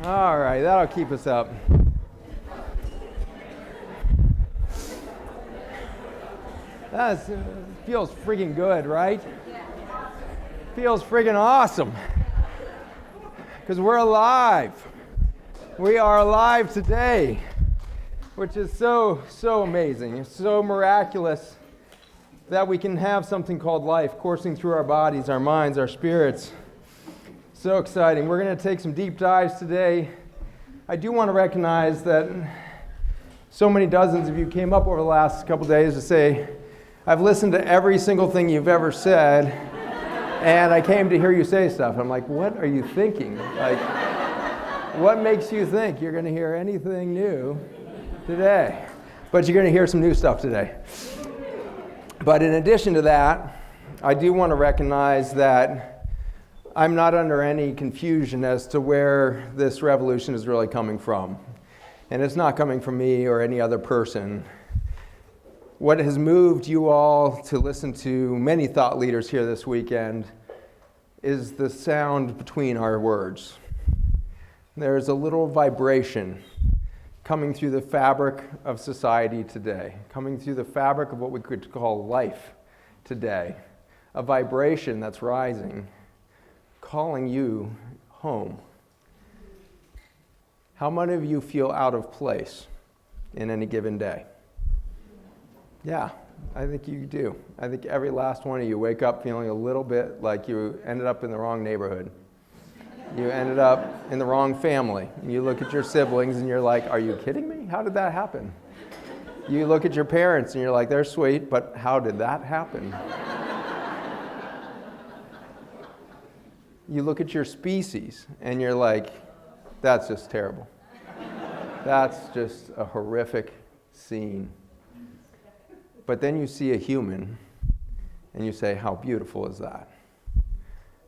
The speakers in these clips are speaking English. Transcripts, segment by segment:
All right, that'll keep us up. That feels friggin' good, right? Feels friggin' awesome. Because we're alive. We are alive today, which is so amazing. It's so miraculous that we can have something called life coursing through our bodies, our minds, our spirits. So exciting. We're going to take some deep dives today. I do want to recognize that so many dozens of you came up over the last couple days to say, I've listened to every single thing you've ever said, and I came to hear you say stuff. I'm like, what are you thinking? Like, what makes you think you're going to hear anything new today? But you're going to hear some new stuff today. But in addition to that, I do want to recognize that I'm not under any confusion as to where this revolution is really coming from. And it's not coming from me or any other person. What has moved you all to listen to many thought leaders here this weekend is the sound between our words. There's a little vibration coming through the fabric of society today, coming through the fabric of what we could call life today, a vibration that's rising, calling you home. How many of you feel out of place in any given day? Yeah, I think you do. I think every last one of you wake up feeling a little bit like you ended up in the wrong neighborhood. You ended up in the wrong family. You look at your siblings and you're like, are you kidding me? How did that happen? You look at your parents and you're like, they're sweet, but how did that happen? You look at your species and you're like, that's just terrible. That's just a horrific scene. But then you see a human and you say, how beautiful is that?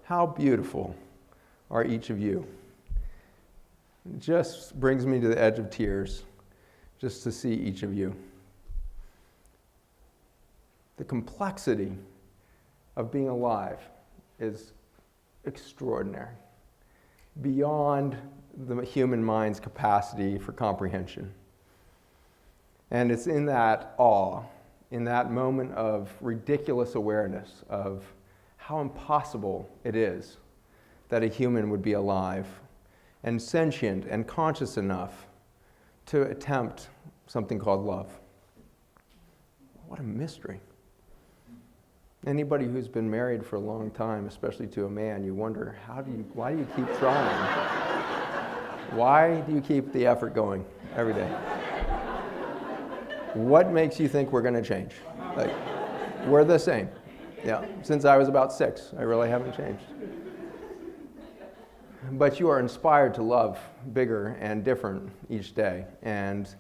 How beautiful are each of you? It just brings me to the edge of tears just to see each of you. The complexity of being alive is extraordinary, beyond the human mind's capacity for comprehension. And it's in that awe, in that moment of ridiculous awareness of how impossible it is that a human would be alive and sentient and conscious enough to attempt something called love. What a mystery. Anybody who's been married for a long time, especially to a man, you wonder, why do you keep trying? Why do you keep the effort going every day? What makes you think we're going to change? Like, we're the same. Yeah, since I was about 6, I really haven't changed. But you are inspired to love bigger and different each day. And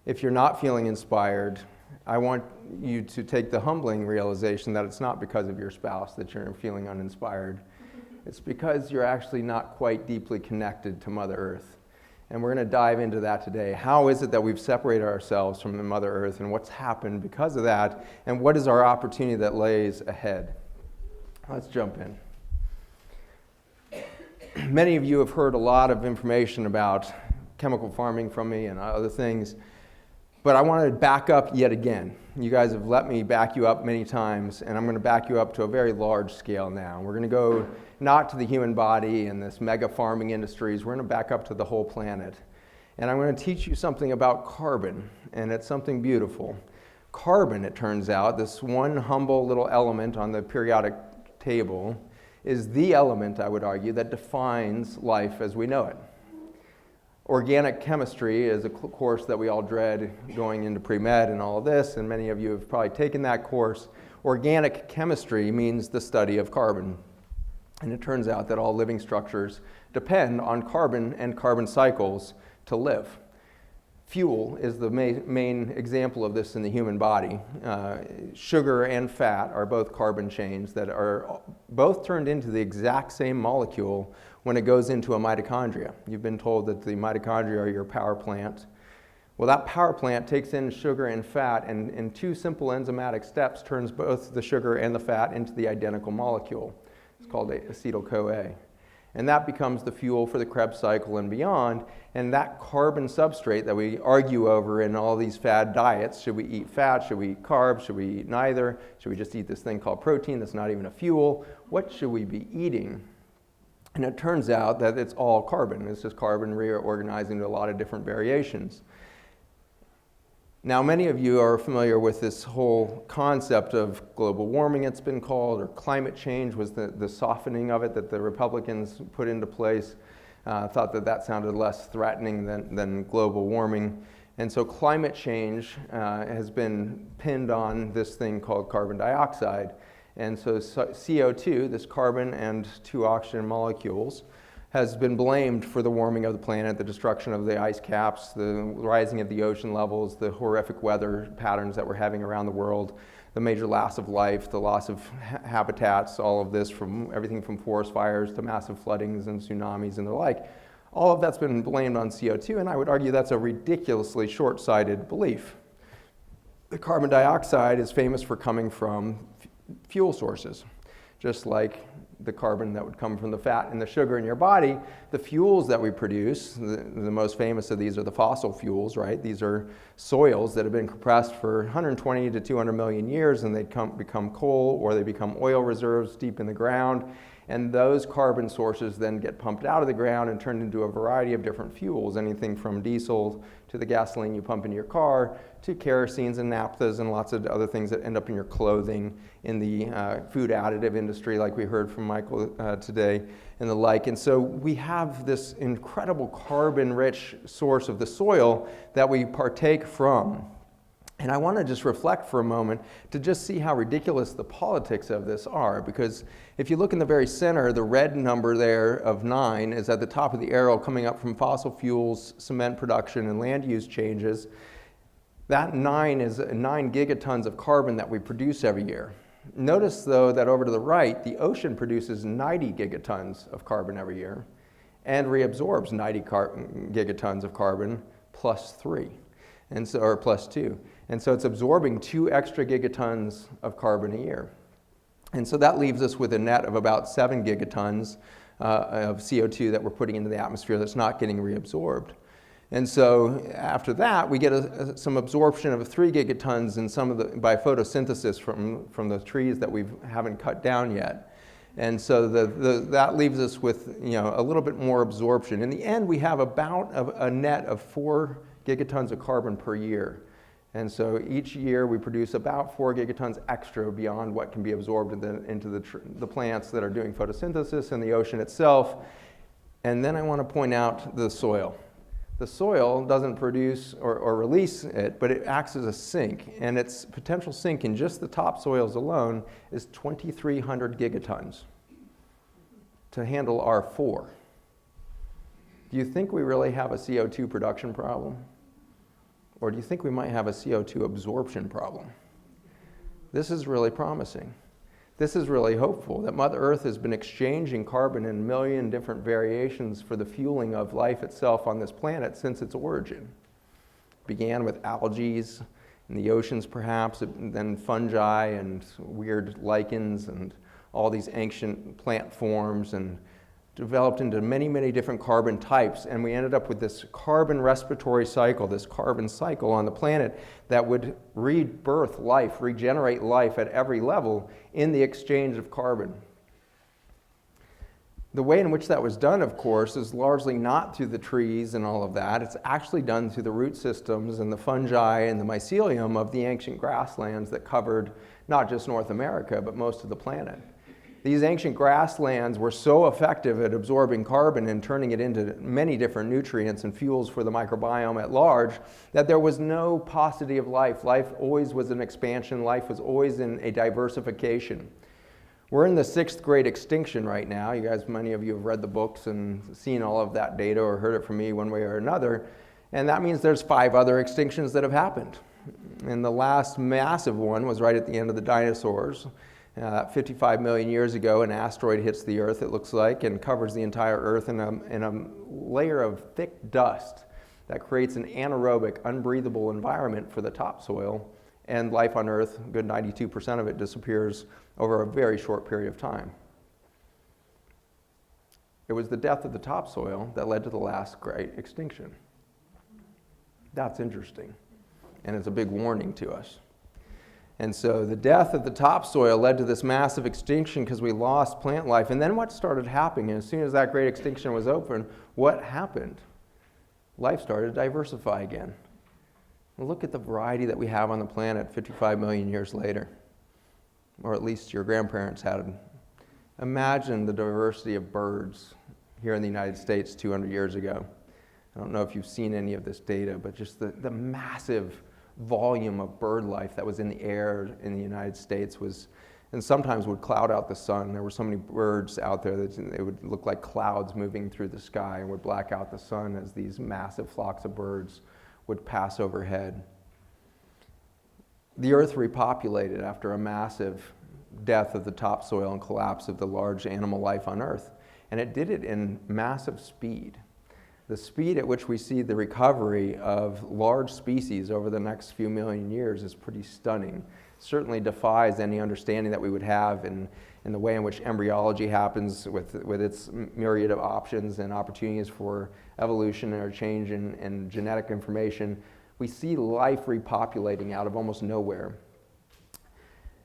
if you're not feeling inspired, I want you to take the humbling realization that it's not because of your spouse that you're feeling uninspired. It's because you're actually not quite deeply connected to Mother Earth. And we're going to dive into that today. How is it that we've separated ourselves from the Mother Earth, and what's happened because of that, and what is our opportunity that lays ahead? Let's jump in. Many of you have heard a lot of information about chemical farming from me and other things, but I want to back up yet again. You guys have let me back you up many times, and I'm going to back you up to a very large scale now. We're going to go not to the human body and this mega farming industries. We're going to back up to the whole planet. And I'm going to teach you something about carbon, and it's something beautiful. Carbon, it turns out, this one humble little element on the periodic table, is the element, I would argue, that defines life as we know it. Organic chemistry is a course that we all dread going into pre-med and all of this, and many of you have probably taken that course. Organic chemistry means the study of carbon. And it turns out that all living structures depend on carbon and carbon cycles to live. Fuel is the main example of this in the human body. Sugar and fat are both carbon chains that are both turned into the exact same molecule when it goes into a mitochondria. You've been told that the mitochondria are your power plant. Well, that power plant takes in sugar and fat, and in 2 simple enzymatic steps turns both the sugar and the fat into the identical molecule. It's called acetyl-CoA. And that becomes the fuel for the Krebs cycle and beyond. And that carbon substrate that we argue over in all these fad diets, should we eat fat, should we eat carbs, should we eat neither, should we just eat this thing called protein that's not even a fuel, what should we be eating? And it turns out that it's all carbon. It's just carbon reorganized into a lot of different variations. Now, many of you are familiar with this whole concept of global warming, it's been called, or climate change was the softening of it that the Republicans put into place. Thought that sounded less threatening than global warming. And so climate change has been pinned on this thing called carbon dioxide. And so CO2, this carbon and 2 oxygen molecules, has been blamed for the warming of the planet, the destruction of the ice caps, the rising of the ocean levels, the horrific weather patterns that we're having around the world, the major loss of life, the loss of habitats, all of this, from everything from forest fires to massive floodings and tsunamis and the like. All of that's been blamed on CO2, and I would argue that's a ridiculously short-sighted belief. The carbon dioxide is famous for coming from fuel sources, just like the carbon that would come from the fat and the sugar in your body. The fuels that we produce, the most famous of these are the fossil fuels, right? These are soils that have been compressed for 120 to 200 million years, and they become coal, or they become oil reserves deep in the ground. And those carbon sources then get pumped out of the ground and turned into a variety of different fuels, anything from diesel to the gasoline you pump in your car, to kerosenes and naphthas and lots of other things that end up in your clothing, in the food additive industry, like we heard from Michael today, and the like. And so we have this incredible carbon-rich source of the soil that we partake from. And I want to just reflect for a moment to just see how ridiculous the politics of this are, because if you look in the very center, the red number there of 9 is at the top of the arrow coming up from fossil fuels, cement production, and land use changes. That 9 is 9 gigatons of carbon that we produce every year. Notice, though, that over to the right, the ocean produces 90 gigatons of carbon every year and reabsorbs 90 gigatons of carbon plus 3, and so, or plus 2. And so it's absorbing 2 extra gigatons of carbon a year. And so that leaves us with a net of about 7 gigatons of CO2 that we're putting into the atmosphere that's not getting reabsorbed. And so after that, we get some absorption of 3 gigatons in some of the, by photosynthesis from the trees that we haven't cut down yet. And so that leaves us with, you know, a little bit more absorption. In the end, we have about a net of 4 gigatons of carbon per year. And so each year we produce about 4 gigatons extra beyond what can be absorbed into the plants that are doing photosynthesis and the ocean itself. And then I want to point out the soil. The soil doesn't produce or release it, but it acts as a sink. And its potential sink in just the topsoils alone is 2,300 gigatons to handle our 4. Do you think we really have a CO2 production problem? Or do you think we might have a CO2 absorption problem? This is really promising. This is really hopeful that Mother Earth has been exchanging carbon in a million different variations for the fueling of life itself on this planet since its origin. It began with algae in the oceans, perhaps, and then fungi and weird lichens and all these ancient plant forms, and developed into many, many different carbon types, and we ended up with this carbon respiratory cycle, this carbon cycle on the planet that would rebirth life, regenerate life at every level in the exchange of carbon. The way in which that was done, of course, is largely not through the trees and all of that. It's actually done through the root systems and the fungi and the mycelium of the ancient grasslands that covered not just North America, but most of the planet. These ancient grasslands were so effective at absorbing carbon and turning it into many different nutrients and fuels for the microbiome at large that there was no paucity of life. Life always was an expansion. Life was always in a diversification. We're in the 6th great extinction right now. You guys, many of you have read the books and seen all of that data or heard it from me one way or another. And that means there's 5 other extinctions that have happened. And the last massive one was right at the end of the dinosaurs. 55 million years ago, an asteroid hits the Earth, it looks like, and covers the entire Earth in a layer of thick dust that creates an anaerobic, unbreathable environment for the topsoil, and life on Earth, a good 92% of it, disappears over a very short period of time. It was the death of the topsoil that led to the last great extinction. That's interesting, and it's a big warning to us. And so the death of the topsoil led to this massive extinction because we lost plant life. And then what started happening, and as soon as that great extinction was open, what happened? Life started to diversify again. And look at the variety that we have on the planet 55 million years later, or at least your grandparents had. Imagine the diversity of birds here in the United States 200 years ago. I don't know if you've seen any of this data, but just the massive volume of bird life that was in the air in the United States was, and sometimes would cloud out the sun. There were so many birds out there that it would look like clouds moving through the sky and would black out the sun as these massive flocks of birds would pass overhead. The earth repopulated after a massive death of the topsoil and collapse of the large animal life on earth. And it did it in massive speed. The speed at which we see the recovery of large species over the next few million years is pretty stunning. Certainly defies any understanding that we would have in the way in which embryology happens with its myriad of options and opportunities for evolution or change in genetic information. We see life repopulating out of almost nowhere.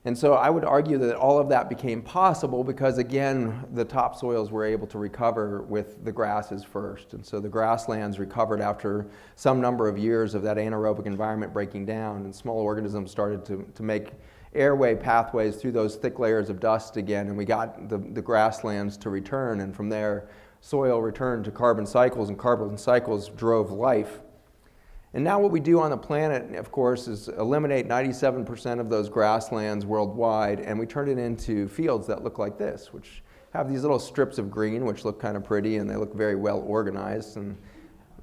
And so I would argue that all of that became possible because, again, the topsoils were able to recover with the grasses first. And so the grasslands recovered after some number of years of that anaerobic environment breaking down, and small organisms started to make airway pathways through those thick layers of dust again, and we got the grasslands to return, and from there, soil returned to carbon cycles, and carbon cycles drove life. And now what we do on the planet, of course, is eliminate 97% of those grasslands worldwide, and we turn it into fields that look like this, which have these little strips of green, which look kind of pretty, and they look very well organized. And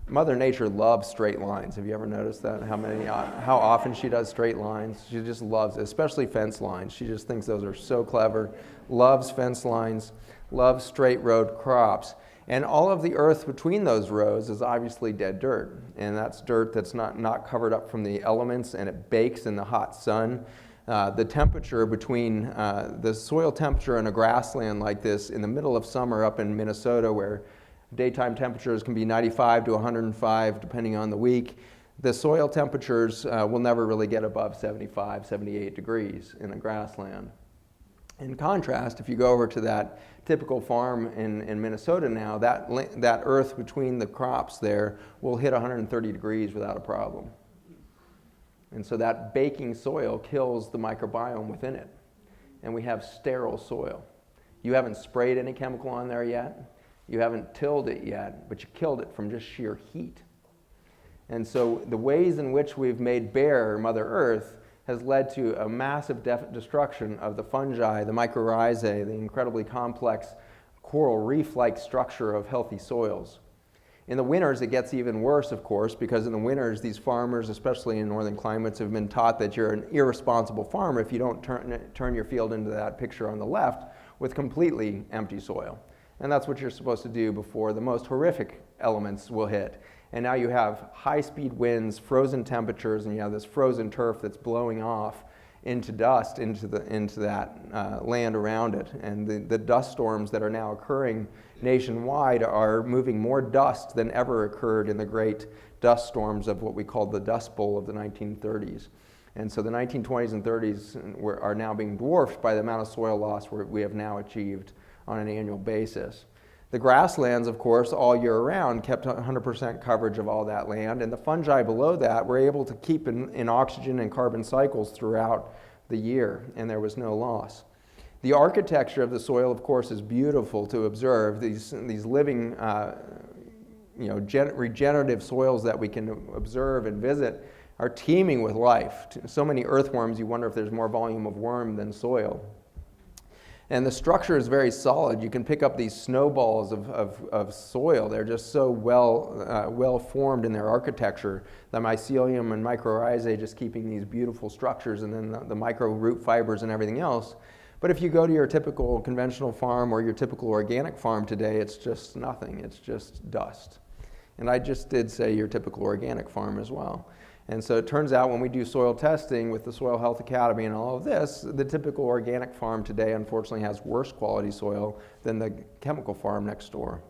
Mother Nature loves straight lines. Have you ever noticed that? How often she does straight lines? She just loves it, especially fence lines. She just thinks those are so clever. Loves fence lines, loves straight road crops. And all of the earth between those rows is obviously dead dirt. And that's dirt that's not covered up from the elements, and it bakes in the hot sun. The temperature between the soil temperature in a grassland like this in the middle of summer up in Minnesota, where daytime temperatures can be 95 to 105 depending on the week, the soil temperatures will never really get above 75, 78 degrees in a grassland. In contrast, if you go over to that typical farm in Minnesota now, that earth between the crops there will hit 130 degrees without a problem. And so that baking soil kills the microbiome within it. And we have sterile soil. You haven't sprayed any chemical on there yet. You haven't tilled it yet, but you killed it from just sheer heat. And so the ways in which we've made bare Mother Earth has led to a massive destruction of the fungi, the mycorrhizae, the incredibly complex coral reef-like structure of healthy soils. In the winters, it gets even worse, of course, because in the winters, these farmers, especially in northern climates, have been taught that you're an irresponsible farmer if you don't turn your field into that picture on the left with completely empty soil. And that's what you're supposed to do before the most horrific elements will hit. And now you have high-speed winds, frozen temperatures, and you have this frozen turf that's blowing off into dust into that land around it. And the dust storms that are now occurring nationwide are moving more dust than ever occurred in the great dust storms of what we call the Dust Bowl of the 1930s. And so the 1920s and 30s are now being dwarfed by the amount of soil loss we have now achieved on an annual basis. The grasslands, of course, all year round kept 100% coverage of all that land, and the fungi below that were able to keep in oxygen and carbon cycles throughout the year, and there was no loss. The architecture of the soil, of course, is beautiful to observe. These living, regenerative soils that we can observe and visit are teeming with life. So many earthworms, you wonder if there's more volume of worm than soil. And the structure is very solid. You can pick up these snowballs of soil. They're just so well formed in their architecture. The mycelium and mycorrhizae just keeping these beautiful structures, and then the micro root fibers and everything else. But if you go to your typical conventional farm or your typical organic farm today, it's just nothing. It's just dust. And I just did say your typical organic farm as well. And so it turns out when we do soil testing with the Soil Health Academy and all of this, the typical organic farm today unfortunately has worse quality soil than the chemical farm next door.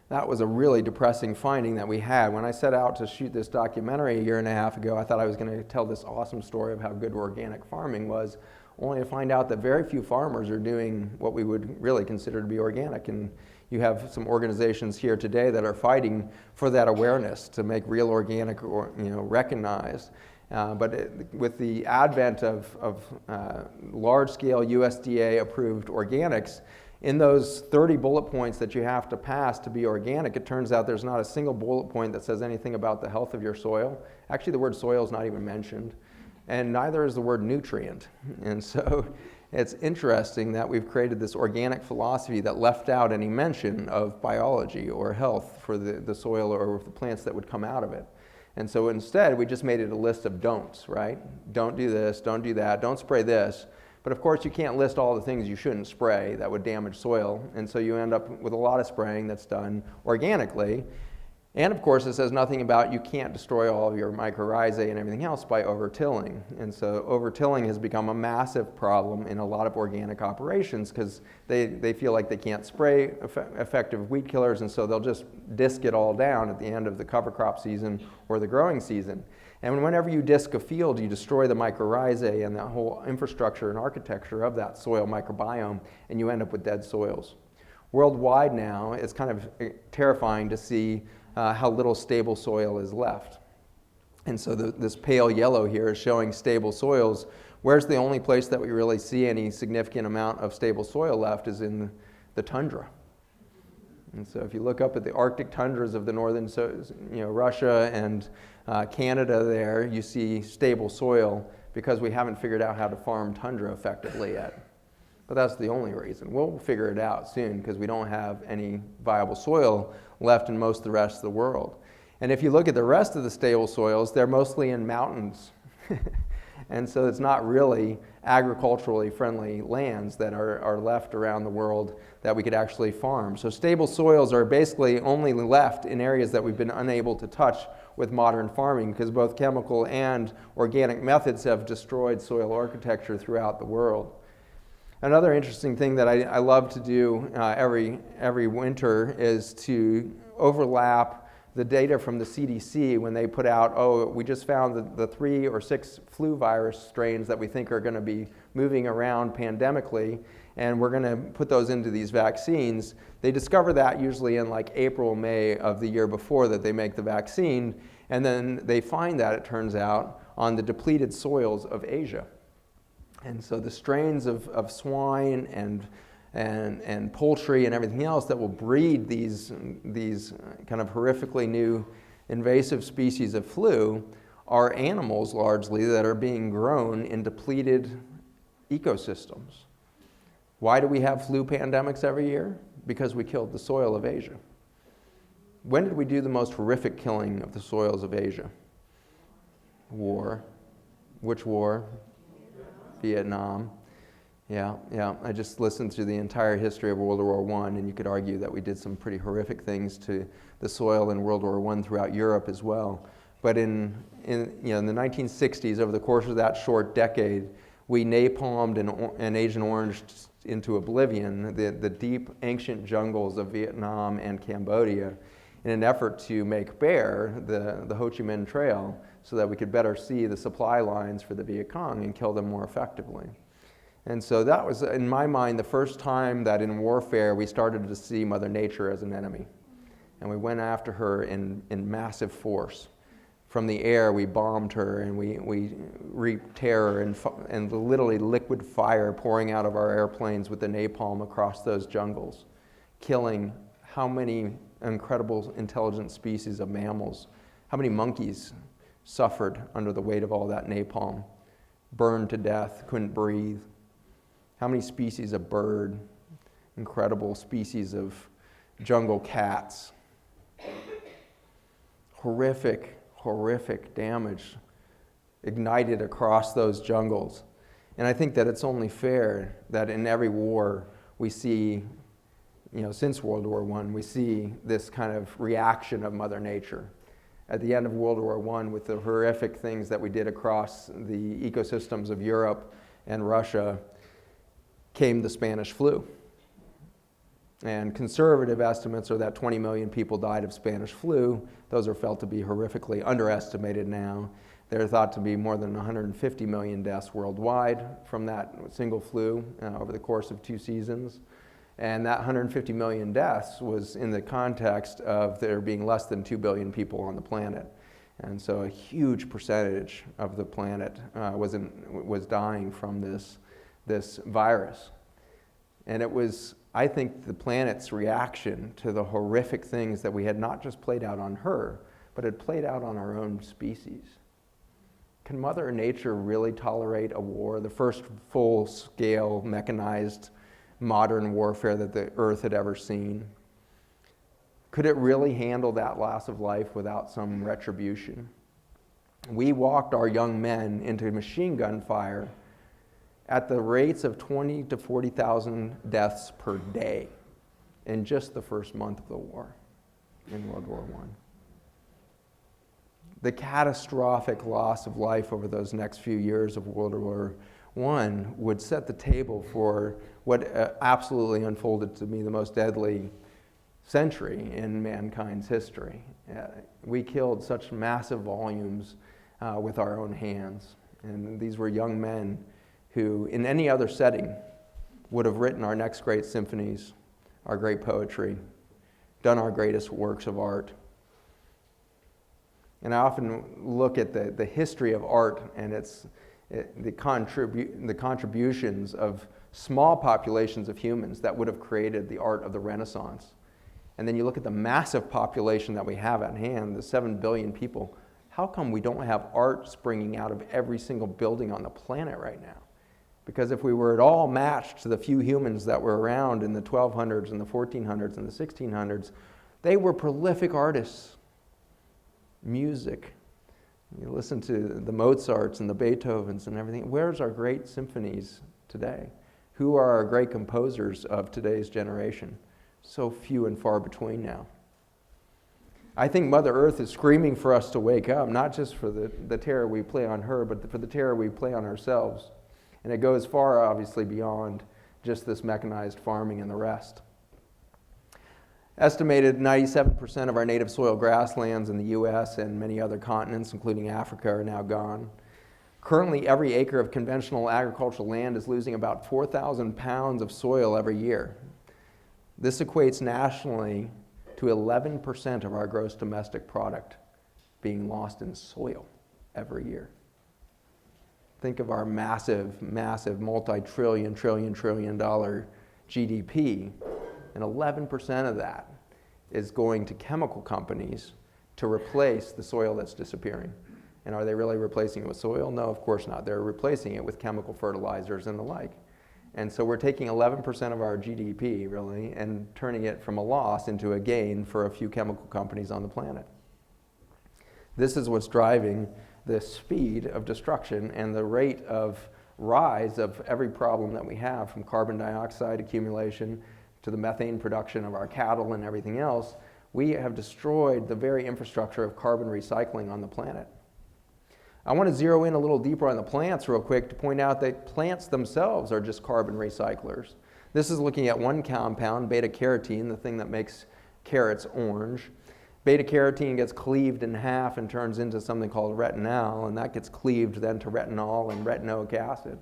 That was a really depressing finding that we had. When I set out to shoot this documentary a year and a half ago, I thought I was going to tell this awesome story of how good organic farming was, only to find out that very few farmers are doing what we would really consider to be organic. And you have some organizations here today that are fighting for that awareness to make real organic recognized. With the advent of large-scale USDA-approved organics, in those 30 bullet points that you have to pass to be organic, it turns out there's not a single bullet point that says anything about the health of your soil. Actually, the word soil is not even mentioned, and neither is the word nutrient. And so it's interesting that we've created this organic philosophy that left out any mention of biology or health for the soil or the plants that would come out of it. And so instead, we just made it a list of don'ts, right? Don't do this, don't do that, don't spray this. But of course, you can't list all the things you shouldn't spray that would damage soil. And so you end up with a lot of spraying that's done organically. And of course, it says nothing about you can't destroy all of your mycorrhizae and everything else by over-tilling. And so over-tilling has become a massive problem in a lot of organic operations because they feel like they can't spray effective weed killers, and so they'll just disc it all down at the end of the cover crop season or the growing season. And whenever you disc a field, you destroy the mycorrhizae and the whole infrastructure and architecture of that soil microbiome, and you end up with dead soils. Worldwide now, it's kind of terrifying to see how little stable soil is left. And so this pale yellow here is showing stable soils. Where's the only place that we really see any significant amount of stable soil left is in the tundra. And so if you look up at the Arctic tundras of the northern, Russia and Canada there, you see stable soil because we haven't figured out how to farm tundra effectively yet. But that's the only reason. We'll figure it out soon because we don't have any viable soil left in most of the rest of the world. And if you look at the rest of the stable soils, they're mostly in mountains. And so it's not really agriculturally friendly lands that are left around the world that we could actually farm. So stable soils are basically only left in areas that we've been unable to touch with modern farming because both chemical and organic methods have destroyed soil architecture throughout the world. Another interesting thing that I love to do every winter is to overlap the data from the CDC when they put out, we just found the 3 or 6 flu virus strains that we think are going to be moving around pandemically, and we're going to put those into these vaccines. They discover that usually in like April, May of the year before that they make the vaccine, and then they find that, it turns out, on the depleted soils of Asia. And so the strains of swine and poultry and everything else that will breed these kind of horrifically new invasive species of flu are animals largely that are being grown in depleted ecosystems. Why do we have flu pandemics every year? Because we killed the soil of Asia. When did we do the most horrific killing of the soils of Asia? War. Which war? Vietnam. Yeah. I just listened to the entire history of World War I, and you could argue that we did some pretty horrific things to the soil in World War I throughout Europe as well. But in the 1960s, over the course of that short decade, we napalmed and Agent Oranged into oblivion the deep ancient jungles of Vietnam and Cambodia in an effort to make bare the Ho Chi Minh Trail so that we could better see the supply lines for the Viet Cong and kill them more effectively. And so that was, in my mind, the first time that in warfare we started to see Mother Nature as an enemy. And we went after her in massive force. From the air, we bombed her and we reaped terror and literally liquid fire pouring out of our airplanes with the napalm across those jungles, killing how many incredible intelligent species of mammals, how many monkeys suffered under the weight of all that napalm, burned to death, couldn't breathe. How many species of bird, incredible species of jungle cats. Horrific damage ignited across those jungles. And I think that it's only fair that in every war we see, since World War I, we see this kind of reaction of Mother Nature. At the end of World War I, with the horrific things that we did across the ecosystems of Europe and Russia, came the Spanish flu. And conservative estimates are that 20 million people died of Spanish flu. Those are felt to be horrifically underestimated now. They're thought to be more than 150 million deaths worldwide from that single flu over the course of 2 seasons. And that 150 million deaths was in the context of there being less than 2 billion people on the planet. And so a huge percentage of the planet was dying from this virus. And it was, I think, the planet's reaction to the horrific things that we had not just played out on her, but had played out on our own species. Can Mother Nature really tolerate a war, the first full-scale mechanized modern warfare that the Earth had ever seen? Could it really handle that loss of life without some retribution? We walked our young men into machine gun fire at the rates of 20 to 40,000 deaths per day in just the first month of the war in World War I. The catastrophic loss of life over those next few years of World War I would set the table for what absolutely unfolded to be the most deadly century in mankind's history. We killed such massive volumes with our own hands. And these were young men who, in any other setting, would have written our next great symphonies, our great poetry, done our greatest works of art. And I often look at the history of art and the contributions of small populations of humans that would have created the art of the Renaissance. And then you look at the massive population that we have at hand, the 7 billion people. How come we don't have art springing out of every single building on the planet right now? Because if we were at all matched to the few humans that were around in the 1200s and the 1400s and the 1600s, they were prolific artists. Music. You listen to the Mozarts and the Beethovens and everything. Where's our great symphonies today? Who are our great composers of today's generation? So few and far between now. I think Mother Earth is screaming for us to wake up, not just for the terror we play on her, but for the terror we play on ourselves. And it goes far, obviously, beyond just this mechanized farming and the rest. Estimated 97% of our native soil grasslands in the U.S. and many other continents, including Africa, are now gone. Currently, every acre of conventional agricultural land is losing about 4,000 pounds of soil every year. This equates nationally to 11% of our gross domestic product being lost in soil every year. Think of our massive, massive multi-trillion, trillion dollar GDP, and 11% of that is going to chemical companies to replace the soil that's disappearing. And are they really replacing it with soil? No, of course not. They're replacing it with chemical fertilizers and the like. And so we're taking 11% of our GDP, really, and turning it from a loss into a gain for a few chemical companies on the planet. This is what's driving the speed of destruction and the rate of rise of every problem that we have, from carbon dioxide accumulation to the methane production of our cattle and everything else. We have destroyed the very infrastructure of carbon recycling on the planet. I want to zero in a little deeper on the plants real quick to point out that plants themselves are just carbon recyclers. This is looking at one compound, beta-carotene, the thing that makes carrots orange. Beta-carotene gets cleaved in half and turns into something called retinal, and that gets cleaved then to retinol and retinoic acid.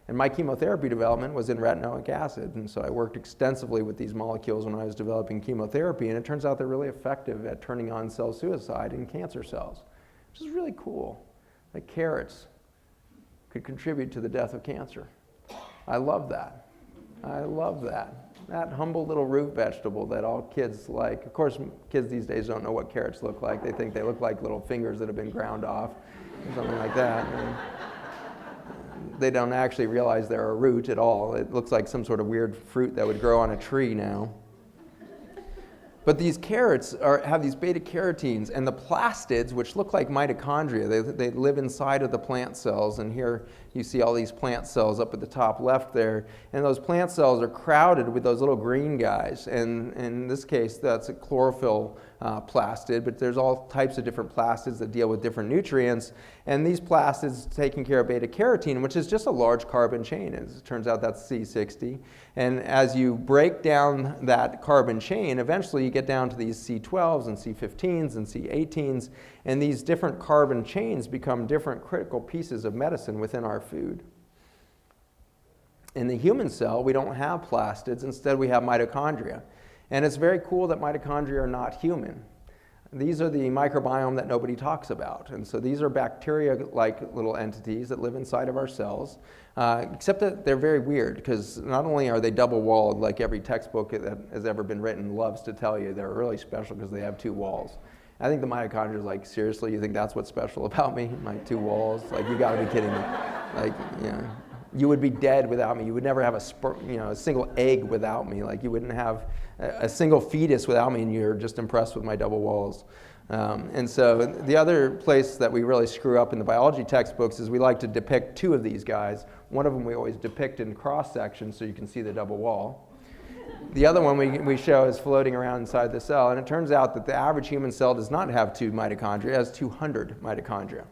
And my chemotherapy development was in retinoic acid, and so I worked extensively with these molecules when I was developing chemotherapy, and it turns out they're really effective at turning on cell suicide in cancer cells, which is really cool. That carrots could contribute to the death of cancer. I love that. I love that. That humble little root vegetable that all kids like. Of course, kids these days don't know what carrots look like. They think they look like little fingers that have been ground off, or something like that. And they don't actually realize they're a root at all. It looks like some sort of weird fruit that would grow on a tree now. But these carrots have these beta-carotenes, and the plastids, which look like mitochondria, they live inside of the plant cells, and here you see all these plant cells up at the top left there, and those plant cells are crowded with those little green guys, and in this case that's a chlorophyll plastid, but there's all types of different plastids that deal with different nutrients. And these plastids taking care of beta carotene, which is just a large carbon chain. As it turns out, that's C60. And as you break down that carbon chain, eventually you get down to these C12s and C15s and C18s. And these different carbon chains become different critical pieces of medicine within our food. In the human cell, we don't have plastids. Instead, we have mitochondria. And it's very cool that mitochondria are not human. These are the microbiome that nobody talks about. And so these are bacteria-like little entities that live inside of our cells, except that they're very weird, because not only are they double-walled, like every textbook that has ever been written loves to tell you, they're really special because they have 2 walls. I think the mitochondria is like, seriously, you think that's what's special about me? My 2 walls? Like, you gotta be kidding me. Like, you know, you would be dead without me. You would never have a single egg without me. Like, you wouldn't have a single fetus without me, and you're just impressed with my double walls. And so the other place that we really screw up in the biology textbooks is we like to depict 2 of these guys. One of them we always depict in cross-section so you can see the double wall. The other one we show is floating around inside the cell, and it turns out that the average human cell does not have 2 mitochondria, it has 200 mitochondria.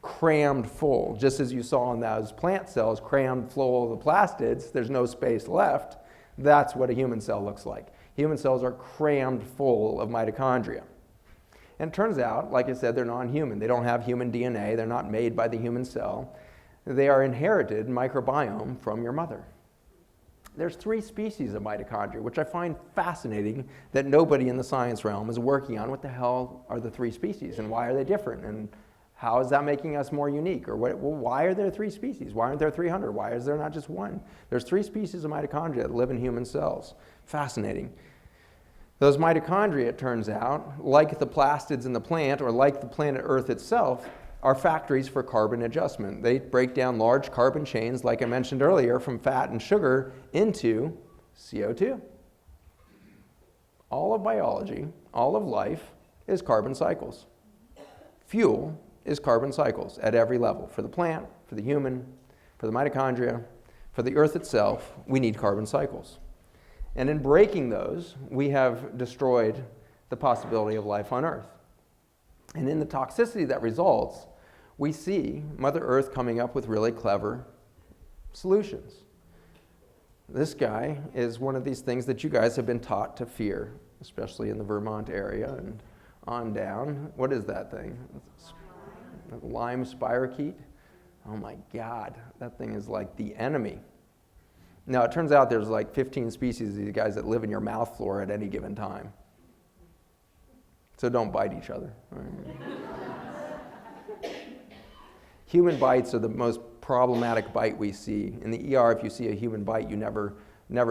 Crammed full, just as you saw in those plant cells, crammed full of the plastids, there's no space left. That's what a human cell looks like. Human cells are crammed full of mitochondria. And it turns out, like I said, they're non-human. They don't have human DNA. They're not made by the human cell. They are inherited microbiome from your mother. There's 3 species of mitochondria, which I find fascinating that nobody in the science realm is working on. What the hell are the 3 species, and why are they different? And how is that making us more unique? Or why are there 3 species? Why aren't there 300? Why is there not just 1? There's 3 species of mitochondria that live in human cells. Fascinating. Those mitochondria, it turns out, like the plastids in the plant, or like the planet Earth itself, are factories for carbon adjustment. They break down large carbon chains, like I mentioned earlier, from fat and sugar into CO2. All of biology, all of life, is carbon cycles. Fuel is carbon cycles at every level. For the plant, for the human, for the mitochondria, for the Earth itself, we need carbon cycles. And in breaking those, we have destroyed the possibility of life on Earth. And in the toxicity that results, we see Mother Earth coming up with really clever solutions. This guy is one of these things that you guys have been taught to fear, especially in the Vermont area and on down. What is that thing? Lyme spirochete. Oh my God, that thing is like the enemy. Now, it turns out there's like 15 species of these guys that live in your mouth flora at any given time. So don't bite each other. Human bites are the most problematic bite we see. In the ER, if you see a human bite, you never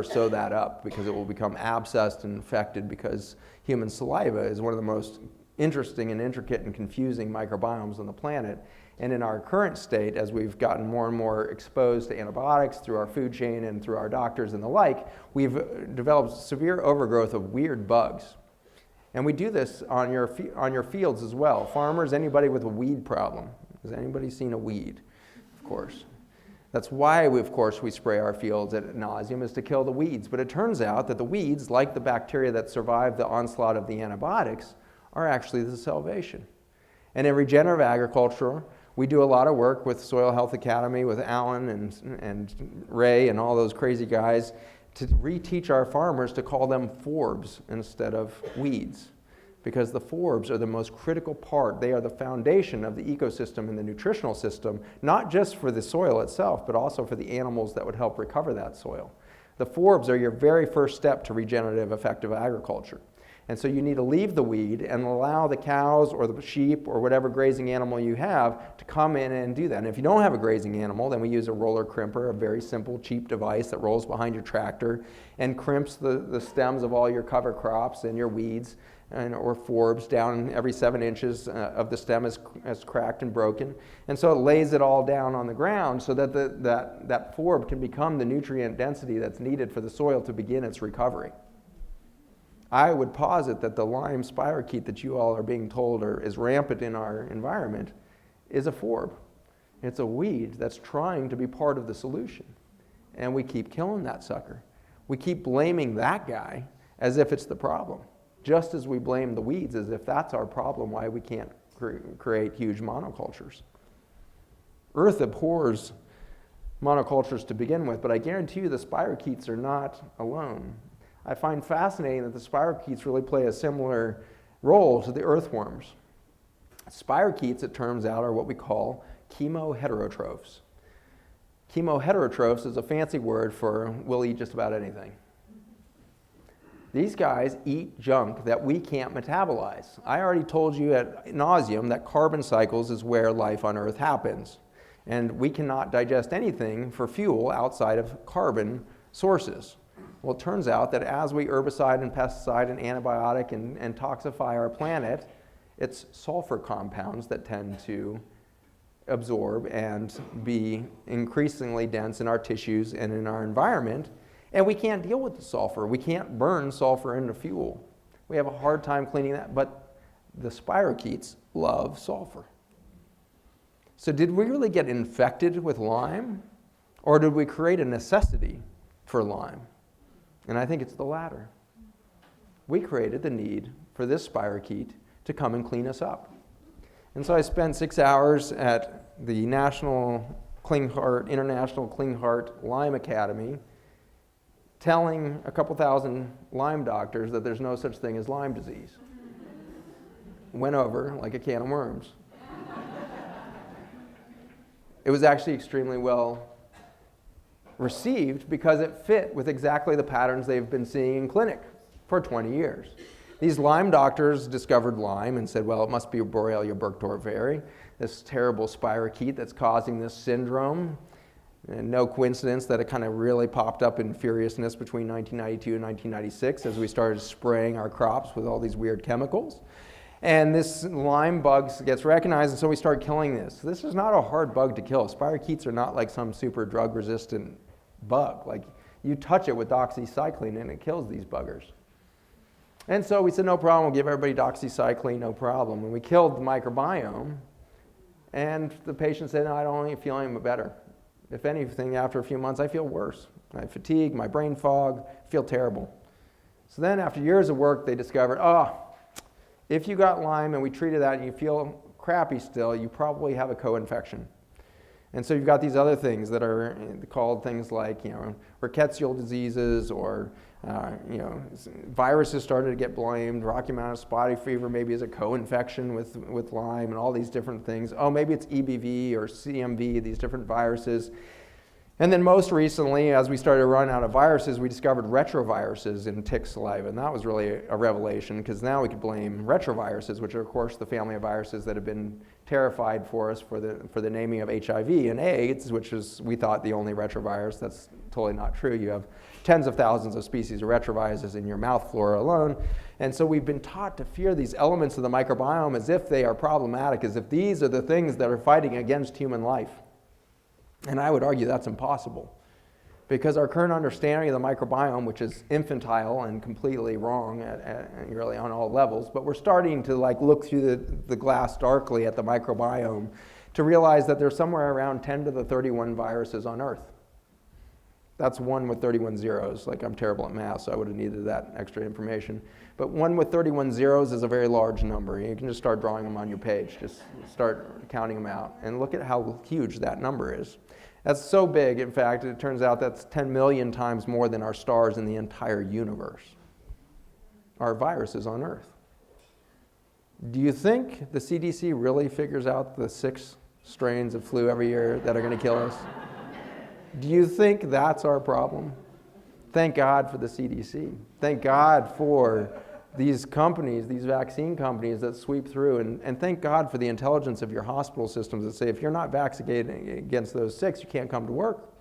sew that up, because it will become abscessed and infected, because human saliva is one of the most interesting and intricate and confusing microbiomes on the planet. And in our current state, as we've gotten more and more exposed to antibiotics through our food chain and through our doctors and the like, we've developed severe overgrowth of weird bugs. And we do this on your fields as well. Farmers, anybody with a weed problem? Has anybody seen a weed? Of course. That's why, we spray our fields ad nauseum, is to kill the weeds. But it turns out that the weeds, like the bacteria that survive the onslaught of the antibiotics, are actually the salvation. And in regenerative agriculture, we do a lot of work with Soil Health Academy, with Alan and Ray and all those crazy guys, to reteach our farmers to call them forbs instead of weeds. Because the forbs are the most critical part. They are the foundation of the ecosystem and the nutritional system, not just for the soil itself, but also for the animals that would help recover that soil. The forbs are your very first step to regenerative effective agriculture. And so you need to leave the weed and allow the cows or the sheep or whatever grazing animal you have to come in and do that. And if you don't have a grazing animal, then we use a roller crimper, a very simple, cheap device that rolls behind your tractor and crimps the stems of all your cover crops and your weeds or forbs down. Every 7 inches of the stem is cracked and broken. And so it lays it all down on the ground so that that forb can become the nutrient density that's needed for the soil to begin its recovery. I would posit that the Lyme spirochete that you all are being told is rampant in our environment is a forb. It's a weed that's trying to be part of the solution. And we keep killing that sucker. We keep blaming that guy as if it's the problem. just as we blame the weeds as if that's our problem, why we can't create huge monocultures. Earth abhors monocultures to begin with, but I guarantee you the spirochetes are not alone. I find fascinating that the spirochetes really play a similar role to the earthworms. Spirochetes, it turns out, are what we call chemo heterotrophs. Chemo heterotrophs is a fancy word for we'll eat just about anything. These guys eat junk that we can't metabolize. I already told you ad nauseum that carbon cycles is where life on Earth happens. And we cannot digest anything for fuel outside of carbon sources. Well, it turns out that as we herbicide and pesticide and antibiotic and toxify our planet, it's sulfur compounds that tend to absorb and be increasingly dense in our tissues and in our environment. And we can't deal with the sulfur. We can't burn sulfur into fuel. We have a hard time cleaning that, but the spirochetes love sulfur. So did we really get infected with Lyme, or did we create a necessity for Lyme? And I think it's the latter. We created the need for this spirochete to come and clean us up. And so I spent 6 hours at the International Clean Heart Lyme Academy telling a couple thousand Lyme doctors that there's no such thing as Lyme disease. Went over like a can of worms. It was actually extremely well received because it fit with exactly the patterns they've been seeing in clinic for 20 years. These Lyme doctors discovered Lyme and said, well, it must be Borrelia burgdorferi, this terrible spirochete that's causing this syndrome. And no coincidence that it kind of really popped up in furiousness between 1992 and 1996 as we started spraying our crops with all these weird chemicals. And this Lyme bug gets recognized, and so we start killing this. This is not a hard bug to kill. Spirochetes are not like some super drug-resistant bug. Like, you touch it with doxycycline and it kills these buggers. And so we said, no problem, we'll give everybody doxycycline, no problem. And we killed the microbiome, and the patient said, no, I don't feel any better. If anything, after a few months, I feel worse. I have fatigue, my brain fog, feel terrible. So then after years of work, they discovered, if you got Lyme and we treated that and you feel crappy still, you probably have a co-infection. And so you've got these other things that are called things like, rickettsial diseases, or viruses started to get blamed. Rocky Mountain spotty fever maybe is a co-infection with Lyme, and all these different things. Oh, maybe it's EBV or CMV, these different viruses. And then most recently, as we started to run out of viruses, we discovered retroviruses in tick saliva, and that was really a revelation, because now we could blame retroviruses, which are, of course, the family of viruses that have been terrified for us for the naming of HIV and AIDS, which is, we thought, the only retrovirus. That's totally not true. You have tens of thousands of species of retroviruses in your mouth flora alone. And so we've been taught to fear these elements of the microbiome as if they are problematic, as if these are the things that are fighting against human life. And I would argue that's impossible, because our current understanding of the microbiome, which is infantile and completely wrong really on all levels, but we're starting to look through the glass darkly at the microbiome to realize that there's somewhere around 10 to the 31 viruses on Earth. That's 1 with 31 zeros. I'm terrible at math, so I would have needed that extra information. But 1 with 31 zeros is a very large number. You can just start drawing them on your page. Just start counting them out. And look at how huge that number is. That's so big, in fact, it turns out that's 10 million times more than our stars in the entire universe are viruses on Earth. Do you think the CDC really figures out the 6 strains of flu every year that are going to kill us? Do you think that's our problem? Thank God for the CDC. Thank God for these companies, these vaccine companies that sweep through, and thank God for the intelligence of your hospital systems that say, if you're not vaccinated against those 6, you can't come to work.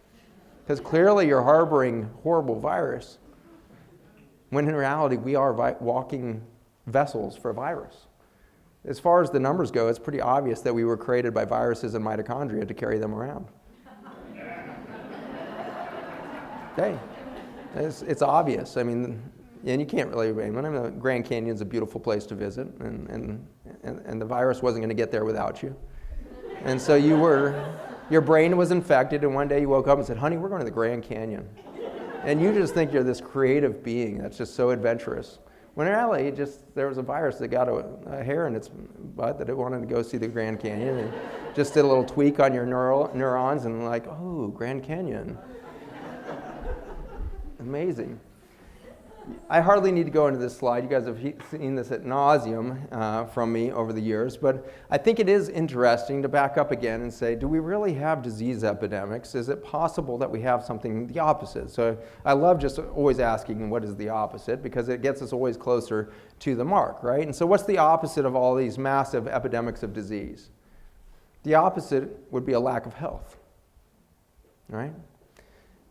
Because clearly you're harboring horrible virus, when in reality we are walking vessels for virus. As far as the numbers go, it's pretty obvious that we were created by viruses and mitochondria to carry them around. Hey, it's obvious. I mean, and you can't really blame it. I mean, the Grand Canyon's a beautiful place to visit, and the virus wasn't going to get there without you. And so your brain was infected, and one day you woke up and said, honey, we're going to the Grand Canyon. And you just think you're this creative being that's just so adventurous. When in reality, there was a virus that got a hair in its butt that it wanted to go see the Grand Canyon and just did a little tweak on your neurons and like, oh, Grand Canyon. Amazing. I hardly need to go into this slide. You guys have seen this at nauseum from me over the years, but I think it is interesting to back up again and say, do we really have disease epidemics? Is it possible that we have something the opposite? So I love just always asking what is the opposite, because it gets us always closer to the mark, right? And so what's the opposite of all these massive epidemics of disease? The opposite would be a lack of health, right?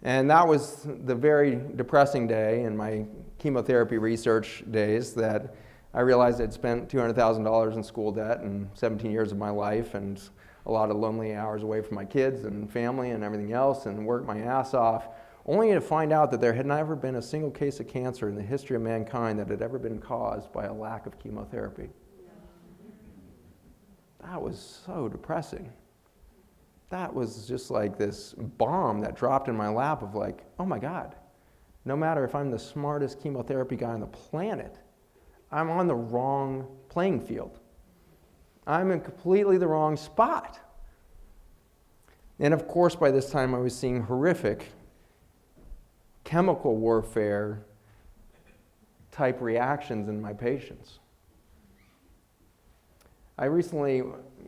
And that was the very depressing day in my chemotherapy research days that I realized I'd spent $200,000 in school debt and 17 years of my life and a lot of lonely hours away from my kids and family and everything else and worked my ass off, only to find out that there had never been a single case of cancer in the history of mankind that had ever been caused by a lack of chemotherapy. That was so depressing. That was just like this bomb that dropped in my lap of like, oh my God, no matter if I'm the smartest chemotherapy guy on the planet, I'm on the wrong playing field. I'm in completely the wrong spot. And of course, by this time I was seeing horrific chemical warfare type reactions in my patients. I recently,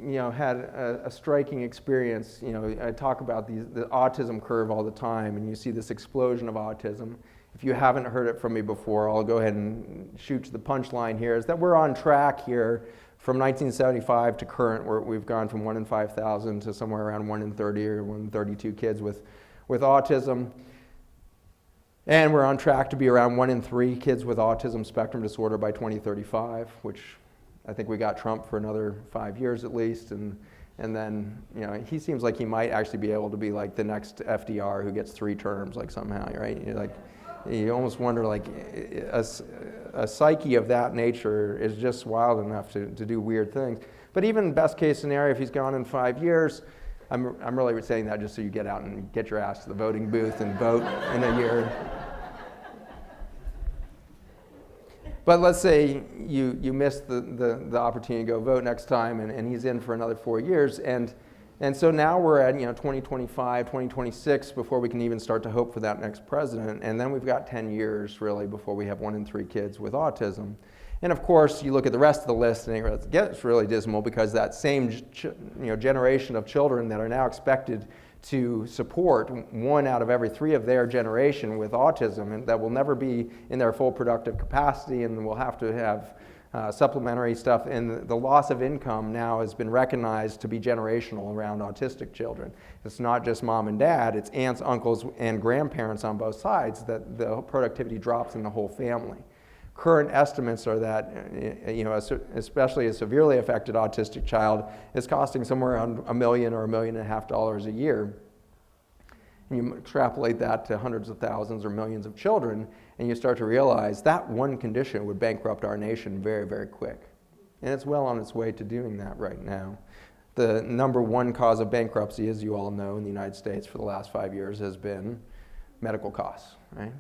had a striking experience. I talk about the autism curve all the time, and you see this explosion of autism. If you haven't heard it from me before, I'll go ahead and shoot to the punchline here, is that we're on track here from 1975 to current, where we've gone from 1 in 5,000 to somewhere around 1 in 30 or 1 in 32 kids with autism. And we're on track to be around 1 in 3 kids with autism spectrum disorder by 2035, which I think we got Trump for another 5 years at least, and then he seems like he might actually be able to be like the next FDR who gets 3 terms, like somehow, right? You almost wonder, like a psyche of that nature is just wild enough to do weird things. But even best case scenario, if he's gone in 5 years, I'm really saying that just so you get out and get your ass to the voting booth and vote in a year. But let's say you missed the opportunity to go vote next time, and he's in for another 4 years, and so now we're at 2025, 2026 before we can even start to hope for that next president, and then we've got 10 years really before we have 1 in 3 kids with autism. And of course, you look at the rest of the list, and it gets really dismal, because that same generation of children that are now expected to support 1 out of every 3 of their generation with autism, and that will never be in their full productive capacity, and will have to have supplementary stuff. And the loss of income now has been recognized to be generational around autistic children. It's not just mom and dad, it's aunts, uncles, and grandparents on both sides that the productivity drops in the whole family. Current estimates are that, especially a severely affected autistic child is costing somewhere around $1 million or $1.5 million a year. And you extrapolate that to hundreds of thousands or millions of children, and you start to realize that one condition would bankrupt our nation very, very quick. And it's well on its way to doing that right now. The number 1 cause of bankruptcy, as you all know, in the United States for the last 5 years has been medical costs, right?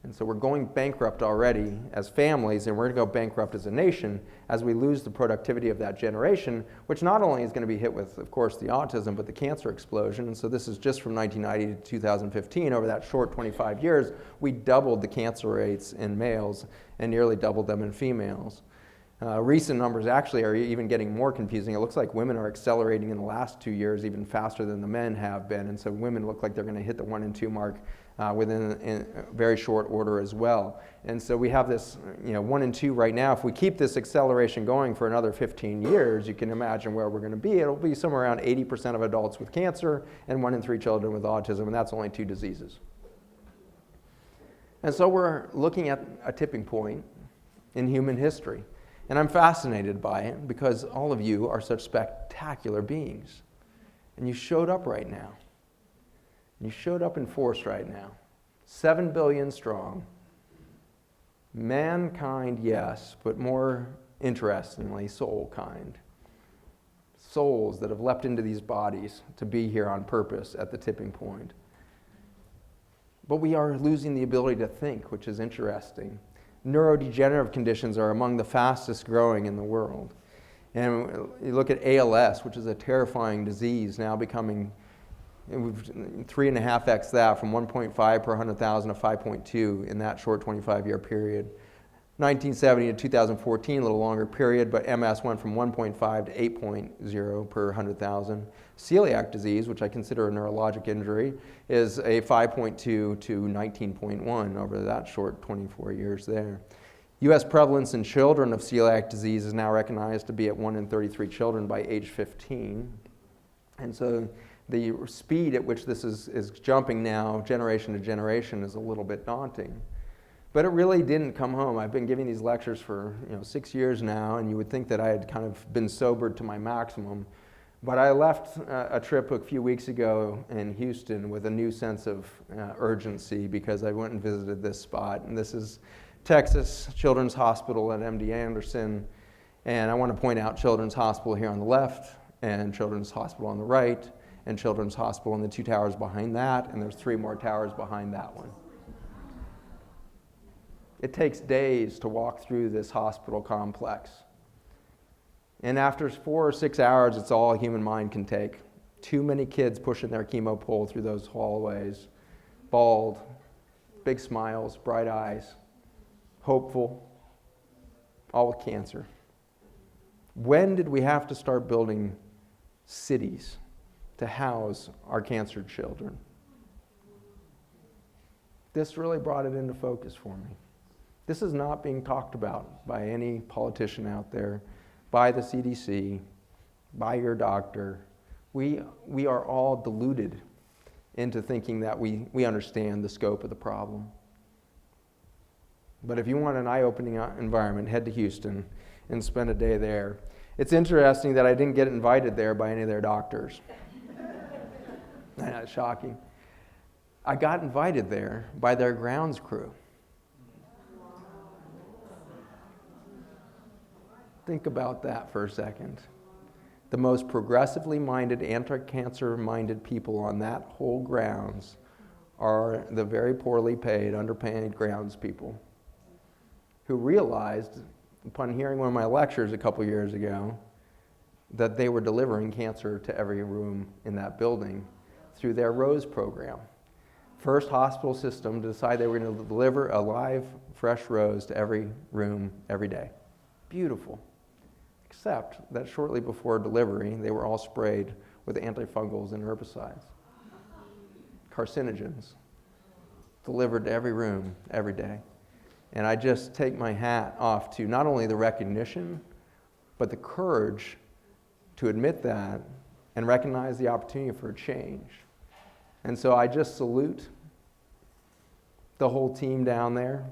And so we're going bankrupt already as families, and we're going to go bankrupt as a nation as we lose the productivity of that generation, which not only is going to be hit with, of course, the autism, but the cancer explosion. And so this is just from 1990 to 2015. Over that short 25 years, we doubled the cancer rates in males and nearly doubled them in females. Recent numbers actually are even getting more confusing. It looks like women are accelerating in the last 2 years even faster than the men have been, and so women look like they're going to hit the 1 in 2 mark within very short order as well. And so we have this 1 in 2 right now. If we keep this acceleration going for another 15 years, you can imagine where we're going to be. It'll be somewhere around 80% of adults with cancer and 1 in 3 children with autism, and that's only 2 diseases. And so we're looking at a tipping point in human history. And I'm fascinated by it because all of you are such spectacular beings. And you showed up right now. You showed up in force right now. 7 billion strong. Mankind, yes, but more interestingly, soul kind. Souls that have leapt into these bodies to be here on purpose at the tipping point. But we are losing the ability to think, which is interesting. neurodegenerative conditions are among the fastest growing in the world. And you look at ALS, which is a terrifying disease, now becoming 3.5x that, from 1.5 per 100,000 to 5.2 in that short 25-year period. 1970 to 2014, a little longer period, but MS went from 1.5 to 8.0 per 100,000. Celiac disease, which I consider a neurologic injury, is a 5.2 to 19.1 over that short 24 years there. U.S. prevalence in children of celiac disease is now recognized to be at 1 in 33 children by age 15. And so the speed at which this is jumping now, generation to generation, is a little bit daunting. But it really didn't come home. I've been giving these lectures for 6 years now, and you would think that I had kind of been sobered to my maximum. But I left a trip a few weeks ago in Houston with a new sense of urgency, because I went and visited this spot. And this is Texas Children's Hospital at MD Anderson. And I want to point out Children's Hospital here on the left, and Children's Hospital on the right, and Children's Hospital in the 2 towers behind that, and there's 3 more towers behind that one. It takes days to walk through this hospital complex. And after 4 or 6 hours, it's all a human mind can take. Too many kids pushing their chemo pole through those hallways, bald, big smiles, bright eyes, hopeful, all with cancer. When did we have to start building cities to house our cancer children? This really brought it into focus for me. This is not being talked about by any politician out there, by the CDC, by your doctor. We are all deluded into thinking that we understand the scope of the problem. But if you want an eye-opening environment, head to Houston and spend a day there. It's interesting that I didn't get invited there by any of their doctors. That's shocking. I got invited there by their grounds crew. Think about that for a second. The most progressively minded, anti-cancer minded people on that whole grounds are the very poorly paid, underpaid grounds people who realized, upon hearing one of my lectures a couple years ago, that they were delivering cancer to every room in that building through their ROSE program. First hospital system to decide they were going to deliver a live, fresh rose to every room every day. Beautiful. Except that shortly before delivery, they were all sprayed with antifungals and herbicides. Carcinogens. Delivered to every room every day. And I just take my hat off to not only the recognition, but the courage to admit that and recognize the opportunity for a change. And so I just salute the whole team down there.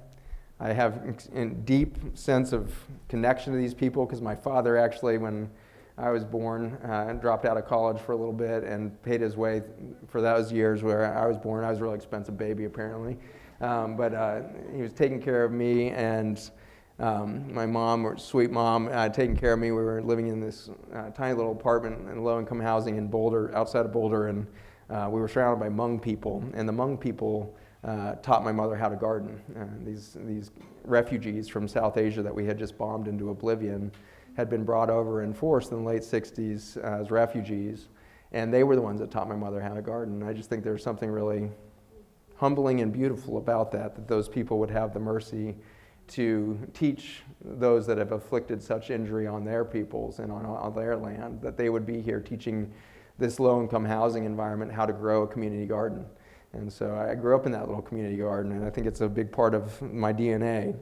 I have a deep sense of connection to these people because my father actually, when I was born, dropped out of college for a little bit and paid his way for those years where I was born. I was a real expensive baby apparently. But he was taking care of me, and my mom, or sweet mom, taking care of me. We were living in this tiny little apartment in low-income housing in Boulder, outside of Boulder, and we were surrounded by Hmong people, and the Hmong people taught my mother how to garden. These refugees from South Asia that we had just bombed into oblivion had been brought over in force in the late 60s as refugees, and they were the ones that taught my mother how to garden. I just think there's something really humbling and beautiful about that those people would have the mercy to teach those that have afflicted such injury on their peoples and on their land, that they would be here teaching this low-income housing environment how to grow a community garden. And so I grew up in that little community garden, and I think it's a big part of my DNA.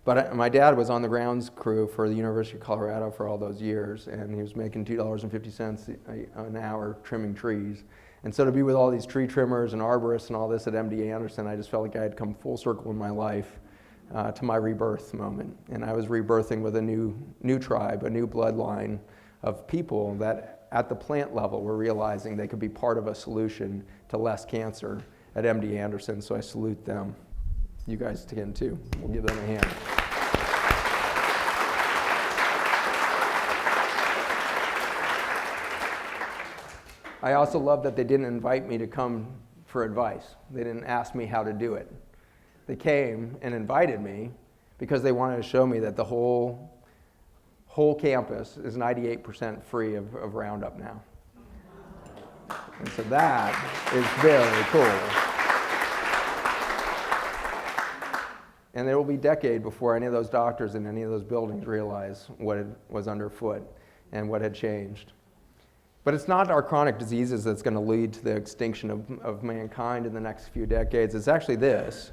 But my dad was on the grounds crew for the University of Colorado for all those years, and he was making $2.50 an hour trimming trees. And so to be with all these tree trimmers and arborists and all this at MD Anderson, I just felt like I had come full circle in my life to my rebirth moment. And I was rebirthing with a new tribe, a new bloodline of people that at the plant level were realizing they could be part of a solution to less cancer at MD Anderson. So I salute them. You guys can too. We'll give them a hand. I also love that they didn't invite me to come for advice. They didn't ask me how to do it. They came and invited me because they wanted to show me that the whole campus is 98% free of Roundup now. And so that is very cool. And there will be a decade before any of those doctors in any of those buildings realize what was underfoot and what had changed. But it's not our chronic diseases that's going to lead to the extinction of mankind in the next few decades. It's actually this.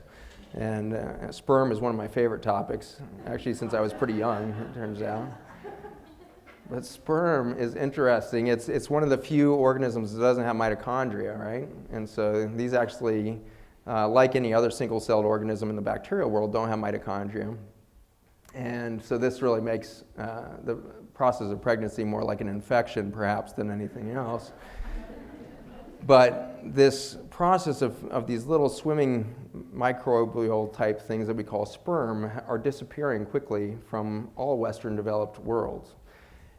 And sperm is one of my favorite topics, actually since I was pretty young, it turns out. But sperm is interesting. It's one of the few organisms that doesn't have mitochondria, right? And so these actually, like any other single-celled organism in the bacterial world, don't have mitochondria. And so this really makes the process of pregnancy more like an infection, perhaps, than anything else. But this process of these little swimming microbial type things that we call sperm are disappearing quickly from all Western developed worlds.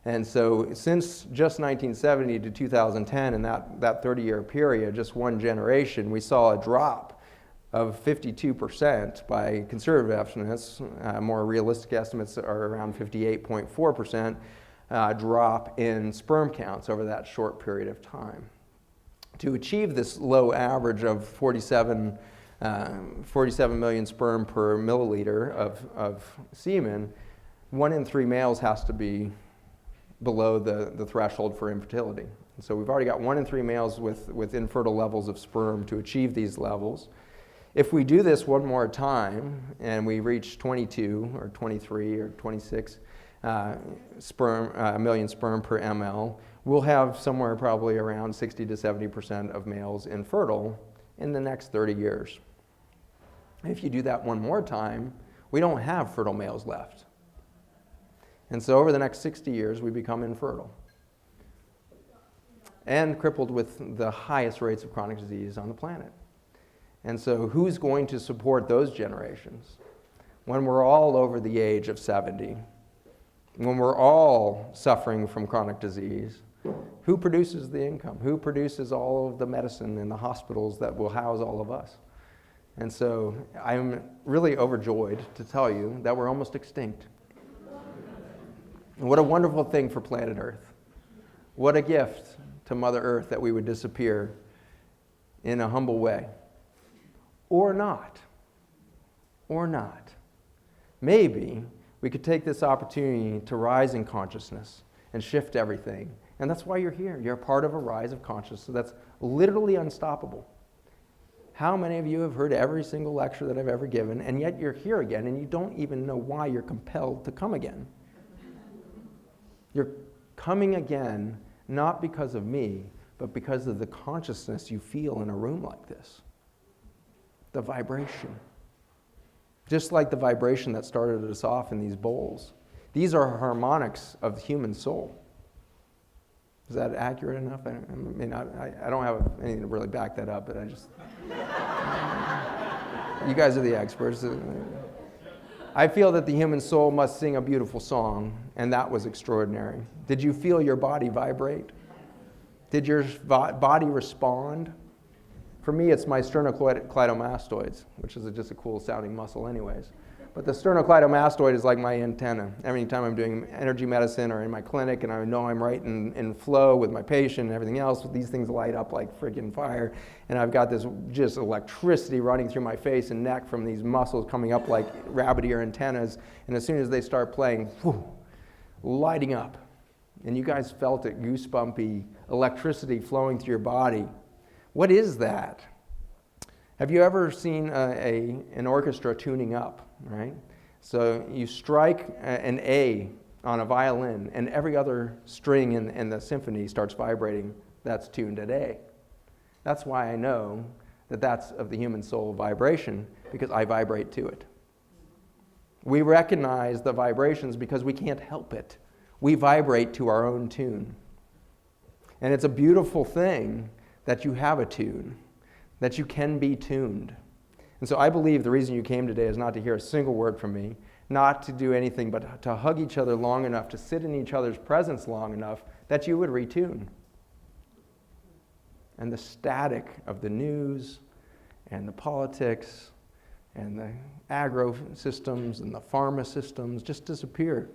And so since just 1970 to 2010, in that 30-year period, just one generation, we saw a drop of 52% by conservative estimates. More realistic estimates are around 58.4% drop in sperm counts over that short period of time. To achieve this low average of 47 million sperm per milliliter of semen, 1 in 3 males has to be below the threshold for infertility. So we've already got 1 in 3 males with infertile levels of sperm to achieve these levels. If we do this one more time and we reach 22 or 23 or 26 million sperm per ml, we'll have somewhere probably around 60 to 70% of males infertile in the next 30 years. If you do that one more time, we don't have fertile males left. And so over the next 60 years, we become infertile and crippled with the highest rates of chronic disease on the planet. And so who's going to support those generations when we're all over the age of 70, when we're all suffering from chronic disease? Who produces the income? Who produces all of the medicine in the hospitals that will house all of us? And so I'm really overjoyed to tell you that we're almost extinct. And what a wonderful thing for planet Earth. What a gift to Mother Earth that we would disappear in a humble way. Or not. Or not. Maybe we could take this opportunity to rise in consciousness and shift everything. And that's why you're here. You're a part of a rise of consciousness that's literally unstoppable. How many of you have heard every single lecture that I've ever given, and yet you're here again, and you don't even know why you're compelled to come again? You're coming again not because of me, but because of the consciousness you feel in a room like this. The vibration. Just like the vibration that started us off in these bowls. These are harmonics of the human soul. Is that accurate enough? I don't have anything to really back that up, but I just... You guys are the experts. I feel that the human soul must sing a beautiful song, and that was extraordinary. Did you feel your body vibrate? Did your body respond? For me, it's my sternocleidomastoids, which is just a cool sounding muscle anyways. But the sternocleidomastoid is like my antenna. Every time I'm doing energy medicine or in my clinic and I know I'm right in flow with my patient and everything else, these things light up like freaking fire. And I've got this just electricity running through my face and neck from these muscles coming up like rabbit ear antennas. And as soon as they start playing, whew, lighting up. And you guys felt it, goosebumpy electricity flowing through your body. What is that? Have you ever seen an orchestra tuning up, right? So you strike an A on a violin and every other string in the symphony starts vibrating. That's tuned at A. That's why I know that that's of the human soul vibration, because I vibrate to it. We recognize the vibrations because we can't help it. We vibrate to our own tune. And it's a beautiful thing that you have a tune, that you can be tuned. And so I believe the reason you came today is not to hear a single word from me, not to do anything but to hug each other long enough, to sit in each other's presence long enough that you would retune. And the static of the news and the politics and the agro systems and the pharma systems just disappeared.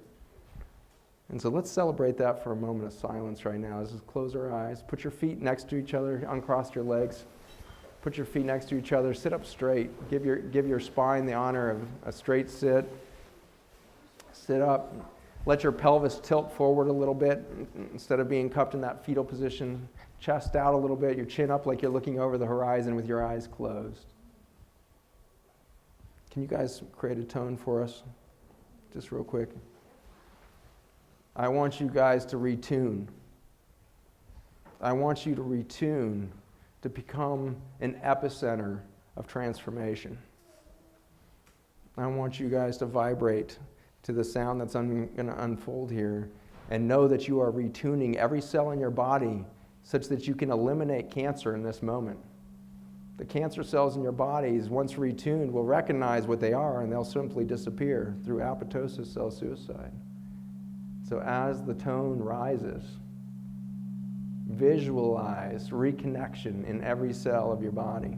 And so let's celebrate that for a moment of silence right now. Let's just close our eyes. Put your feet next to each other. Uncross your legs. Put your feet next to each other. Sit up straight. Give your spine the honor of a straight sit. Sit up. Let your pelvis tilt forward a little bit. Instead of being cupped in that fetal position, chest out a little bit. Your chin up like you're looking over the horizon with your eyes closed. Can you guys create a tone for us? Just real quick. I want you guys to retune. I want you to retune to become an epicenter of transformation. I want you guys to vibrate to the sound that's going to unfold here and know that you are retuning every cell in your body such that you can eliminate cancer in this moment. The cancer cells in your bodies, once retuned, will recognize what they are and they'll simply disappear through apoptosis, cell suicide. So as the tone rises, visualize reconnection in every cell of your body.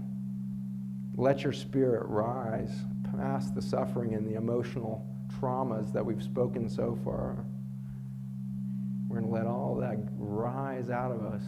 Let your spirit rise past the suffering and the emotional traumas that we've spoken so far. We're going to let all that rise out of us.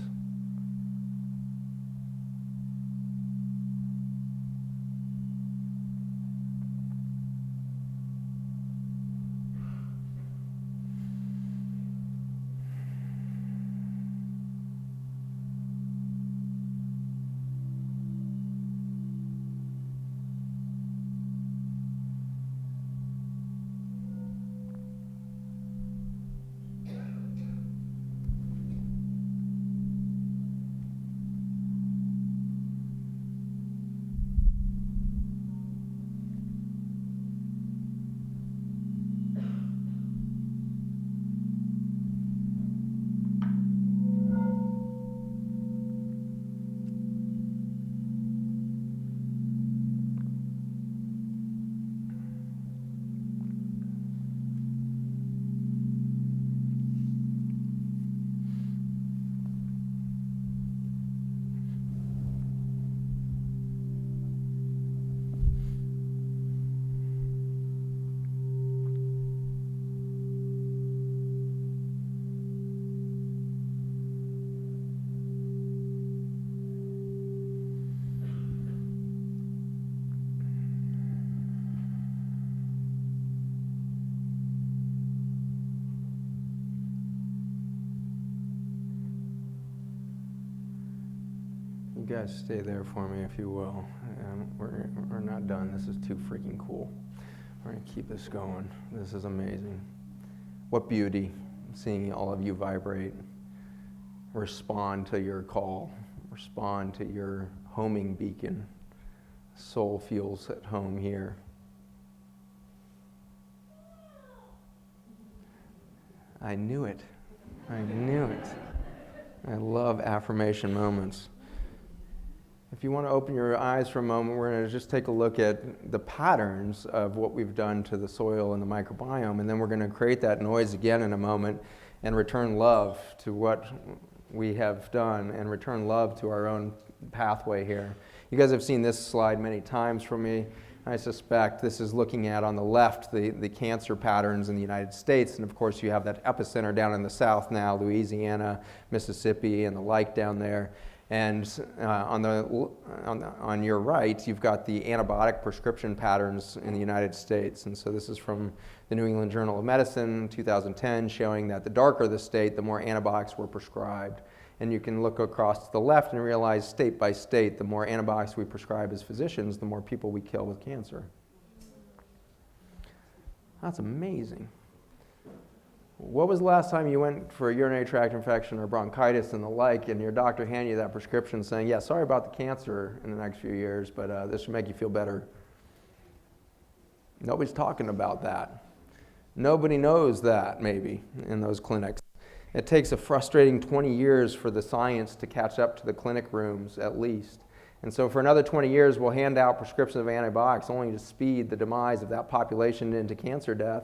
You guys stay there for me, if you will. We're not done. This is too freaking cool. We're going to keep this going. This is amazing. What beauty, seeing all of you vibrate. Respond to your call. Respond to your homing beacon. Soul feels at home here. I knew it. I knew it. I love affirmation moments. If you want to open your eyes for a moment, we're going to just take a look at the patterns of what we've done to the soil and the microbiome, and then we're going to create that noise again in a moment and return love to what we have done and return love to our own pathway here. You guys have seen this slide many times from me. I suspect this is looking at, on the left, the cancer patterns in the United States, and of course you have that epicenter down in the south now, Louisiana, Mississippi, and the like down there. And on your right, you've got the antibiotic prescription patterns in the United States. And so this is from the New England Journal of Medicine, 2010, showing that the darker the state, the more antibiotics were prescribed. And you can look across to the left and realize state by state, the more antibiotics we prescribe as physicians, the more people we kill with cancer. That's amazing. What was the last time you went for a urinary tract infection or bronchitis and the like, and your doctor handed you that prescription saying, yeah, sorry about the cancer in the next few years, but this will make you feel better? Nobody's talking about that. Nobody knows that, maybe, in those clinics. It takes a frustrating 20 years for the science to catch up to the clinic rooms, at least. And so for another 20 years, we'll hand out prescriptions of antibiotics only to speed the demise of that population into cancer death.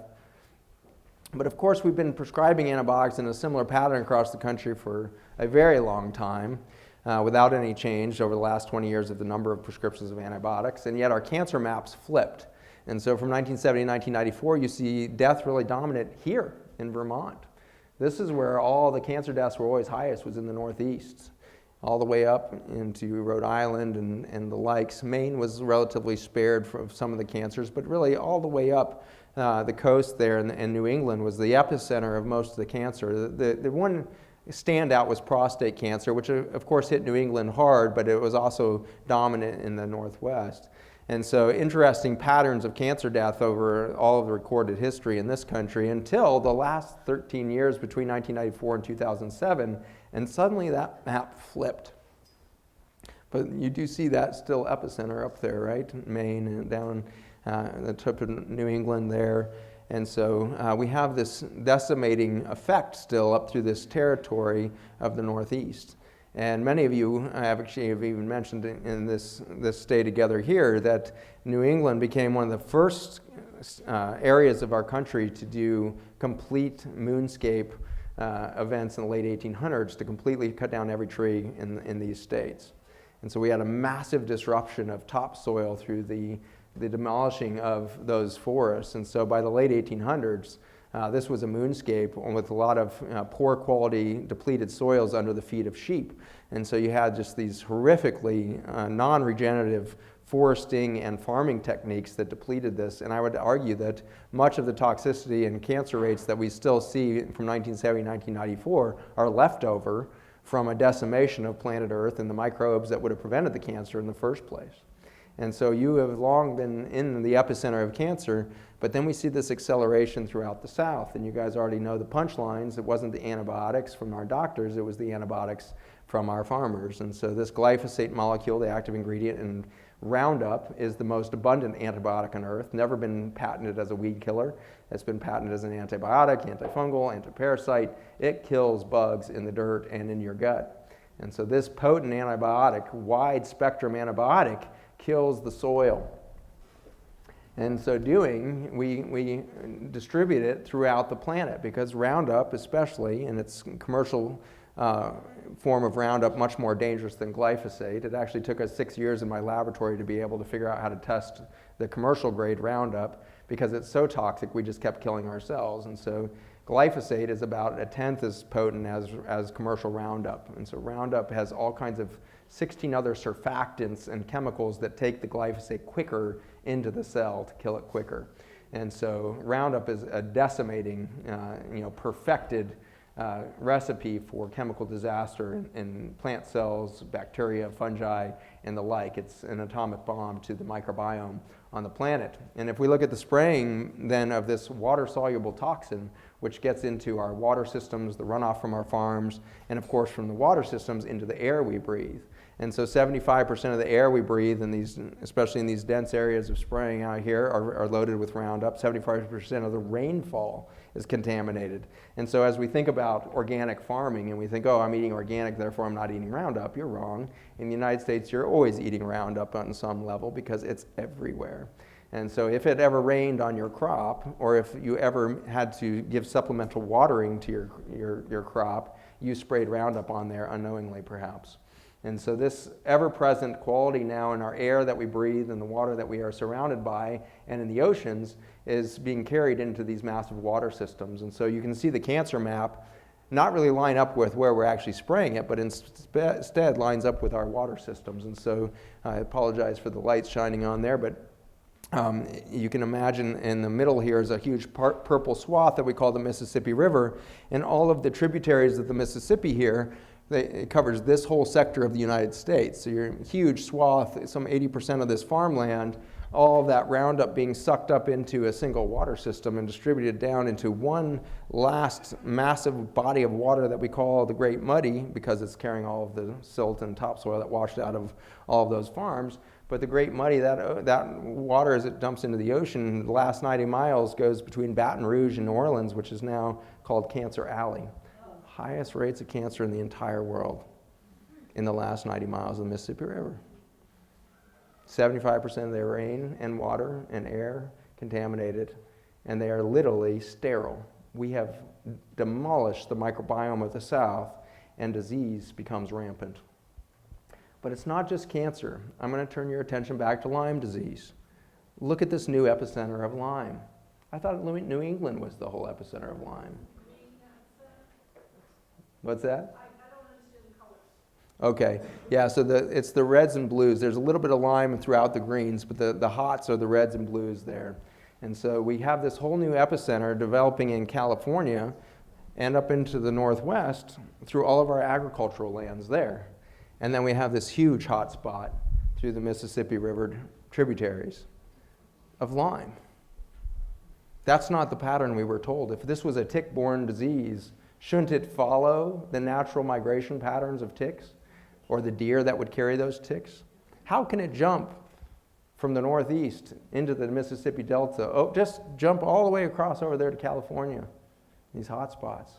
But of course, we've been prescribing antibiotics in a similar pattern across the country for a very long time. without any change over the last 20 years of the number of prescriptions of antibiotics, and yet our cancer maps flipped. And so from 1970 to 1994, you see death really dominant here in Vermont. This is where all the cancer deaths were always highest, was in the Northeast, all the way up into Rhode Island and the likes. Maine was relatively spared from some of the cancers, but really all the way up the coast there in New England was the epicenter of most of the cancer. The one standout was prostate cancer, which of course hit New England hard, but it was also dominant in the Northwest. And so interesting patterns of cancer death over all of the recorded history in this country until the last 13 years between 1994 and 2007, and suddenly that map flipped. But you do see that still epicenter up there, right? Maine and down the tip of New England there. And so we have this decimating effect still up through this territory of the Northeast. And many of you have even mentioned in this stay together here that New England became one of the first areas of our country to do complete moonscape events in the late 1800s to completely cut down every tree in these states. And so we had a massive disruption of topsoil through the demolishing of those forests. And so by the late 1800s, this was a moonscape with a lot of poor quality depleted soils under the feet of sheep. And so you had just these horrifically non-regenerative foresting and farming techniques that depleted this. And I would argue that much of the toxicity and cancer rates that we still see from 1970 to 1994 are leftover from a decimation of planet Earth and the microbes that would have prevented the cancer in the first place. And so you have long been in the epicenter of cancer, but then we see this acceleration throughout the South. And you guys already know the punchlines. It wasn't the antibiotics from our doctors, it was the antibiotics from our farmers. And so this glyphosate molecule, the active ingredient in Roundup, is the most abundant antibiotic on Earth, never been patented as a weed killer. It's been patented as an antibiotic, antifungal, antiparasite. It kills bugs in the dirt and in your gut. And so this potent antibiotic, wide spectrum antibiotic, kills the soil. And so doing, we distribute it throughout the planet because Roundup, especially in its commercial form of Roundup, much more dangerous than glyphosate. It actually took us 6 years in my laboratory to be able to figure out how to test the commercial grade Roundup because it's so toxic we just kept killing ourselves. And so glyphosate is about 1/10 as potent as commercial Roundup. And so Roundup has all kinds of 16 other surfactants and chemicals that take the glyphosate quicker into the cell to kill it quicker. And so Roundup is a decimating, perfected recipe for chemical disaster in plant cells, bacteria, fungi, and the like. It's an atomic bomb to the microbiome on the planet. And if we look at the spraying then of this water-soluble toxin, which gets into our water systems, the runoff from our farms, and of course from the water systems into the air we breathe. And so 75% of the air we breathe, in these, especially in these dense areas of spraying out here, are loaded with Roundup. 75% of the rainfall is contaminated. And so as we think about organic farming and we think, oh, I'm eating organic, therefore I'm not eating Roundup, you're wrong. In the United States, you're always eating Roundup on some level because it's everywhere. And so if it ever rained on your crop, or if you ever had to give supplemental watering to your crop, you sprayed Roundup on there unknowingly perhaps. And so this ever-present quality now in our air that we breathe and the water that we are surrounded by and in the oceans is being carried into these massive water systems. And so you can see the cancer map not really line up with where we're actually spraying it, but instead lines up with our water systems. And so I apologize for the lights shining on there, but you can imagine in the middle here is a huge purple swath that we call the Mississippi River, and all of the tributaries of the Mississippi here, it covers this whole sector of the United States. So you're a huge swath, some 80% of this farmland, all of that Roundup being sucked up into a single water system and distributed down into one last massive body of water that we call the Great Muddy because it's carrying all of the silt and topsoil that washed out of all of those farms. But the Great Muddy, that water as it dumps into the ocean, the last 90 miles goes between Baton Rouge and New Orleans, which is now called Cancer Alley. Highest rates of cancer in the entire world in the last 90 miles of the Mississippi River. 75% of their rain and water and air contaminated, and they are literally sterile. We have demolished the microbiome of the South, and disease becomes rampant. But it's not just cancer. I'm going to turn your attention back to Lyme disease. Look at this new epicenter of Lyme. I thought New England was the whole epicenter of Lyme. What's that? I don't understand the colors. Okay, yeah, so it's the reds and blues. There's a little bit of Lyme throughout the greens, but the hots are the reds and blues there. And so we have this whole new epicenter developing in California and up into the Northwest through all of our agricultural lands there. And then we have this huge hot spot through the Mississippi River tributaries of Lyme. That's not the pattern we were told. If this was a tick-borne disease, shouldn't it follow the natural migration patterns of ticks or the deer that would carry those ticks? How can it jump from the Northeast into the Mississippi Delta? Oh, just jump all the way across over there to California, these hot spots.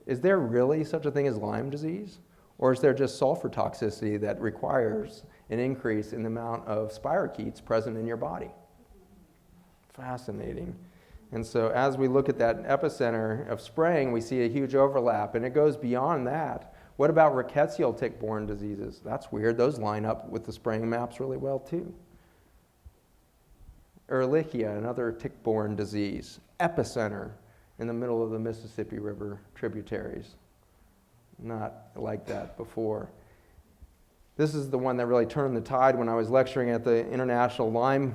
Is there really such a thing as Lyme disease? Or is there just sulfur toxicity that requires an increase in the amount of spirochetes present in your body? Fascinating. And so as we look at that epicenter of spraying, we see a huge overlap, and it goes beyond that. What about rickettsial tick-borne diseases? That's weird. Those line up with the spraying maps really well, too. Ehrlichia, another tick-borne disease, epicenter in the middle of the Mississippi River tributaries. Not like that before. This is the one that really turned the tide when I was lecturing at the International Lyme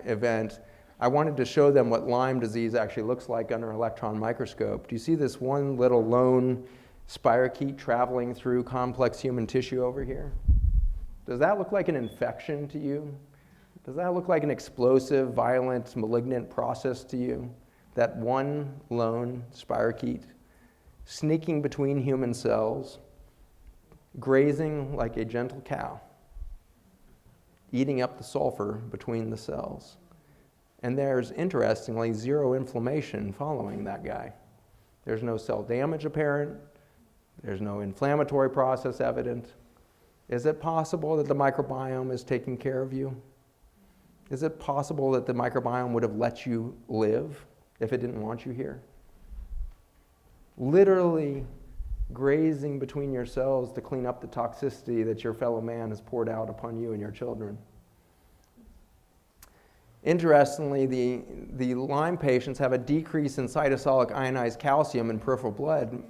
event. I wanted to show them what Lyme disease actually looks like under an electron microscope. Do you see this one little lone spirochete traveling through complex human tissue over here? Does that look like an infection to you? Does that look like an explosive, violent, malignant process to you? That one lone spirochete sneaking between human cells, grazing like a gentle cow, eating up the sulfur between the cells. And there's, interestingly, zero inflammation following that guy. There's no cell damage apparent. There's no inflammatory process evident. Is it possible that the microbiome is taking care of you? Is it possible that the microbiome would have let you live if it didn't want you here? Literally grazing between your cells to clean up the toxicity that your fellow man has poured out upon you and your children. Interestingly, the Lyme patients have a decrease in cytosolic ionized calcium in peripheral blood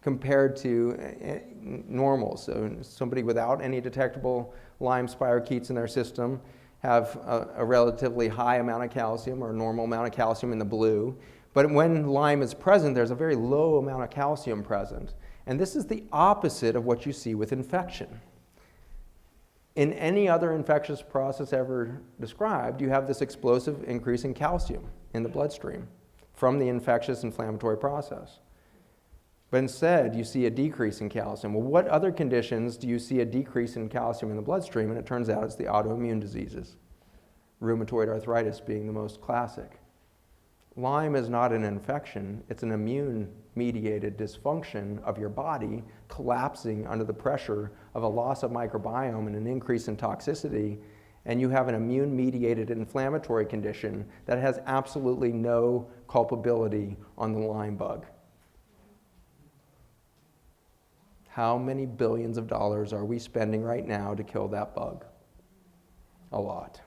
compared to normal. So somebody without any detectable Lyme spirochetes in their system have a relatively high amount of calcium or a normal amount of calcium in the blue. But when Lyme is present, there's a very low amount of calcium present. And this is the opposite of what you see with infection. In any other infectious process ever described, you have this explosive increase in calcium in the bloodstream from the infectious inflammatory process. But instead, you see a decrease in calcium. Well, what other conditions do you see a decrease in calcium in the bloodstream? And it turns out it's the autoimmune diseases, rheumatoid arthritis being the most classic. Lyme is not an infection, it's an immune-mediated dysfunction of your body collapsing under the pressure of a loss of microbiome and an increase in toxicity, and you have an immune-mediated inflammatory condition that has absolutely no culpability on the Lyme bug. How many billions of dollars are we spending right now to kill that bug? A lot.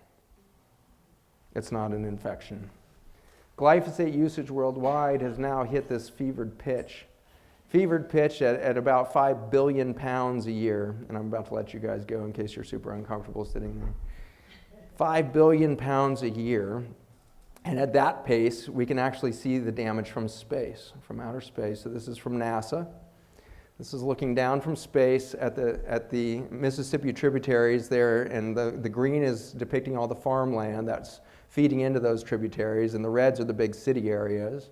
It's not an infection. Glyphosate usage worldwide has now hit this fevered pitch. Fevered pitch at about 5 billion pounds a year. And I'm about to let you guys go in case you're super uncomfortable sitting there. 5 billion pounds a year. And at that pace, we can actually see the damage from space, from outer space. So this is from NASA. This is looking down from space at the Mississippi tributaries there, and the green is depicting all the farmland that's feeding into those tributaries, and the reds are the big city areas.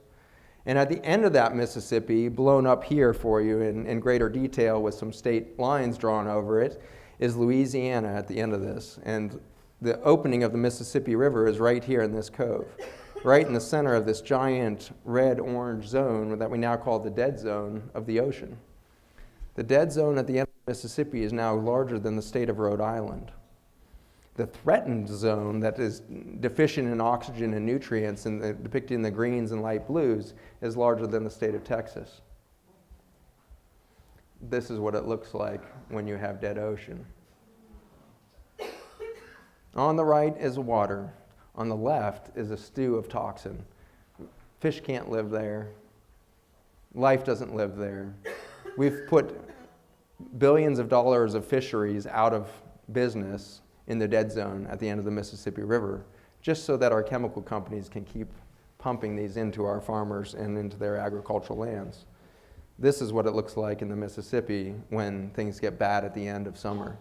And at the end of that Mississippi, blown up here for you in greater detail with some state lines drawn over it, is Louisiana at the end of this. And the opening of the Mississippi River is right here in this cove, right in the center of this giant red-orange zone that we now call the dead zone of the ocean. The dead zone at the end of Mississippi is now larger than the state of Rhode Island. The threatened zone that is deficient in oxygen and nutrients, and depicted in the greens and light blues, is larger than the state of Texas. this is what it looks like when you have dead ocean. On the right is water. On the left is a stew of toxin. Fish can't live there. Life doesn't live there. We've put billions of dollars of fisheries out of business in the dead zone at the end of the Mississippi River, just so that our chemical companies can keep pumping these into our farmers and into their agricultural lands. This is what it looks like in the Mississippi when things get bad at the end of summer.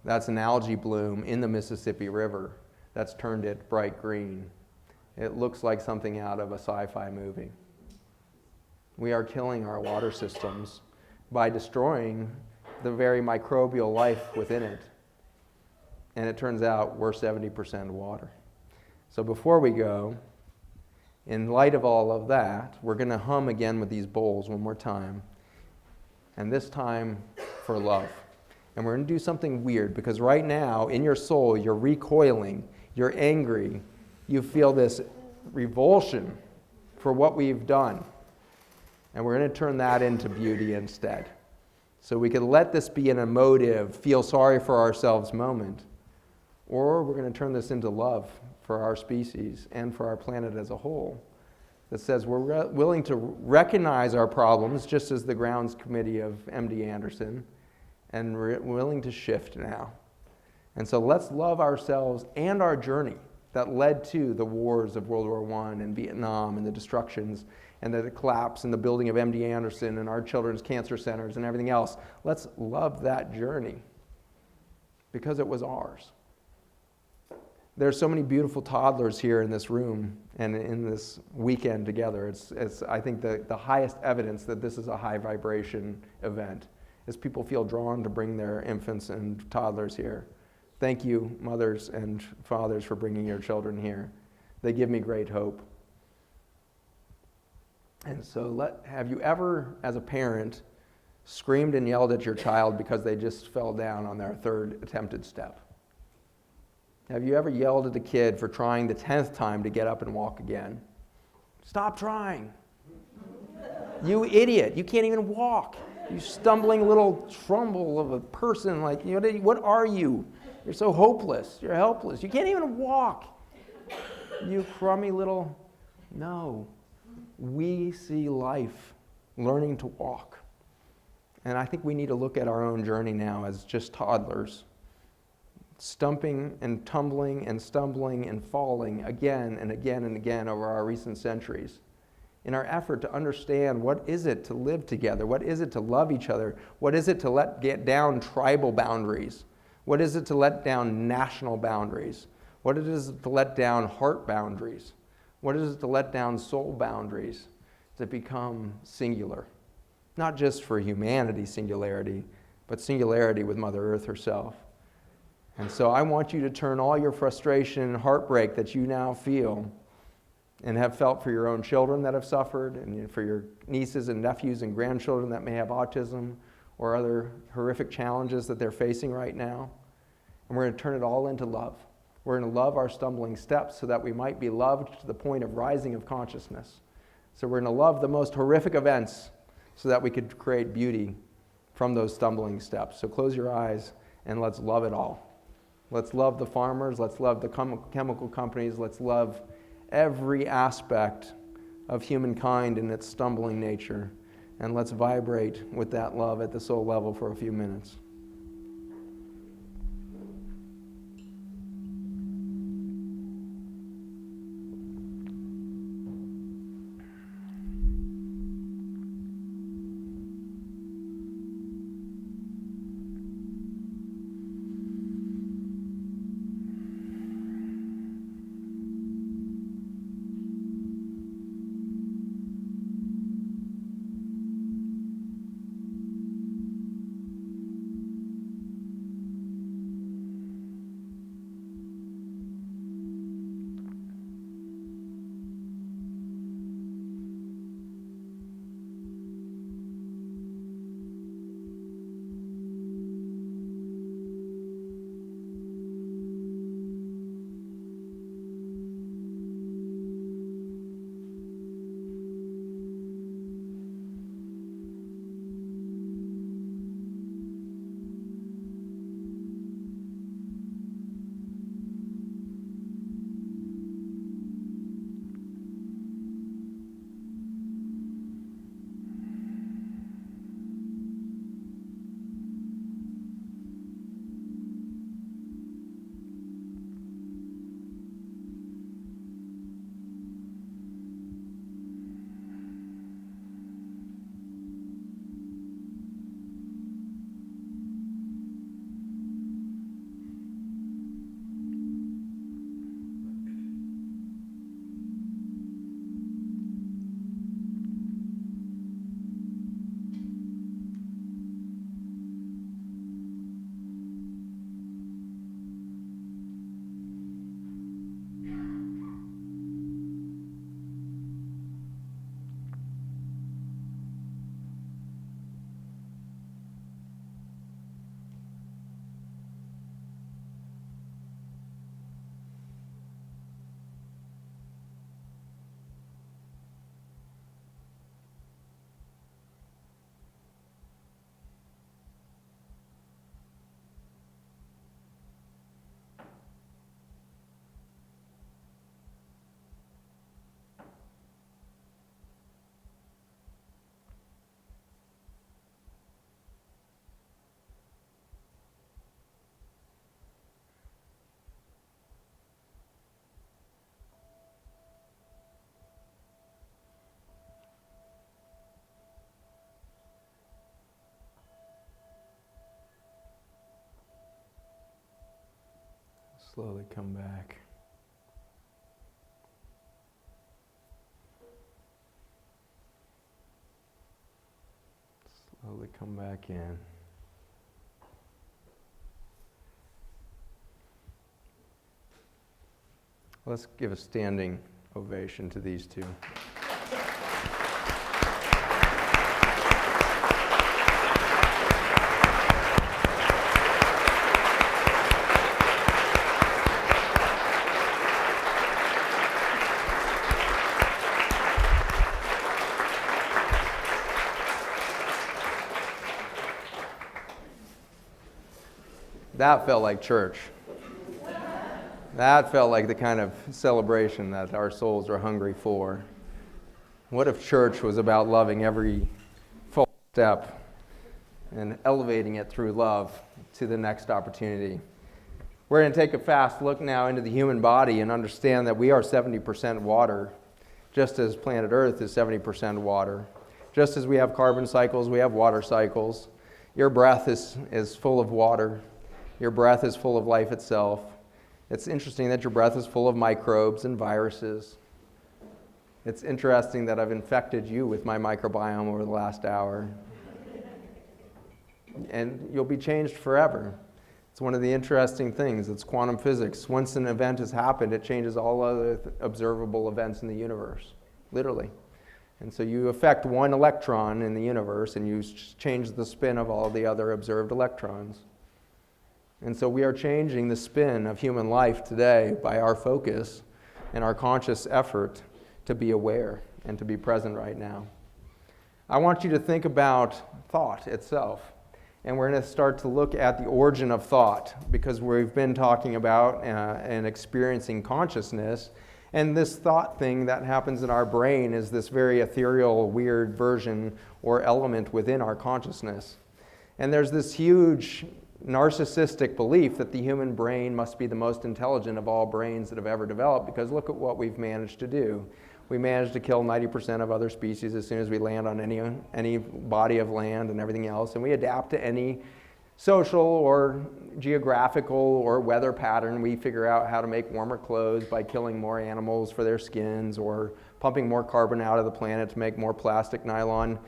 That's an algae bloom in the Mississippi River that's turned it bright green. It looks like something out of a sci-fi movie. We are killing our water systems by destroying the very microbial life within it. And it turns out we're 70% water. So before we go, in light of all of that, we're going to hum again with these bowls one more time. And this time for love. And we're going to do something weird, because right now in your soul you're recoiling, you're angry, you feel this revulsion for what we've done. And we're going to turn that into beauty instead. So we could let this be an emotive, feel sorry for ourselves moment, or we're going to turn this into love for our species and for our planet as a whole, that says we're willing to recognize our problems, just as the Grounds Committee of MD Anderson, and we're willing to shift now. And so let's love ourselves and our journey that led to the wars of World War I and Vietnam and the destructions and the collapse and the building of MD Anderson and our children's cancer centers and everything else. Let's love that journey because it was ours. There's so many beautiful toddlers here in this room and in this weekend together. It's I think the highest evidence that this is a high vibration event is people feel drawn to bring their infants and toddlers here. Thank you, mothers and fathers, for bringing your children here. They give me great hope. And so have you ever, as a parent, screamed and yelled at your child because they just fell down on their third attempted step? Have you ever yelled at a kid for trying the 10th time to get up and walk again? Stop trying. You idiot, you can't even walk. You stumbling little trumble of a person, like, what are you? You're so hopeless, you're helpless. You can't even walk. You crummy little, no. We see life learning to walk. And I think we need to look at our own journey now as just toddlers, stumping and tumbling and stumbling and falling again and again and again over our recent centuries in our effort to understand what is it to live together, what is it to love each other, what is it to get down tribal boundaries, what is it to let down national boundaries, what it is to let down heart boundaries, what is it to let down soul boundaries, to become singular. Not just for humanity singularity, but singularity with Mother Earth herself. And so I want you to turn all your frustration and heartbreak that you now feel and have felt for your own children that have suffered, and for your nieces and nephews and grandchildren that may have autism or other horrific challenges that they're facing right now. And we're going to turn it all into love. We're going to love our stumbling steps so that we might be loved to the point of rising of consciousness. So we're going to love the most horrific events so that we could create beauty from those stumbling steps. So close your eyes and let's love it all. Let's love the farmers, let's love the chemical companies, let's love every aspect of humankind in its stumbling nature. And let's vibrate with that love at the soul level for a few minutes. Slowly come back. Slowly come back in. Let's give a standing ovation to these two. That felt like church. That felt like the kind of celebration that our souls are hungry for. What if church was about loving every full step and elevating it through love to the next opportunity? We're going to take a fast look now into the human body and understand that we are 70% water, just as planet Earth is 70% water. Just as we have carbon cycles, we have water cycles. Your breath is full of water. Your breath is full of life itself. It's interesting that your breath is full of microbes and viruses. It's interesting that I've infected you with my microbiome over the last hour. And you'll be changed forever. It's one of the interesting things. It's quantum physics. Once an event has happened, it changes all other observable events in the universe, literally. And so you affect one electron in the universe, and you change the spin of all the other observed electrons. And so we are changing the spin of human life today by our focus and our conscious effort to be aware and to be present right now. I want you to think about thought itself. And we're going to start to look at the origin of thought, because we've been talking about and experiencing consciousness. And this thought thing that happens in our brain is this very ethereal, weird version or element within our consciousness. And there's this huge narcissistic belief that the human brain must be the most intelligent of all brains that have ever developed, because look at what we've managed to do. We managed to kill 90% of other species as soon as we land on any body of land and everything else, and we adapt to any social or geographical or weather pattern. We figure out how to make warmer clothes by killing more animals for their skins, or pumping more carbon out of the planet to make more plastic nylon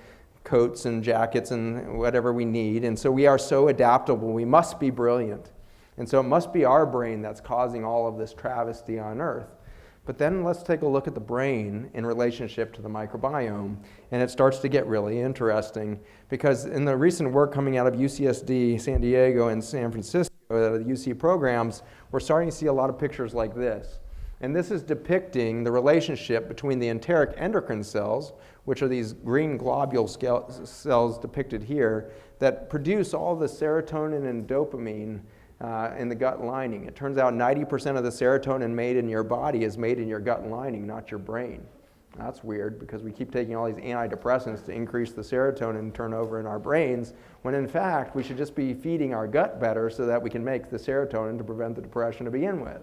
coats and jackets and whatever we need. And so we are so adaptable. We must be brilliant. And so it must be our brain that's causing all of this travesty on Earth. But then let's take a look at the brain in relationship to the microbiome. And it starts to get really interesting, because in the recent work coming out of UCSD, San Diego, and San Francisco, the UC programs, we're starting to see a lot of pictures like this. And this is depicting the relationship between the enteric endocrine cells, which are these green globule cells depicted here, that produce all the serotonin and dopamine in the gut lining. It turns out 90% of the serotonin made in your body is made in your gut lining, not your brain. That's weird, because we keep taking all these antidepressants to increase the serotonin turnover in our brains, when in fact we should just be feeding our gut better so that we can make the serotonin to prevent the depression to begin with.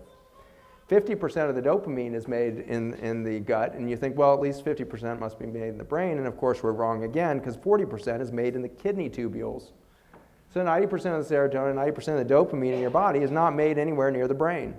50% of the dopamine is made in the gut, and you think, well, at least 50% must be made in the brain, and of course we're wrong again, because 40% is made in the kidney tubules. So 90% of the serotonin, 90% of the dopamine in your body is not made anywhere near the brain.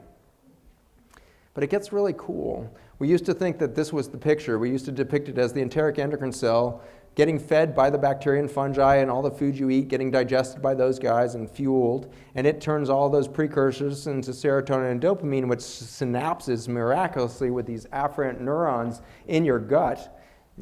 But it gets really cool. We used to think that this was the picture. We used to depict it as the enteric endocrine cell getting fed by the bacteria and fungi, and all the food you eat getting digested by those guys and fueled, and it turns all those precursors into serotonin and dopamine, which synapses miraculously with these afferent neurons in your gut.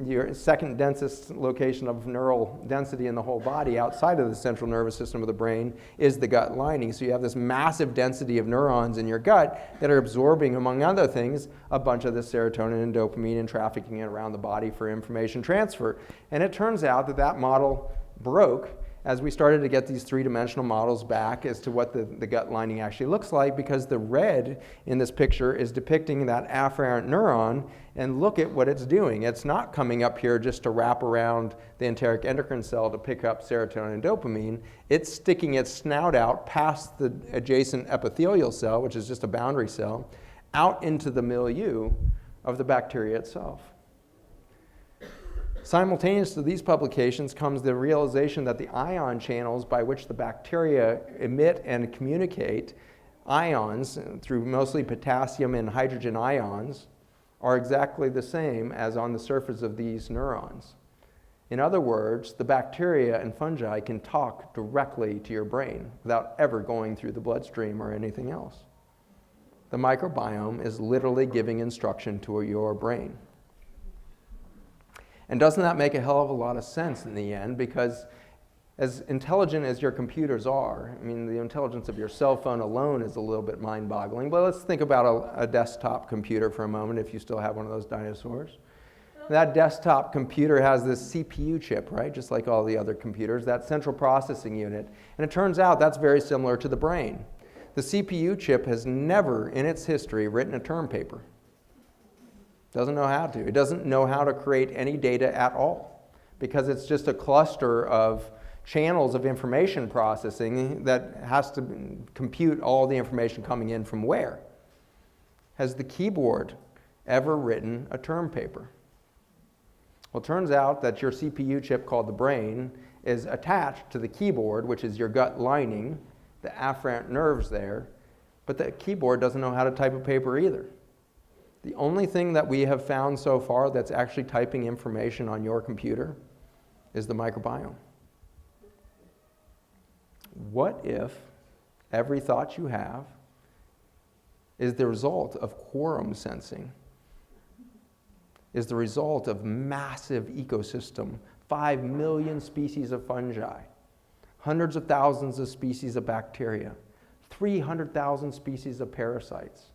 Your second densest location of neural density in the whole body, outside of the central nervous system of the brain, is the gut lining. So you have this massive density of neurons in your gut that are absorbing, among other things, a bunch of the serotonin and dopamine and trafficking it around the body for information transfer. And it turns out that that model broke as we started to get these three-dimensional models back as to what the gut lining actually looks like, because the red in this picture is depicting that afferent neuron, and look at what it's doing. It's not coming up here just to wrap around the enteric endocrine cell to pick up serotonin and dopamine. It's sticking its snout out past the adjacent epithelial cell, which is just a boundary cell, out into the milieu of the bacteria itself. Simultaneous to these publications comes the realization that the ion channels by which the bacteria emit and communicate ions, through mostly potassium and hydrogen ions, are exactly the same as on the surface of these neurons. In other words, the bacteria and fungi can talk directly to your brain without ever going through the bloodstream or anything else. The microbiome is literally giving instruction to your brain. And doesn't that make a hell of a lot of sense in the end? Because as intelligent as your computers are, I mean, the intelligence of your cell phone alone is a little bit mind-boggling, but let's think about a desktop computer for a moment, if you still have one of those dinosaurs. That desktop computer has this CPU chip, right? Just like all the other computers, that central processing unit. And it turns out that's very similar to the brain. The CPU chip has never in its history written a term paper. Doesn't know how to. It doesn't know how to create any data at all, because it's just a cluster of channels of information processing that has to compute all the information coming in from where. Has the keyboard ever written a term paper? Well, it turns out that your CPU chip, called the brain, is attached to the keyboard, which is your gut lining, the afferent nerves there, but the keyboard doesn't know how to type a paper either. The only thing that we have found so far that's actually typing information on your computer is the microbiome. What if every thought you have is the result of quorum sensing? Is the result of massive ecosystem, 5 million species of fungi, hundreds of thousands of species of bacteria, 300,000 species of parasites.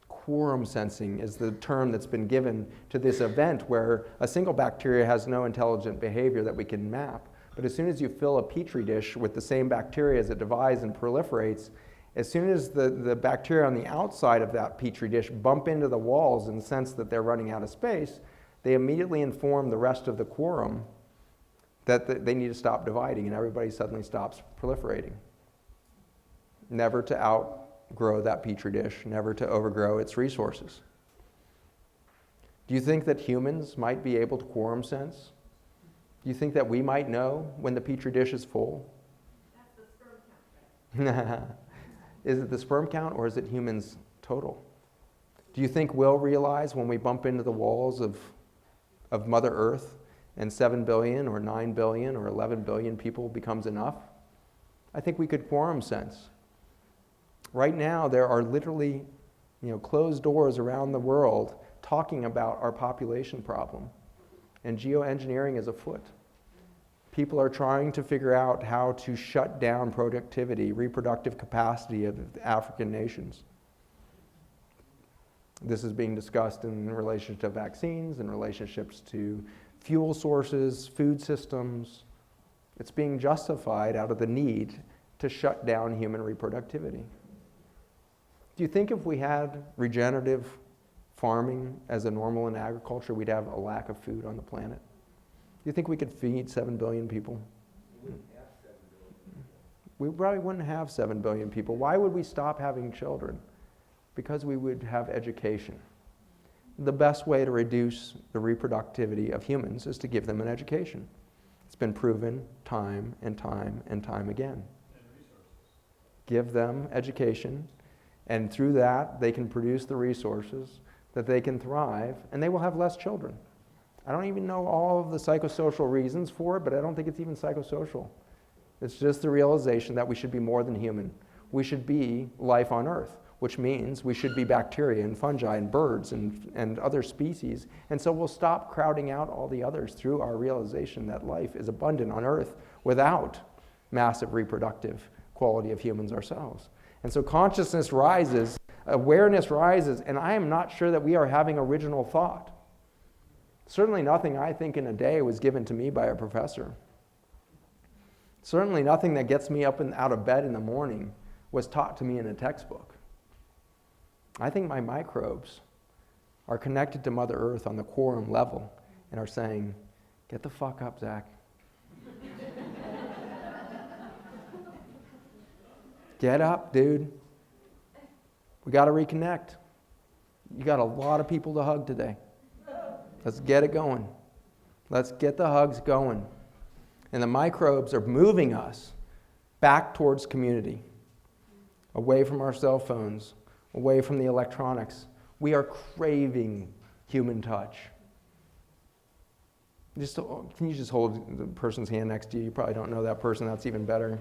Quorum sensing is the term that's been given to this event where a single bacteria has no intelligent behavior that we can map. But as soon as you fill a petri dish with the same bacteria as it divides and proliferates, as soon as the bacteria on the outside of that petri dish bump into the walls and sense that they're running out of space, they immediately inform the rest of the quorum that they need to stop dividing, and everybody suddenly stops proliferating. Never to outgrow that petri dish, never to overgrow its resources. Do you think that humans might be able to quorum sense? Do you think that we might know when the petri dish is full? That's the sperm count. Is it the sperm count, or is it humans total? Do you think we'll realize when we bump into the walls of Mother Earth and 7 billion or 9 billion or 11 billion people becomes enough? I think we could quorum sense. Right now, there are literally, closed doors around the world talking about our population problem. And geoengineering is afoot. People are trying to figure out how to shut down productivity, reproductive capacity of the African nations. This is being discussed in relation to vaccines, in relationships to fuel sources, food systems. It's being justified out of the need to shut down human reproductivity. Do you think if we had regenerative farming as a normal in agriculture, we'd have a lack of food on the planet? Do you think we could feed 7 billion people? We wouldn't have 7 billion. We probably wouldn't have 7 billion people. Why would we stop having children? Because we would have education. The best way to reduce the reproductivity of humans is to give them an education. It's been proven time and time and time again. And resources. Give them education, and through that, they can produce the resources that they can thrive, and they will have less children. I don't even know all of the psychosocial reasons for it, but I don't think it's even psychosocial. It's just the realization that we should be more than human. We should be life on Earth, which means we should be bacteria and fungi and birds and other species. And so we'll stop crowding out all the others through our realization that life is abundant on Earth without massive reproductive quality of humans ourselves. And so consciousness rises, awareness rises, and I am not sure that we are having original thought. Certainly nothing I think in a day was given to me by a professor. Certainly nothing that gets me up and out of bed in the morning was taught to me in a textbook. I think my microbes are connected to Mother Earth on the quorum level and are saying, get the fuck up, Zach. Get up, dude. We got to reconnect. You got a lot of people to hug today. Let's get it going. Let's get the hugs going. And the microbes are moving us back towards community. away from our cell phones, away from the electronics. We are craving human touch. Can you just hold the person's hand next to you? You probably don't know that person. That's even better.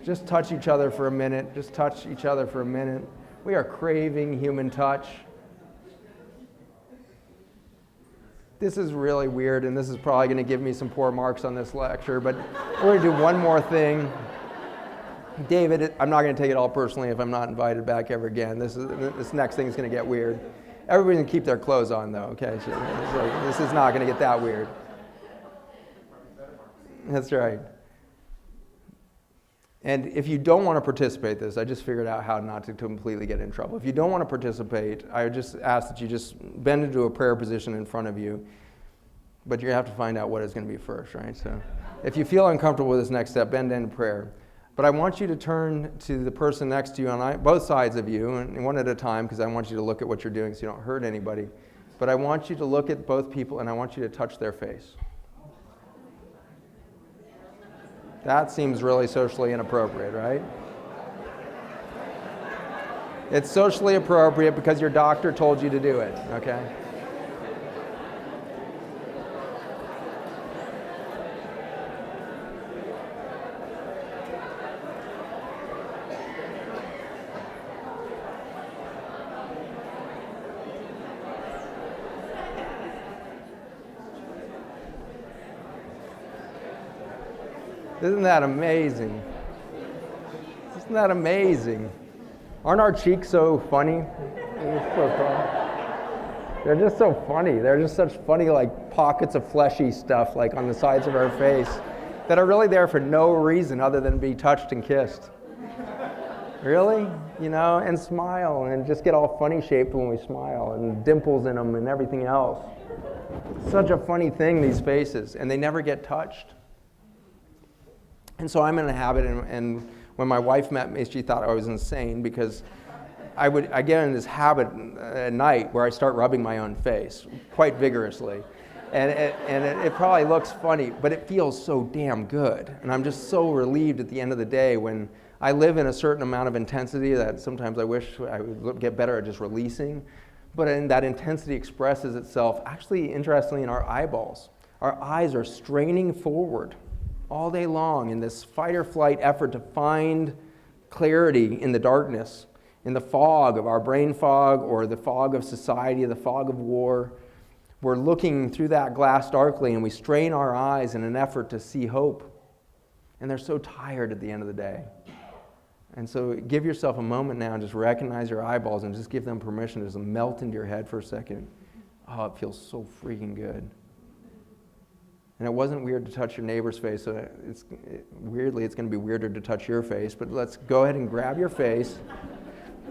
Just touch each other for a minute. Just touch each other for a minute. We are craving human touch. This is really weird, and this is probably going to give me some poor marks on this lecture, but we're going to do one more thing. David, I'm not going to take it all personally if I'm not invited back ever again. This next thing is going to get weird. Everybody's going to keep their clothes on, though, okay? So this is not going to get that weird. That's right. And if you don't want to participate in this, I just figured out how not to completely get in trouble. If you don't want to participate, I would just ask that you just bend into a prayer position in front of you, but you have to find out what is going to be first, right? So if you feel uncomfortable with this next step, bend in prayer. But I want you to turn to the person next to you on both sides of you, and one at a time, because I want you to look at what you're doing so you don't hurt anybody. But I want you to look at both people, and I want you to touch their face. That seems really socially inappropriate, right? It's socially appropriate because your doctor told you to do it, okay? Isn't that amazing? Isn't that amazing? Aren't our cheeks so funny? They're just so funny. They're just such funny, like, pockets of fleshy stuff, like, on the sides of our face that are really there for no reason other than to be touched and kissed. Really? You know, and smile, and just get all funny shaped when we smile, and dimples in them and everything else. Such a funny thing, these faces, and they never get touched. And so I'm in a habit, and when my wife met me, she thought I was insane because I get in this habit at night where I start rubbing my own face quite vigorously. And it probably looks funny, but it feels so damn good. And I'm just so relieved at the end of the day when I live in a certain amount of intensity that sometimes I wish I would get better at just releasing. But that intensity expresses itself, actually, interestingly, in our eyeballs. Our eyes are straining forward all day long in this fight or flight effort to find clarity in the darkness, in the fog of our brain fog or the fog of society, the fog of war. We're looking through that glass darkly, and we strain our eyes in an effort to see hope. And they're so tired at the end of the day. And so give yourself a moment now and just recognize your eyeballs and just give them permission to just melt into your head for a second. Oh, it feels so freaking good. And it wasn't weird to touch your neighbor's face, so weirdly it's going to be weirder to touch your face, but let's go ahead and grab your face.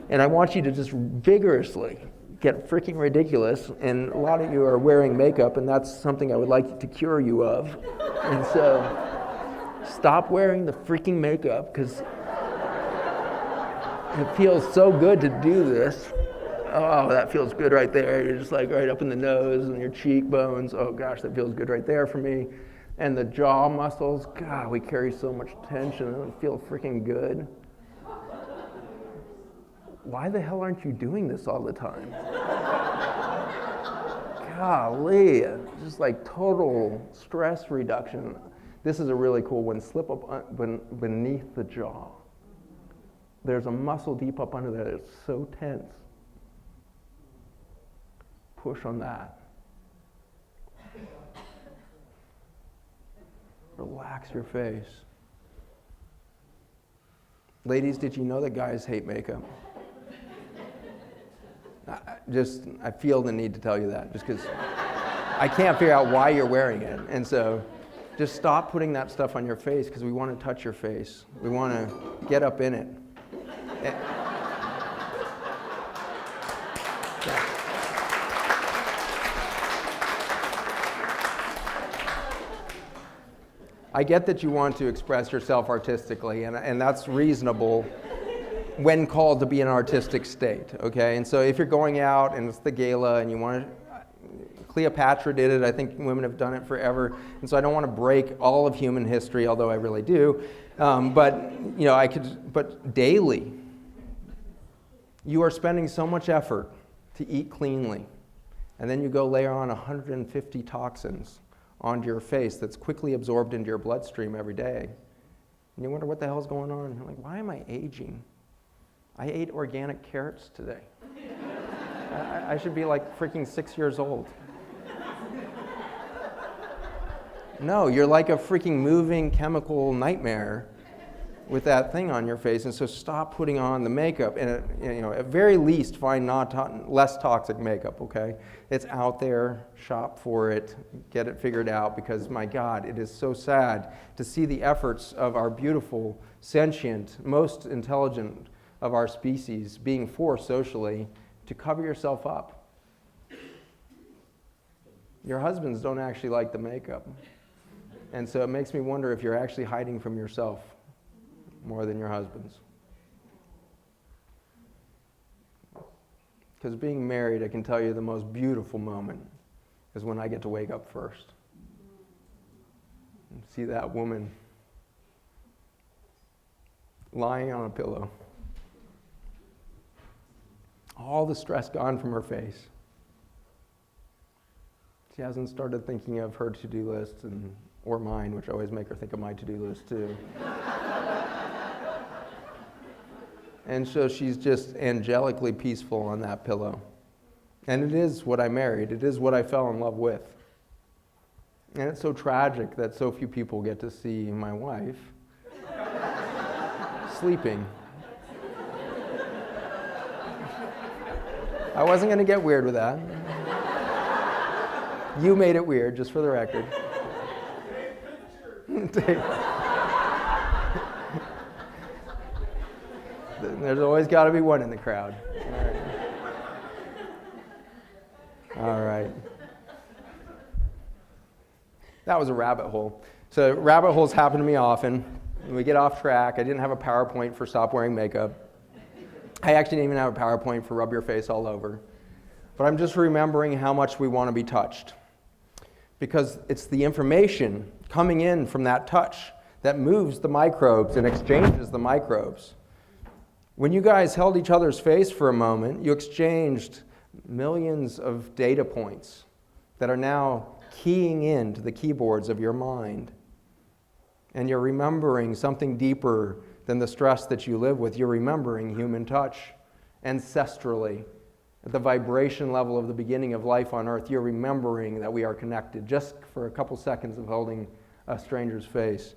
And I want you to just vigorously get freaking ridiculous. And a lot of you are wearing makeup, and that's something I would like to cure you of. And so stop wearing the freaking makeup, because it feels so good to do this. Oh, that feels good right there. You're just like right up in the nose and your cheekbones. Oh gosh, that feels good right there for me. And the jaw muscles. God, we carry so much tension. It doesn't feel freaking good. Why the hell aren't you doing this all the time? Golly, just like total stress reduction. This is a really cool one. Slip up beneath the jaw. There's a muscle deep up under there that's so tense. Push on that. Relax your face. Ladies, did you know that guys hate makeup? I feel the need to tell you that, just because I can't figure out why you're wearing it. And so just stop putting that stuff on your face, because we want to touch your face. We want to get up in it. I get that you want to express yourself artistically, and that's reasonable when called to be in an artistic state, okay? And so if you're going out and it's the gala and you want to Cleopatra did it. I think women have done it forever. And so I don't want to break all of human history, although I really do. But daily, you are spending so much effort to eat cleanly. And then you go layer on 150 toxins onto your face that's quickly absorbed into your bloodstream every day. And you wonder what the hell's going on. You're like, why am I aging? I ate organic carrots today. I should be like freaking 6 years old. No, you're like a freaking moving chemical nightmare with that thing on your face, and so stop putting on the makeup. And at very least, find less toxic makeup. Okay, it's out there. Shop for it. Get it figured out, because my God, it is so sad to see the efforts of our beautiful, sentient, most intelligent of our species being forced socially to cover yourself up. Your husbands don't actually like the makeup, and so it makes me wonder if you're actually hiding from yourself more than your husbands. Because being married, I can tell you the most beautiful moment is when I get to wake up first and see that woman lying on a pillow. All the stress gone from her face. She hasn't started thinking of her to-do list or mine, which I always make her think of my to-do list too. And so she's just angelically peaceful on that pillow. And it is what I married. It is what I fell in love with. And it's so tragic that so few people get to see my wife sleeping. I wasn't going to get weird with that. You made it weird, just for the record. There's always got to be one in the crowd. All right. That was a rabbit hole. So rabbit holes happen to me often. We get off track. I didn't have a PowerPoint for stop wearing makeup. I actually didn't even have a PowerPoint for rub your face all over. But I'm just remembering how much we want to be touched. Because it's the information coming in from that touch that moves the microbes and exchanges the microbes. When you guys held each other's face for a moment, you exchanged millions of data points that are now keying into the keyboards of your mind. And you're remembering something deeper than the stress that you live with. You're remembering human touch ancestrally. At the vibration level of the beginning of life on Earth, you're remembering that we are connected just for a couple seconds of holding a stranger's face.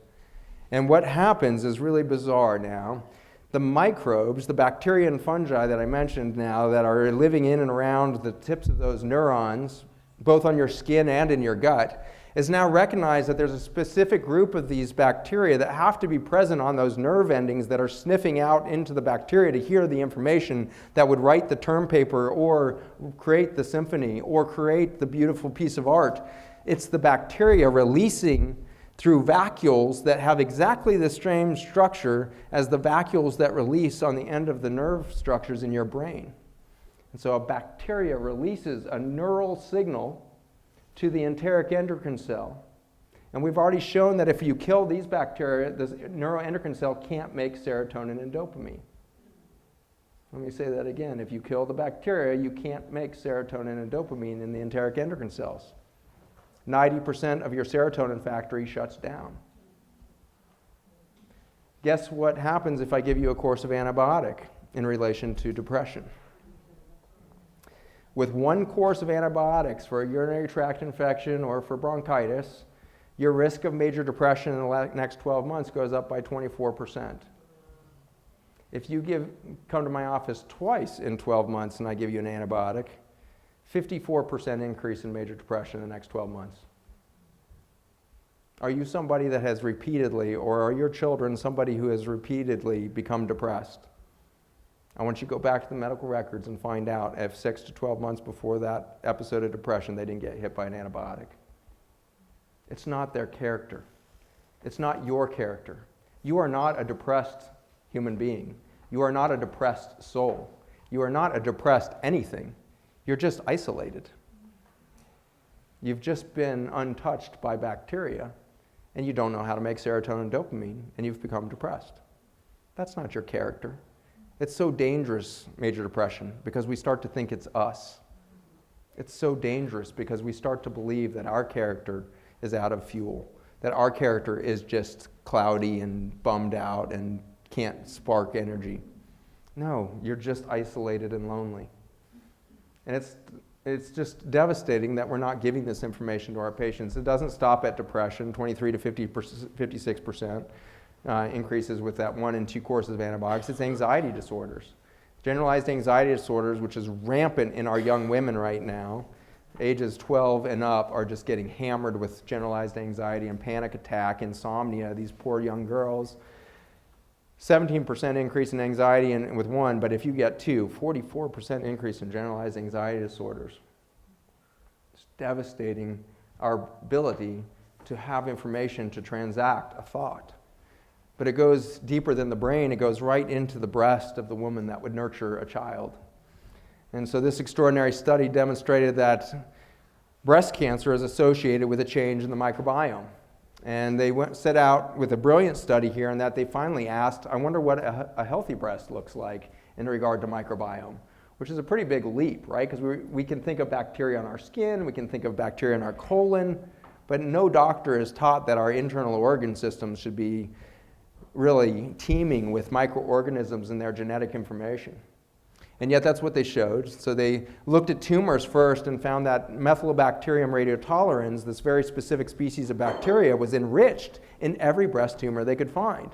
And what happens is really bizarre now. The microbes, the bacteria and fungi that I mentioned now that are living in and around the tips of those neurons, both on your skin and in your gut, is now recognized that there's a specific group of these bacteria that have to be present on those nerve endings that are sniffing out into the bacteria to hear the information that would write the term paper or create the symphony or create the beautiful piece of art. It's the bacteria releasing through vacuoles that have exactly the same structure as the vacuoles that release on the end of the nerve structures in your brain. And so a bacteria releases a neural signal to the enteric endocrine cell. And we've already shown that if you kill these bacteria, the neuroendocrine cell can't make serotonin and dopamine. Let me say that again. If you kill the bacteria, you can't make serotonin and dopamine in the enteric endocrine cells. 90% of your serotonin factory shuts down. Guess what happens if I give you a course of antibiotic in relation to depression? With one course of antibiotics for a urinary tract infection or for bronchitis, your risk of major depression in the next 12 months goes up by 24%. If you come to my office twice in 12 months and I give you an antibiotic, 54% increase in major depression in the next 12 months. Are you somebody that has repeatedly, or are your children somebody who has repeatedly become depressed? I want you to go back to the medical records and find out if 6 to 12 months before that episode of depression they didn't get hit by an antibiotic. It's not their character. It's not your character. You are not a depressed human being. You are not a depressed soul. You are not a depressed anything. You're just isolated. You've just been untouched by bacteria, and you don't know how to make serotonin and dopamine, and you've become depressed. That's not your character. It's so dangerous, major depression, because we start to think it's us. It's so dangerous because we start to believe that our character is out of fuel, that our character is just cloudy and bummed out and can't spark energy. No, you're just isolated and lonely. And it's just devastating that we're not giving this information to our patients. It doesn't stop at depression, 23 to 56% increases with that 1 and 2 courses of antibiotics. It's anxiety disorders. Generalized anxiety disorders, which is rampant in our young women right now, ages 12 and up, are just getting hammered with generalized anxiety and panic attack, insomnia, these poor young girls. 17% increase in anxiety with 1, but if you get 2, 44% increase in generalized anxiety disorders. It's devastating our ability to have information to transact a thought. But it goes deeper than the brain. It goes right into the breast of the woman that would nurture a child. And so this extraordinary study demonstrated that breast cancer is associated with a change in the microbiome. And they set out with a brilliant study here in that they finally asked, I wonder what a healthy breast looks like in regard to microbiome, which is a pretty big leap, right? Because we can think of bacteria on our skin, we can think of bacteria in our colon, but no doctor is taught that our internal organ systems should be really teeming with microorganisms and their genetic information. And yet that's what they showed. So they looked at tumors first and found that Methylobacterium radiotolerans, this very specific species of bacteria, was enriched in every breast tumor they could find.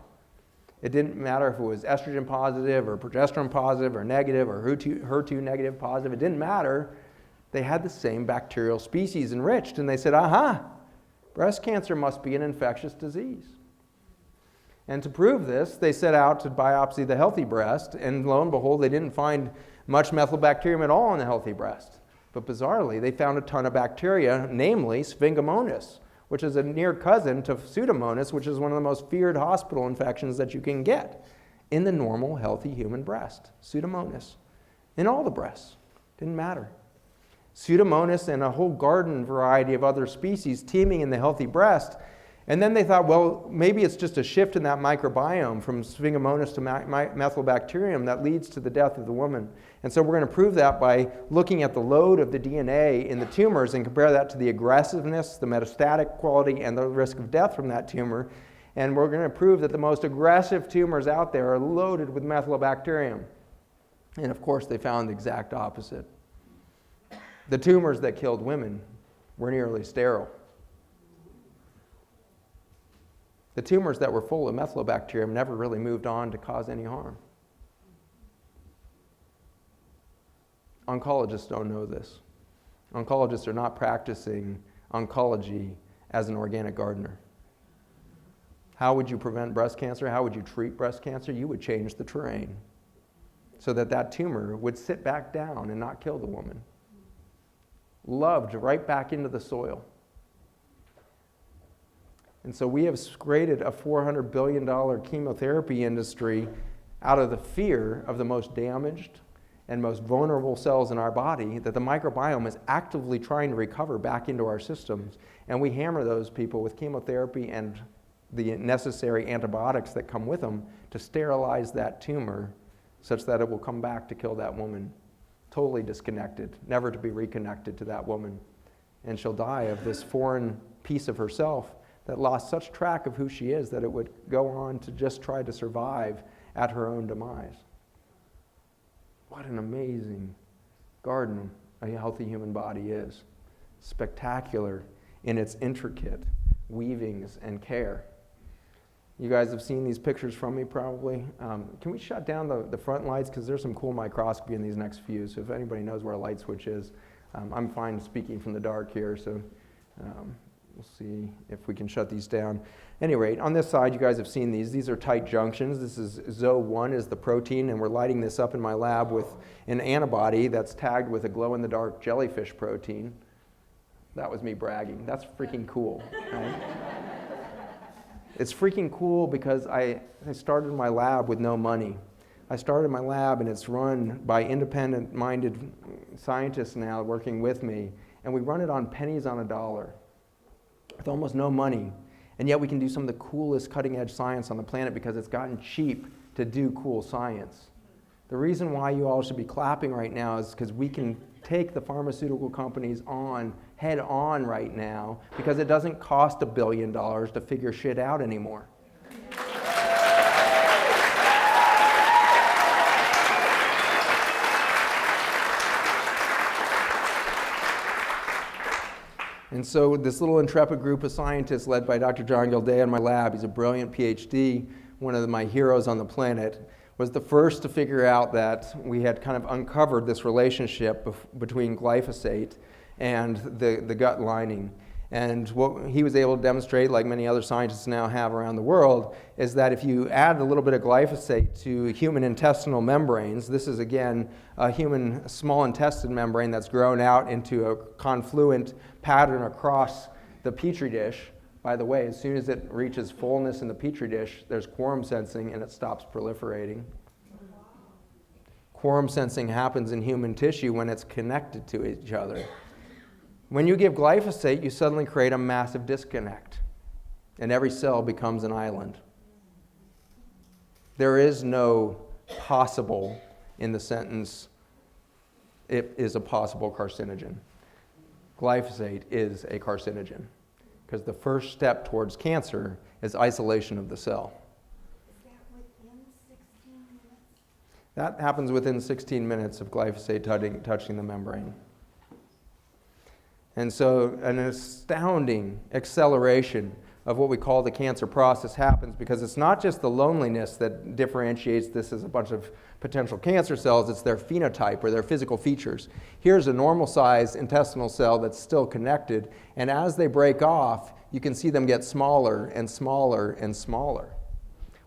It didn't matter if it was estrogen positive or progesterone positive or negative or HER2 negative positive. It didn't matter. They had the same bacterial species enriched. And they said, aha, breast cancer must be an infectious disease. And to prove this, they set out to biopsy the healthy breast, and lo and behold, they didn't find much methylbacterium at all in the healthy breast. But bizarrely, they found a ton of bacteria, namely Sphingomonas, which is a near cousin to Pseudomonas, which is one of the most feared hospital infections that you can get in the normal, healthy human breast. Pseudomonas. In all the breasts. Didn't matter. Pseudomonas and a whole garden variety of other species teeming in the healthy breast. And then they thought, well, maybe it's just a shift in that microbiome from Sphingomonas to Methylbacterium that leads to the death of the woman. And so we're going to prove that by looking at the load of the DNA in the tumors and compare that to the aggressiveness, the metastatic quality, and the risk of death from that tumor. And we're going to prove that the most aggressive tumors out there are loaded with Methylbacterium. And of course, they found the exact opposite. The tumors that killed women were nearly sterile. The tumors that were full of Methylobacterium never really moved on to cause any harm. Oncologists don't know this. Oncologists are not practicing oncology as an organic gardener. How would you prevent breast cancer? How would you treat breast cancer? You would change the terrain so that that tumor would sit back down and not kill the woman. Loved right back into the soil. And so we have created a $400 billion chemotherapy industry out of the fear of the most damaged and most vulnerable cells in our body that the microbiome is actively trying to recover back into our systems. And we hammer those people with chemotherapy and the necessary antibiotics that come with them to sterilize that tumor such that it will come back to kill that woman, totally disconnected, never to be reconnected to that woman. And she'll die of this foreign piece of herself that lost such track of who she is that it would go on to just try to survive at her own demise. What an amazing garden a healthy human body is. Spectacular in its intricate weavings and care. You guys have seen these pictures from me probably. Can we shut down the front lights? Because there's some cool microscopy in these next few. So if anybody knows where a light switch is, I'm fine speaking from the dark here. So we'll see if we can shut these down. At any rate, on this side, you guys have seen these. These are tight junctions. This is ZO1 is the protein, and we're lighting this up in my lab with an antibody that's tagged with a glow-in-the-dark jellyfish protein. That was me bragging. That's freaking cool, right? It's freaking cool because I started my lab with no money. I started my lab, and it's run by independent-minded scientists now working with me. and we run it on pennies on a dollar with almost no money. And yet we can do some of the coolest cutting-edge science on the planet because it's gotten cheap to do cool science. The reason why you all should be clapping right now is because we can take the pharmaceutical companies on head on right now because it doesn't cost $1 billion to figure shit out anymore. And so this little intrepid group of scientists led by Dr. John Gildea in my lab, he's a brilliant PhD, one of my heroes on the planet, was the first to figure out that we had kind of uncovered this relationship between glyphosate and the gut lining. And what he was able to demonstrate, like many other scientists now have around the world, is that if you add a little bit of glyphosate to human intestinal membranes, this is again a human small intestine membrane that's grown out into a confluent pattern across the petri dish. By the way, as soon as it reaches fullness in the petri dish, there's quorum sensing and it stops proliferating. Quorum sensing happens in human tissue when it's connected to each other. When you give glyphosate, you suddenly create a massive disconnect, and every cell becomes an island. There is no possible in the sentence, it is a possible carcinogen. Glyphosate is a carcinogen, because the first step towards cancer is isolation of the cell. Is that within 16 minutes? That happens within 16 minutes of glyphosate touching the membrane. And so an astounding acceleration of what we call the cancer process happens because it's not just the loneliness that differentiates this as a bunch of potential cancer cells, it's their phenotype or their physical features. Here's a normal size intestinal cell that's still connected, and as they break off, you can see them get smaller and smaller and smaller.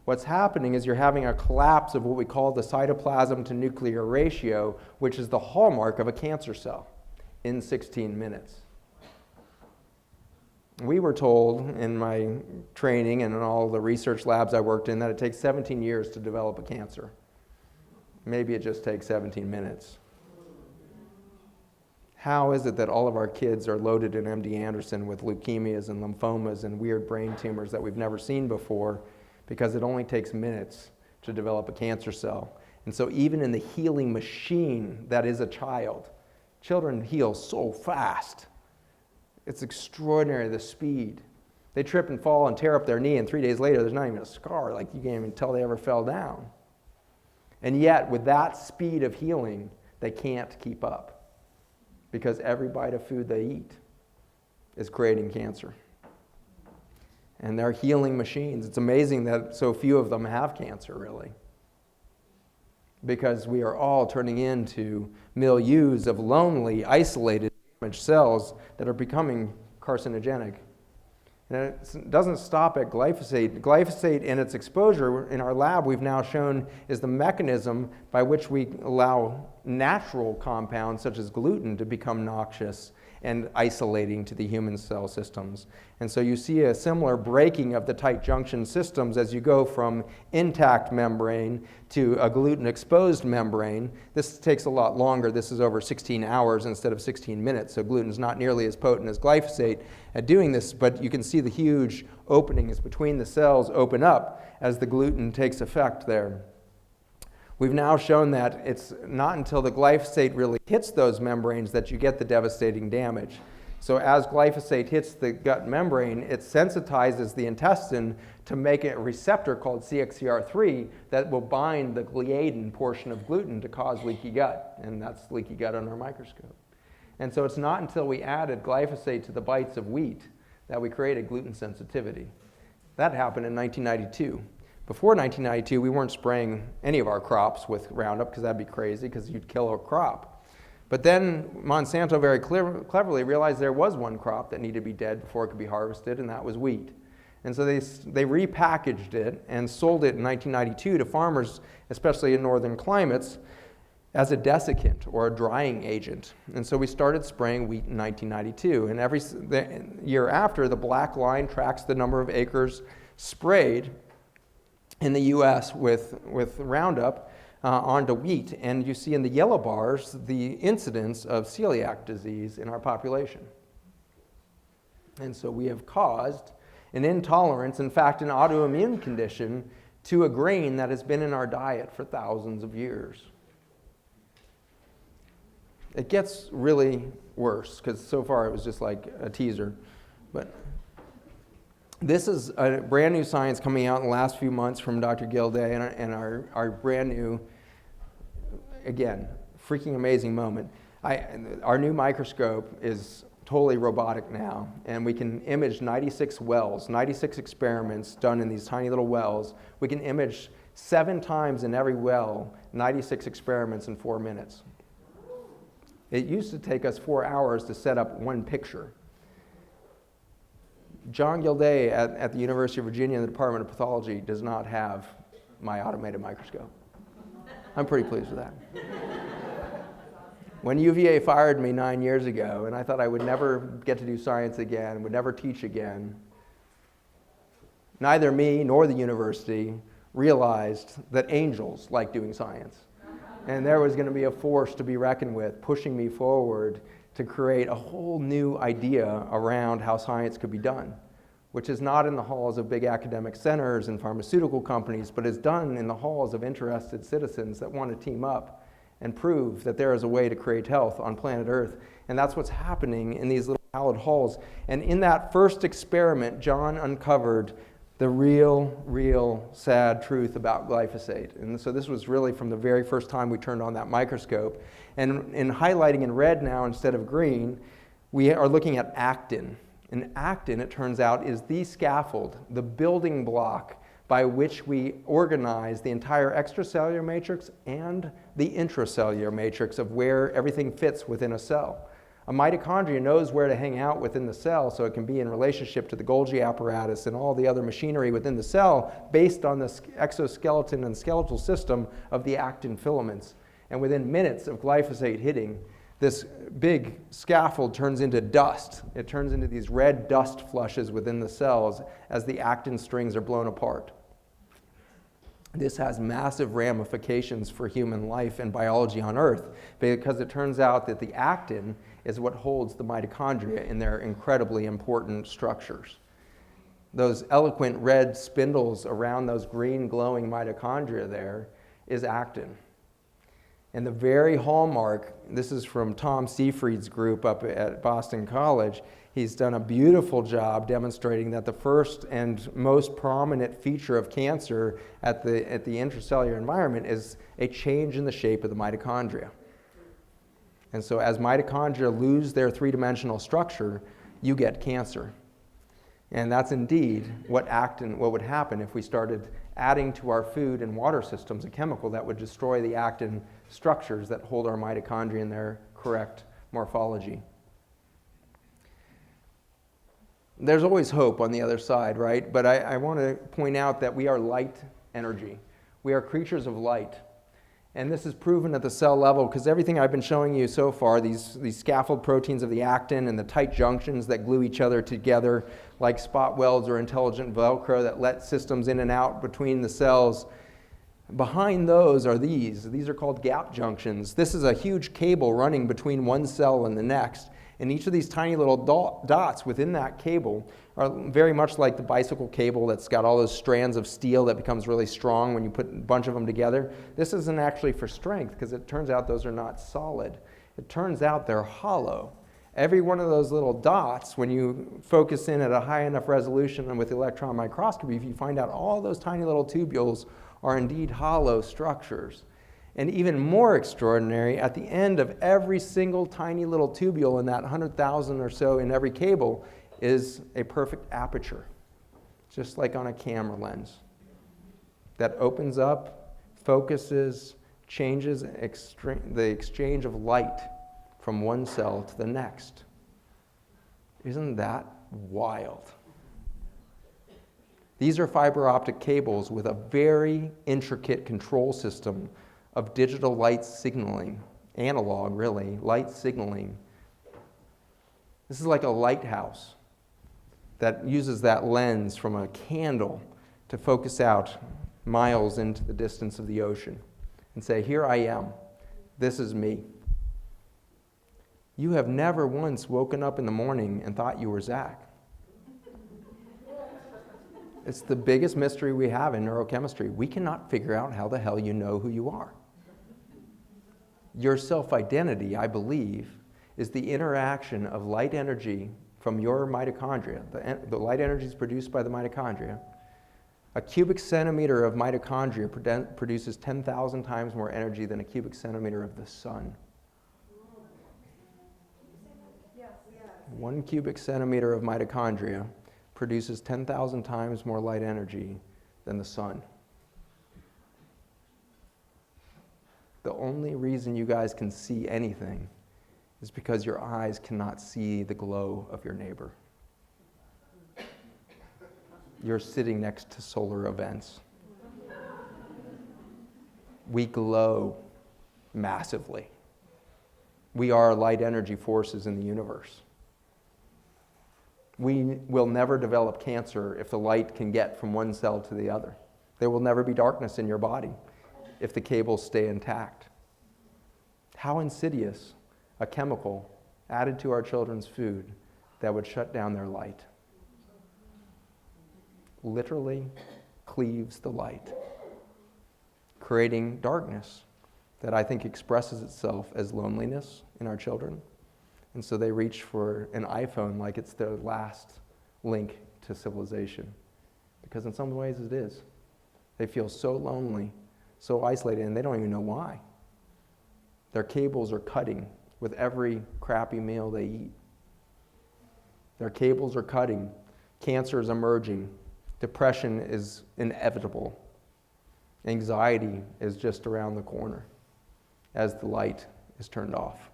What's happening is you're having a collapse of what we call the cytoplasm to nuclear ratio, which is the hallmark of a cancer cell, in 16 minutes. We were told in my training and in all the research labs I worked in that it takes 17 years to develop a cancer. Maybe it just takes 17 minutes. How is it that all of our kids are loaded in MD Anderson with leukemias and lymphomas and weird brain tumors that we've never seen before? Because it only takes minutes to develop a cancer cell. And so even in the healing machine that is a child, children heal so fast. It's extraordinary, the speed. They trip and fall and tear up their knee, and 3 days later, there's not even a scar. Like, you can't even tell they ever fell down. And yet, with that speed of healing, they can't keep up because every bite of food they eat is creating cancer. And they're healing machines. It's amazing that so few of them have cancer, really, because we are all turning into milieus of lonely, isolated, damaged cells that are becoming carcinogenic. And it doesn't stop at glyphosate. Glyphosate and its exposure in our lab, we've now shown, is the mechanism by which we allow natural compounds such as gluten to become noxious and isolating to the human cell systems. And so you see a similar breaking of the tight junction systems as you go from intact membrane to a gluten-exposed membrane. This takes a lot longer. This is over 16 hours instead of 16 minutes, so gluten is not nearly as potent as glyphosate at doing this, but you can see the huge openings between the cells open up as the gluten takes effect there. We've now shown that it's not until the glyphosate really hits those membranes that you get the devastating damage. So as glyphosate hits the gut membrane, it sensitizes the intestine to make a receptor called CXCR3 that will bind the gliadin portion of gluten to cause leaky gut, and that's leaky gut under a microscope. And so it's not until we added glyphosate to the bites of wheat that we created gluten sensitivity. That happened in 1992. Before 1992, we weren't spraying any of our crops with Roundup because that'd be crazy because you'd kill a crop. But then Monsanto very cleverly realized there was one crop that needed to be dead before it could be harvested, and that was wheat. And so they repackaged it and sold it in 1992 to farmers, especially in northern climates, as a desiccant or a drying agent. And so we started spraying wheat in 1992. And every year after, the black line tracks the number of acres sprayed in the U.S. with Roundup onto wheat. And you see in the yellow bars the incidence of celiac disease in our population. And so we have caused an intolerance, in fact, an autoimmune condition, to a grain that has been in our diet for thousands of years. It gets really worse, because so far it was just like a teaser. But this is a brand new science coming out in the last few months from Dr. Gilday and our brand new, again, freaking amazing moment. Our new microscope is totally robotic now, and we can image 96 wells, 96 experiments done in these tiny little wells. We can image 7 times in every well, 96 experiments in 4 minutes. It used to take us 4 hours to set up one picture. John Gilday at the University of Virginia in the Department of Pathology does not have my automated microscope. I'm pretty pleased with that. When UVA fired me 9 years ago, and I thought I would never get to do science again, would never teach again, neither me nor the university realized that angels like doing science. And there was going to be a force to be reckoned with, pushing me forward to create a whole new idea around how science could be done, which is not in the halls of big academic centers and pharmaceutical companies, but is done in the halls of interested citizens that want to team up and prove that there is a way to create health on planet Earth. And that's what's happening in these little hallowed halls. And in that first experiment, John uncovered the real sad truth about glyphosate. And so this was really from the very first time we turned on that microscope. And in highlighting in red now instead of green, we are looking at actin. And actin, it turns out, is the scaffold, the building block by which we organize the entire extracellular matrix and the intracellular matrix of where everything fits within a cell. A mitochondria knows where to hang out within the cell so it can be in relationship to the Golgi apparatus and all the other machinery within the cell based on the exoskeleton and skeletal system of the actin filaments. And within minutes of glyphosate hitting, this big scaffold turns into dust. It turns into these red dust flushes within the cells as the actin strings are blown apart. This has massive ramifications for human life and biology on Earth, because it turns out that the actin is what holds the mitochondria in their incredibly important structures. Those eloquent red spindles around those green glowing mitochondria there is actin. And the very hallmark, this is from Tom Seyfried's group up at Boston College. He's done a beautiful job demonstrating that the first and most prominent feature of cancer at the intracellular environment is a change in the shape of the mitochondria. And so as mitochondria lose their three-dimensional structure, you get cancer. And that's indeed what would happen if we started adding to our food and water systems a chemical that would destroy the actin structures that hold our mitochondria in their correct morphology. There's always hope on the other side, right? But I want to point out that we are light energy. We are creatures of light. And this is proven at the cell level because everything I've been showing you so far, these scaffold proteins of the actin and the tight junctions that glue each other together like spot welds or intelligent Velcro that let systems in and out between the cells, behind those are these. These are called gap junctions. This is a huge cable running between one cell and the next. And each of these tiny little dots within that cable are very much like the bicycle cable that's got all those strands of steel that becomes really strong when you put a bunch of them together. This isn't actually for strength because it turns out those are not solid. It turns out they're hollow. Every one of those little dots, when you focus in at a high enough resolution and with electron microscopy, you find out all those tiny little tubules are indeed hollow structures. And even more extraordinary, at the end of every single tiny little tubule in that 100,000 or so in every cable is a perfect aperture, just like on a camera lens, that opens up, focuses, changes the exchange of light from one cell to the next. Isn't that wild? These are fiber optic cables with a very intricate control system of digital light signaling, analog really, light signaling. This is like a lighthouse that uses that lens from a candle to focus out miles into the distance of the ocean. and say, here I am. This is me. You have never once woken up in the morning and thought you were Zach. It's the biggest mystery we have in neurochemistry. We cannot figure out how the hell you know who you are. Your self-identity, I believe, is the interaction of light energy from your mitochondria. The light energy is produced by the mitochondria. A cubic centimeter of mitochondria produces 10,000 times more energy than a cubic centimeter of the sun. 1 cubic centimeter of mitochondria produces 10,000 times more light energy than the sun. The only reason you guys can see anything is because your eyes cannot see the glow of your neighbor. You're sitting next to solar events. We glow massively. We are light energy forces in the universe. We will never develop cancer if the light can get from one cell to the other. There will never be darkness in your body if the cables stay intact. How insidious a chemical added to our children's food that would shut down their light. Literally cleaves the light, creating darkness that I think expresses itself as loneliness in our children. And so they reach for an iPhone like it's their last link to civilization. Because in some ways it is. They feel so lonely, so isolated, and they don't even know why. Their cables are cutting with every crappy meal they eat. Their cables are cutting. Cancer is emerging. Depression is inevitable. Anxiety is just around the corner as the light is turned off,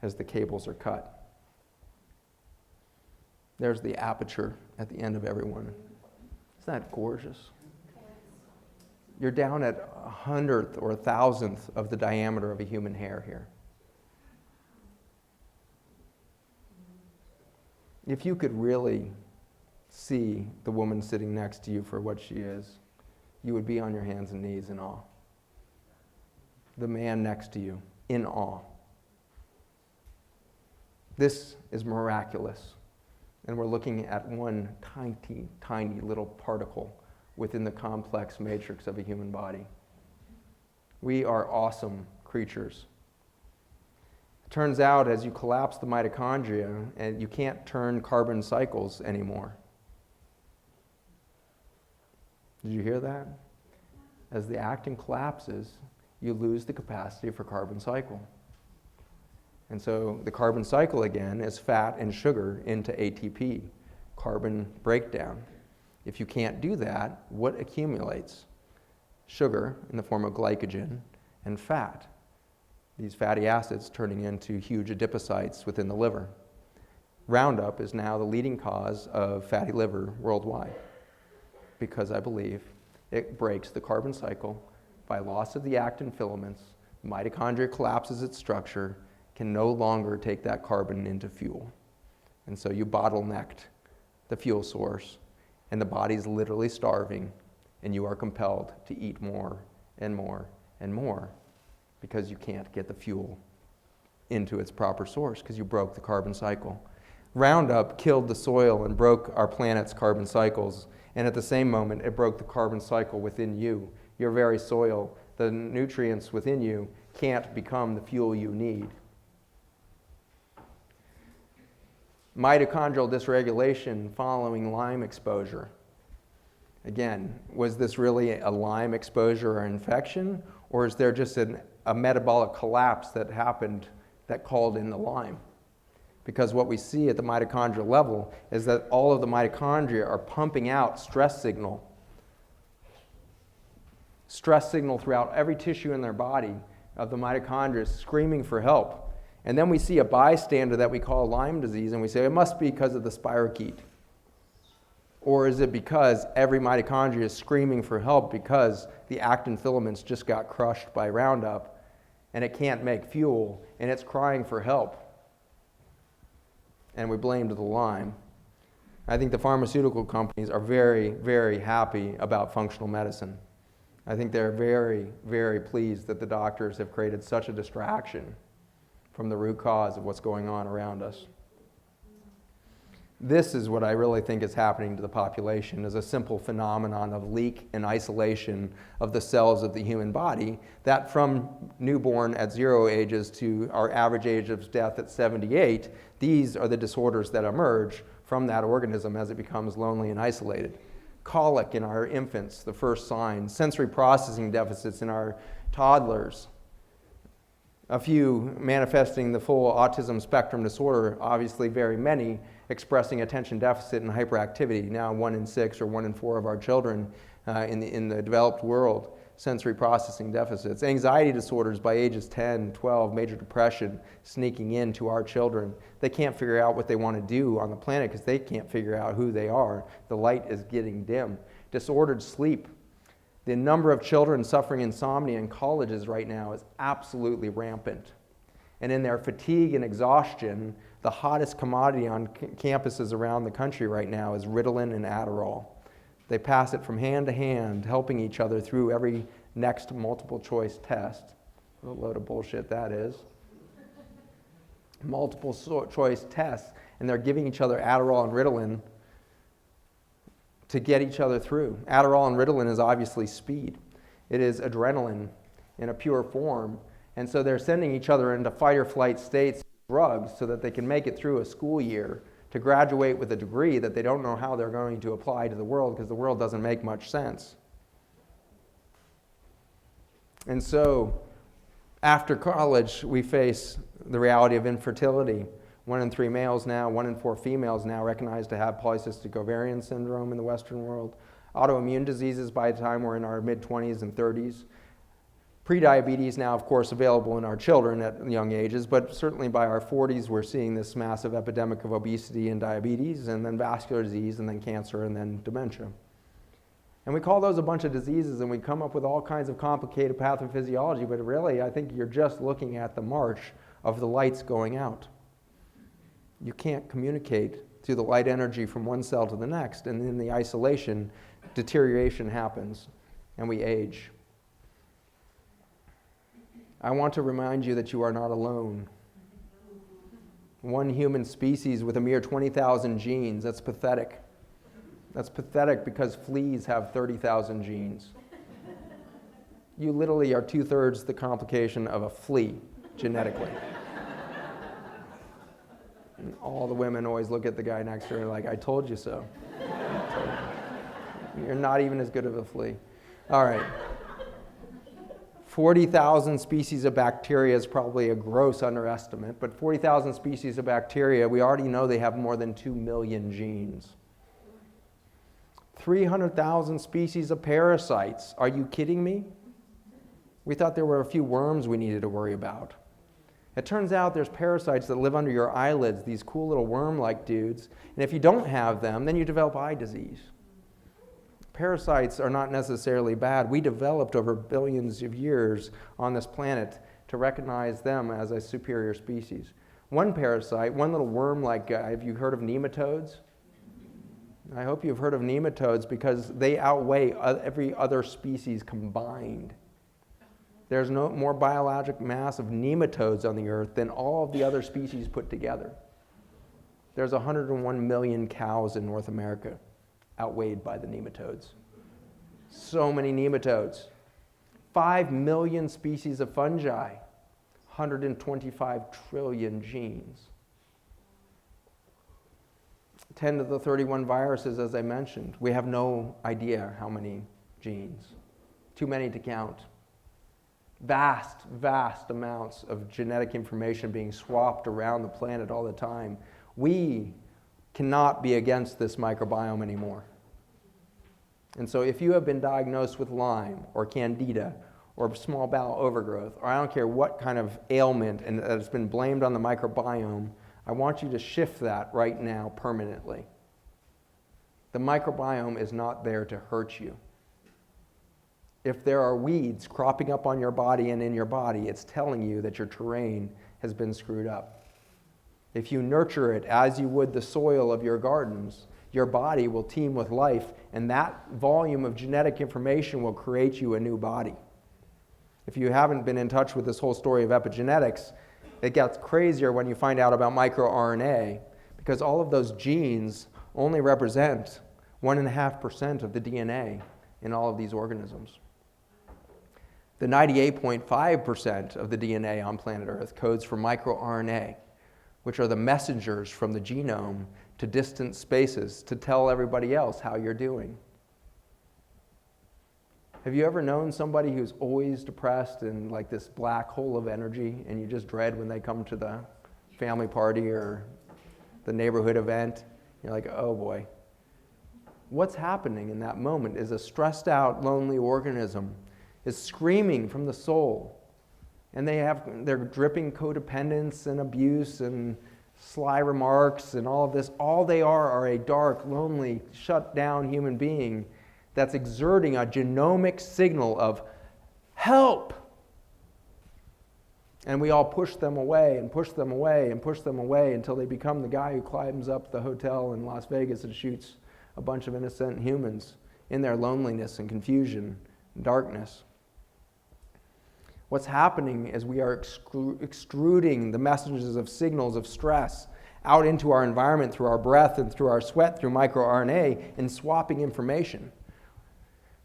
as the cables are cut. There's the aperture at the end of everyone. Isn't that gorgeous? You're down at 100th or 1,000th of the diameter of a human hair here. If you could really see the woman sitting next to you for what she is, you would be on your hands and knees in awe. The man next to you, in awe. This is miraculous. And we're looking at one tiny, tiny little particle within the complex matrix of a human body. We are awesome creatures. It turns out as you collapse the mitochondria, and you can't turn carbon cycles anymore. Did you hear that? As the actin collapses, you lose the capacity for carbon cycle. And so the carbon cycle again is fat and sugar into ATP, carbon breakdown. If you can't do that, what accumulates? Sugar in the form of glycogen and fat. These fatty acids turning into huge adipocytes within the liver. Roundup is now the leading cause of fatty liver worldwide because I believe it breaks the carbon cycle by loss of the actin filaments. Mitochondria collapses its structure, can no longer take that carbon into fuel. And so you bottlenecked the fuel source, and the body's literally starving, and you are compelled to eat more and more and more because you can't get the fuel into its proper source because you broke the carbon cycle. Roundup killed the soil and broke our planet's carbon cycles, and at the same moment, it broke the carbon cycle within you. Your very soil, the nutrients within you can't become the fuel you need. Mitochondrial dysregulation following Lyme exposure. Again, was this really a Lyme exposure or infection, or is there just a metabolic collapse that happened that called in the Lyme? Because what we see at the mitochondrial level is that all of the mitochondria are pumping out stress signal throughout every tissue in their body of the mitochondria screaming for help. And then we see a bystander that we call Lyme disease, and we say it must be because of the spirochete. Or is it because every mitochondria is screaming for help because the actin filaments just got crushed by Roundup and it can't make fuel and it's crying for help? And we blamed the Lyme. I think the pharmaceutical companies are very, very happy about functional medicine. I think they're very, very pleased that the doctors have created such a distraction from the root cause of what's going on around us. This is what I really think is happening to the population, is a simple phenomenon of leak and isolation of the cells of the human body that from newborn at 0 ages to our average age of death at 78, these are the disorders that emerge from that organism as it becomes lonely and isolated. Colic in our infants, the first sign. Sensory processing deficits in our toddlers. A few manifesting the full autism spectrum disorder, obviously very many expressing attention deficit and hyperactivity. Now 1 in 6 or 1 in 4 of our children in the developed world, sensory processing deficits. Anxiety disorders by ages 10, 12, major depression sneaking into our children. They can't figure out what they want to do on the planet because they can't figure out who they are. The light is getting dim. Disordered sleep. The number of children suffering insomnia in colleges right now is absolutely rampant. And in their fatigue and exhaustion, the hottest commodity on campuses around the country right now is Ritalin and Adderall. They pass it from hand to hand, helping each other through every next multiple choice test. What a load of bullshit that is. Multiple choice tests, and they're giving each other Adderall and Ritalin to get each other through. Adderall and Ritalin is obviously speed. It is adrenaline in a pure form. And so they're sending each other into fight or flight states, drugs, so that they can make it through a school year to graduate with a degree that they don't know how they're going to apply to the world because the world doesn't make much sense. And so after college, we face the reality of infertility. 1 in 3 males now, 1 in 4 females now recognized to have polycystic ovarian syndrome in the Western world. Autoimmune diseases by the time we're in our mid-20s and 30s. Prediabetes now, of course, available in our children at young ages, but certainly by our 40s, we're seeing this massive epidemic of obesity and diabetes, and then vascular disease, and then cancer, and then dementia. And we call those a bunch of diseases, and we come up with all kinds of complicated pathophysiology, but really, I think you're just looking at the march of the lights going out. You can't communicate through the light energy from one cell to the next, and in the isolation, deterioration happens, and we age. I want to remind you that you are not alone. One human species with a mere 20,000 genes, that's pathetic. That's pathetic because fleas have 30,000 genes. You literally are 2/3 the complication of a flea, genetically. And all the women always look at the guy next to her like, I told you so. I told you. You're not even as good of a flea. All right. 40,000 species of bacteria is probably a gross underestimate, but 40,000 species of bacteria, we already know they have more than 2 million genes. 300,000 species of parasites. Are you kidding me? We thought there were a few worms we needed to worry about. It turns out there's parasites that live under your eyelids, these cool little worm-like dudes, and if you don't have them, then you develop eye disease. Parasites are not necessarily bad. We developed over billions of years on this planet to recognize them as a superior species. One parasite, one little worm-like guy, have you heard of nematodes? I hope you've heard of nematodes because they outweigh every other species combined. There's no more biologic mass of nematodes on the earth than all of the other species put together. There's 101 million cows in North America, outweighed by the nematodes. So many nematodes. 5 million species of fungi, 125 trillion genes. 10 to the 31 viruses, as I mentioned. We have no idea how many genes. Too many to count. Vast, vast amounts of genetic information being swapped around the planet all the time. We cannot be against this microbiome anymore. And so if you have been diagnosed with Lyme or Candida or small bowel overgrowth, or I don't care what kind of ailment and that has been blamed on the microbiome, I want you to shift that right now permanently. The microbiome is not there to hurt you. If there are weeds cropping up on your body and in your body, it's telling you that your terrain has been screwed up. If you nurture it as you would the soil of your gardens, your body will teem with life, and that volume of genetic information will create you a new body. If you haven't been in touch with this whole story of epigenetics, it gets crazier when you find out about microRNA, because all of those genes only represent 1.5% of the DNA in all of these organisms. The 98.5% of the DNA on planet Earth codes for microRNA, which are the messengers from the genome to distant spaces to tell everybody else how you're doing. Have you ever known somebody who's always depressed and like this black hole of energy, and you just dread when they come to the family party or the neighborhood event? You're like, oh boy. What's happening in that moment is a stressed out, lonely organism is screaming from the soul. And they're dripping codependence and abuse and sly remarks and all of this. All they are a dark, lonely, shut down human being that's exerting a genomic signal of help. And we all push them away and push them away and push them away until they become the guy who climbs up the hotel in Las Vegas and shoots a bunch of innocent humans in their loneliness and confusion and darkness. What's happening is we are extruding the messages of signals of stress out into our environment through our breath and through our sweat, through microRNA, and swapping information.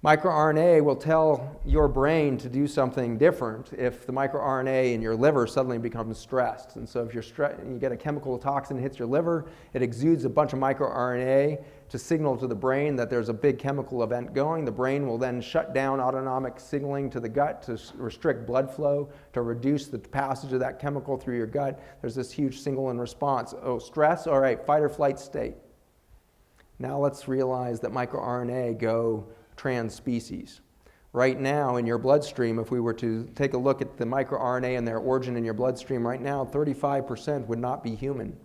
MicroRNA will tell your brain to do something different if the microRNA in your liver suddenly becomes stressed. And so if you get a chemical toxin that hits your liver, it exudes a bunch of microRNA to signal to the brain that there's a big chemical event going. The brain will then shut down autonomic signaling to the gut to restrict blood flow, to reduce the passage of that chemical through your gut. There's this huge signal in response. Oh, stress? All right, fight or flight state. Now let's realize that microRNA go trans-species. Right now in your bloodstream, if we were to take a look at the microRNA and their origin in your bloodstream right now, 35% would not be human.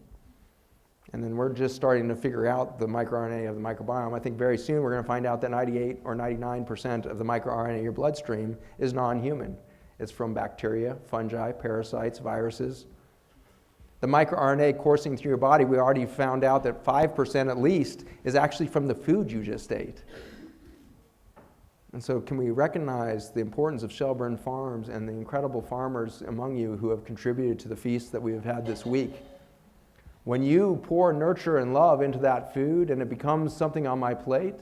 And then we're just starting to figure out the microRNA of the microbiome. I think very soon we're going to find out that 98 or 99% of the microRNA in your bloodstream is non-human. It's from bacteria, fungi, parasites, viruses. The microRNA coursing through your body, we already found out that 5% at least is actually from the food you just ate. And so can we recognize the importance of Shelburne Farms and the incredible farmers among you who have contributed to the feast that we have had this week? When you pour nurture and love into that food and it becomes something on my plate,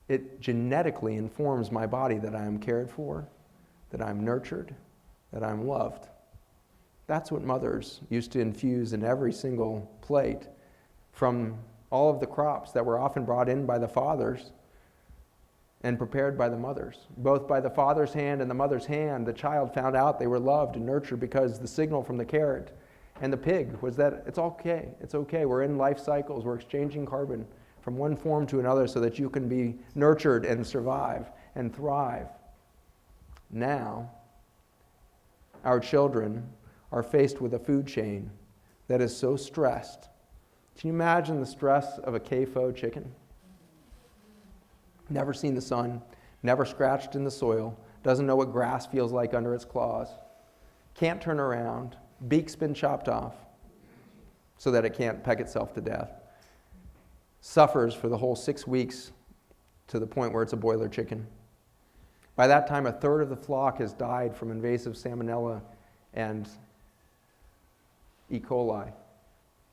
it genetically informs my body that I am cared for, that I'm nurtured, that I'm loved. That's what mothers used to infuse in every single plate from all of the crops that were often brought in by the fathers and prepared by the mothers. Both by the father's hand and the mother's hand, the child found out they were loved and nurtured because the signal from the carrot and the pig was that it's okay, we're in life cycles, we're exchanging carbon from one form to another so that you can be nurtured and survive and thrive. Now, our children are faced with a food chain that is so stressed. Can you imagine the stress of a CAFO chicken? Never seen the sun, never scratched in the soil, doesn't know what grass feels like under its claws, can't turn around, beak's been chopped off so that it can't peck itself to death, suffers for the whole 6 weeks to the point where it's a boiler chicken. By that time, a third of the flock has died from invasive salmonella and E. coli.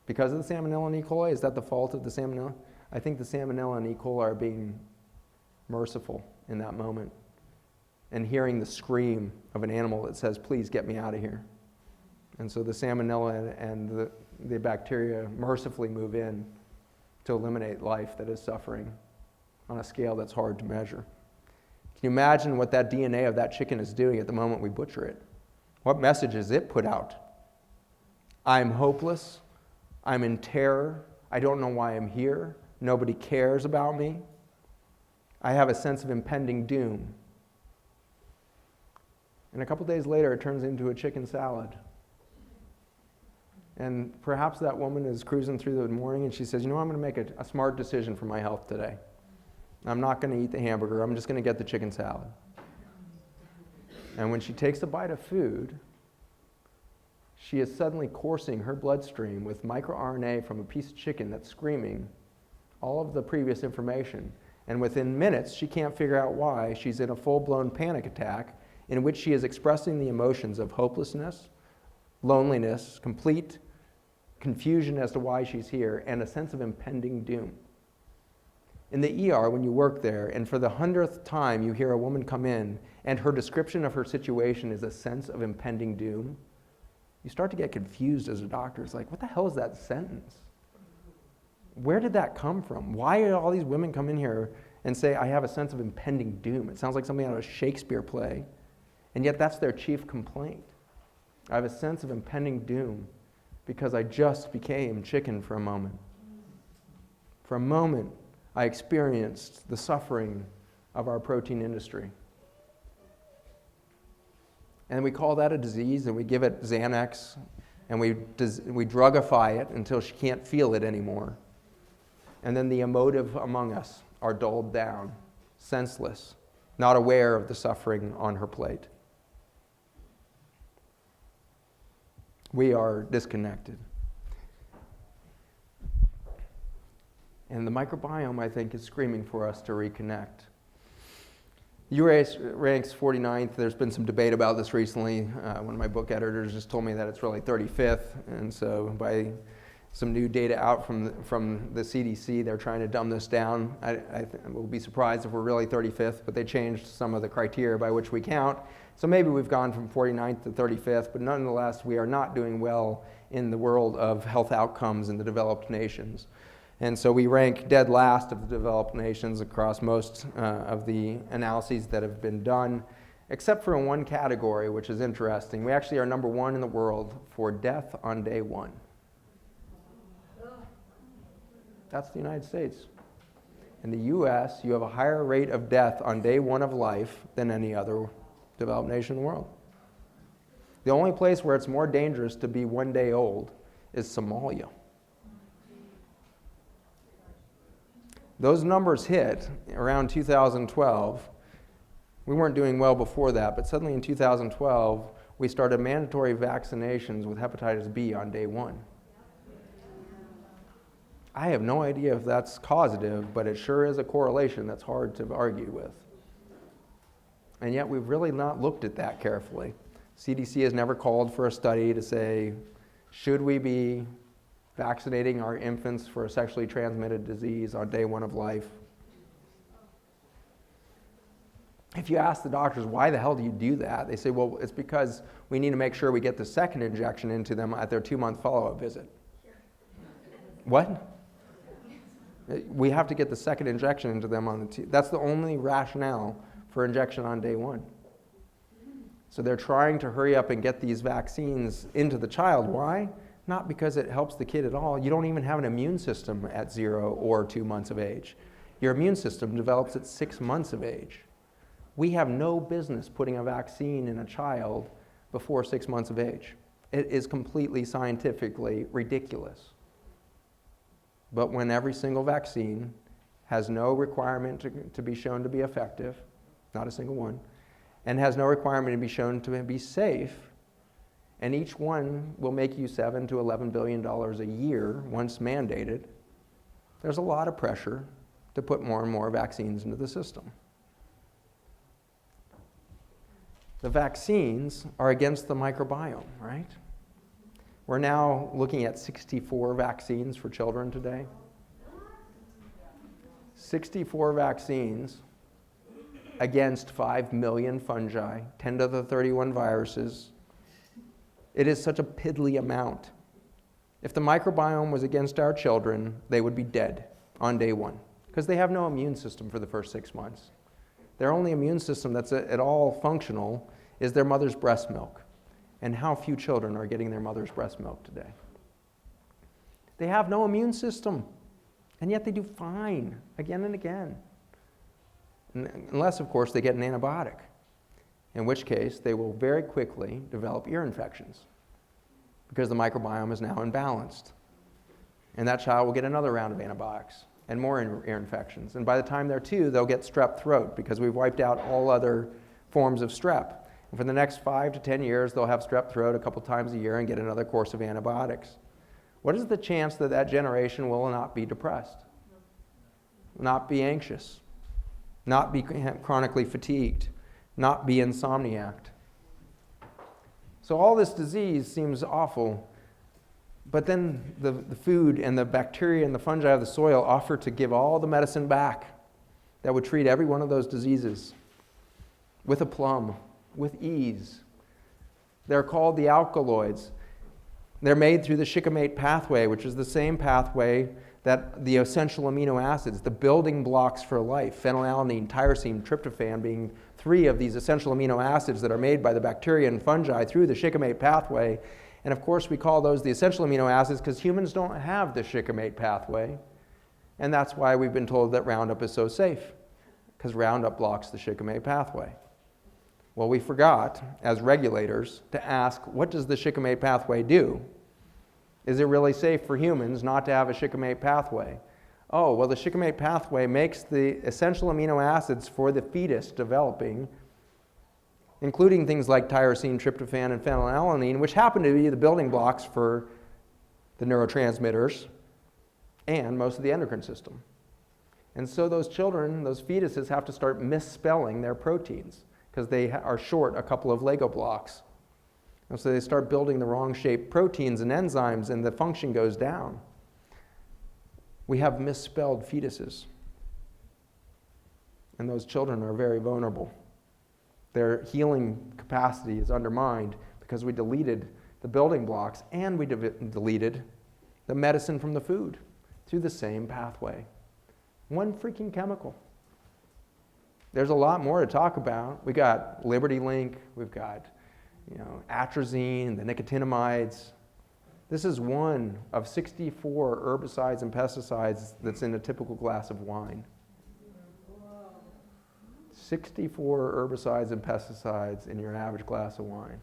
Because of the salmonella and E. coli, is that the fault of the salmonella? I think the salmonella and E. coli are being merciful in that moment and hearing the scream of an animal that says, please get me out of here. And so the salmonella and the bacteria mercifully move in to eliminate life that is suffering on a scale that's hard to measure. Can you imagine what that DNA of that chicken is doing at the moment we butcher it? What message is it put out? I'm hopeless. I'm in terror. I don't know why I'm here. Nobody cares about me. I have a sense of impending doom. And a couple days later, it turns into a chicken salad. And perhaps that woman is cruising through the morning and she says, you know, I'm going to make a smart decision for my health today. I'm not going to eat the hamburger. I'm just going to get the chicken salad. And when she takes a bite of food, she is suddenly coursing her bloodstream with microRNA from a piece of chicken that's screaming, all of the previous information. And within minutes, she can't figure out why she's in a full-blown panic attack in which she is expressing the emotions of hopelessness, loneliness, complete confusion as to why she's here, and a sense of impending doom. In the ER, when you work there, and for the 100th time you hear a woman come in, and her description of her situation is a sense of impending doom, you start to get confused as a doctor. It's like, what the hell is that sentence? Where did that come from? Why do all these women come in here and say, I have a sense of impending doom? It sounds like something out of a Shakespeare play, and yet that's their chief complaint. I have a sense of impending doom because I just became chicken for a moment. For a moment, I experienced the suffering of our protein industry. And we call that a disease, and we give it Xanax, and we drugify it until she can't feel it anymore. And then the emotive among us are dulled down, senseless, not aware of the suffering on her plate. We are disconnected. And the microbiome, I think, is screaming for us to reconnect. US ranks 49th. There's been some debate about this recently. One of my book editors just told me that it's really 35th. And so by some new data out from the CDC, they're trying to dumb this down. I will be surprised if we're really 35th, but they changed some of the criteria by which we count. So maybe we've gone from 49th to 35th, but nonetheless, we are not doing well in the world of health outcomes in the developed nations. And so we rank dead last of the developed nations across most of the analyses that have been done, except for in one category, which is interesting. We actually are number one in the world for death on day one. That's the United States. In the US, you have a higher rate of death on day one of life than any other developed nation in the world. The only place where it's more dangerous to be 1 day old is Somalia. Those numbers hit around 2012. We weren't doing well before that, but suddenly in 2012, we started mandatory vaccinations with hepatitis B on day one. I have no idea if that's causative, but it sure is a correlation that's hard to argue with. And yet we've really not looked at that carefully. CDC has never called for a study to say, should we be vaccinating our infants for a sexually transmitted disease on day one of life? If you ask the doctors, why the hell do you do that? They say, well, it's because we need to make sure we get the second injection into them at their 2-month follow-up visit. What? We have to get the second injection into them on the that's the only rationale for injection on day one. So they're trying to hurry up and get these vaccines into the child. Why? Not because it helps the kid at all. You don't even have an immune system at 0 or 2 months of age. Your immune system develops at 6 months of age. We have no business putting a vaccine in a child before 6 months of age. It is completely scientifically ridiculous. But when every single vaccine has no requirement to be shown to be effective, not a single one, and has no requirement to be shown to be safe, and each one will make you $7 to $11 billion a year once mandated, there's a lot of pressure to put more and more vaccines into the system. The vaccines are against the microbiome, right? We're now looking at 64 vaccines for children today. 64 vaccines against 5 million fungi, 10 to the 31 viruses. It is such a piddly amount. If the microbiome was against our children, they would be dead on day one because they have no immune system for the first 6 months. Their only immune system that's at all functional is their mother's breast milk. And how few children are getting their mother's breast milk today? They have no immune system, and yet they do fine again and again. Unless, of course, they get an antibiotic, in which case they will very quickly develop ear infections because the microbiome is now imbalanced. And that child will get another round of antibiotics and more ear infections. And by the time they're 2, they'll get strep throat because we've wiped out all other forms of strep. And for the next 5 to 10 years, they'll have strep throat a couple times a year and get another course of antibiotics. What is the chance that that generation will not be depressed? not be anxious, not be chronically fatigued, not be insomniac. So all this disease seems awful, but then the food and the bacteria and the fungi of the soil offer to give all the medicine back that would treat every one of those diseases with aplomb, with ease. They're called the alkaloids. They're made through the shikimate pathway, which is the same pathway that the essential amino acids, the building blocks for life, phenylalanine, tyrosine, tryptophan, being 3 of these essential amino acids that are made by the bacteria and fungi through the shikimate pathway. And of course, we call those the essential amino acids because humans don't have the shikimate pathway. And that's why we've been told that Roundup is so safe, because Roundup blocks the shikimate pathway. Well, we forgot, as regulators, to ask, what does the shikimate pathway do? Is it really safe for humans not to have a shikimate pathway? Oh, well, the shikimate pathway makes the essential amino acids for the fetus developing, including things like tyrosine, tryptophan, and phenylalanine, which happen to be the building blocks for the neurotransmitters and most of the endocrine system. And so those children, those fetuses, have to start misspelling their proteins because they are short a couple of Lego blocks. And so they start building the wrong shaped proteins and enzymes, and the function goes down. We have misspelled fetuses. And those children are very vulnerable. Their healing capacity is undermined because we deleted the building blocks and we deleted the medicine from the food through the same pathway. One freaking chemical. There's a lot more to talk about. We got Liberty Link, we've got atrazine, the nicotinamides. This is one of 64 herbicides and pesticides that's in a typical glass of wine. 64 herbicides and pesticides in your average glass of wine.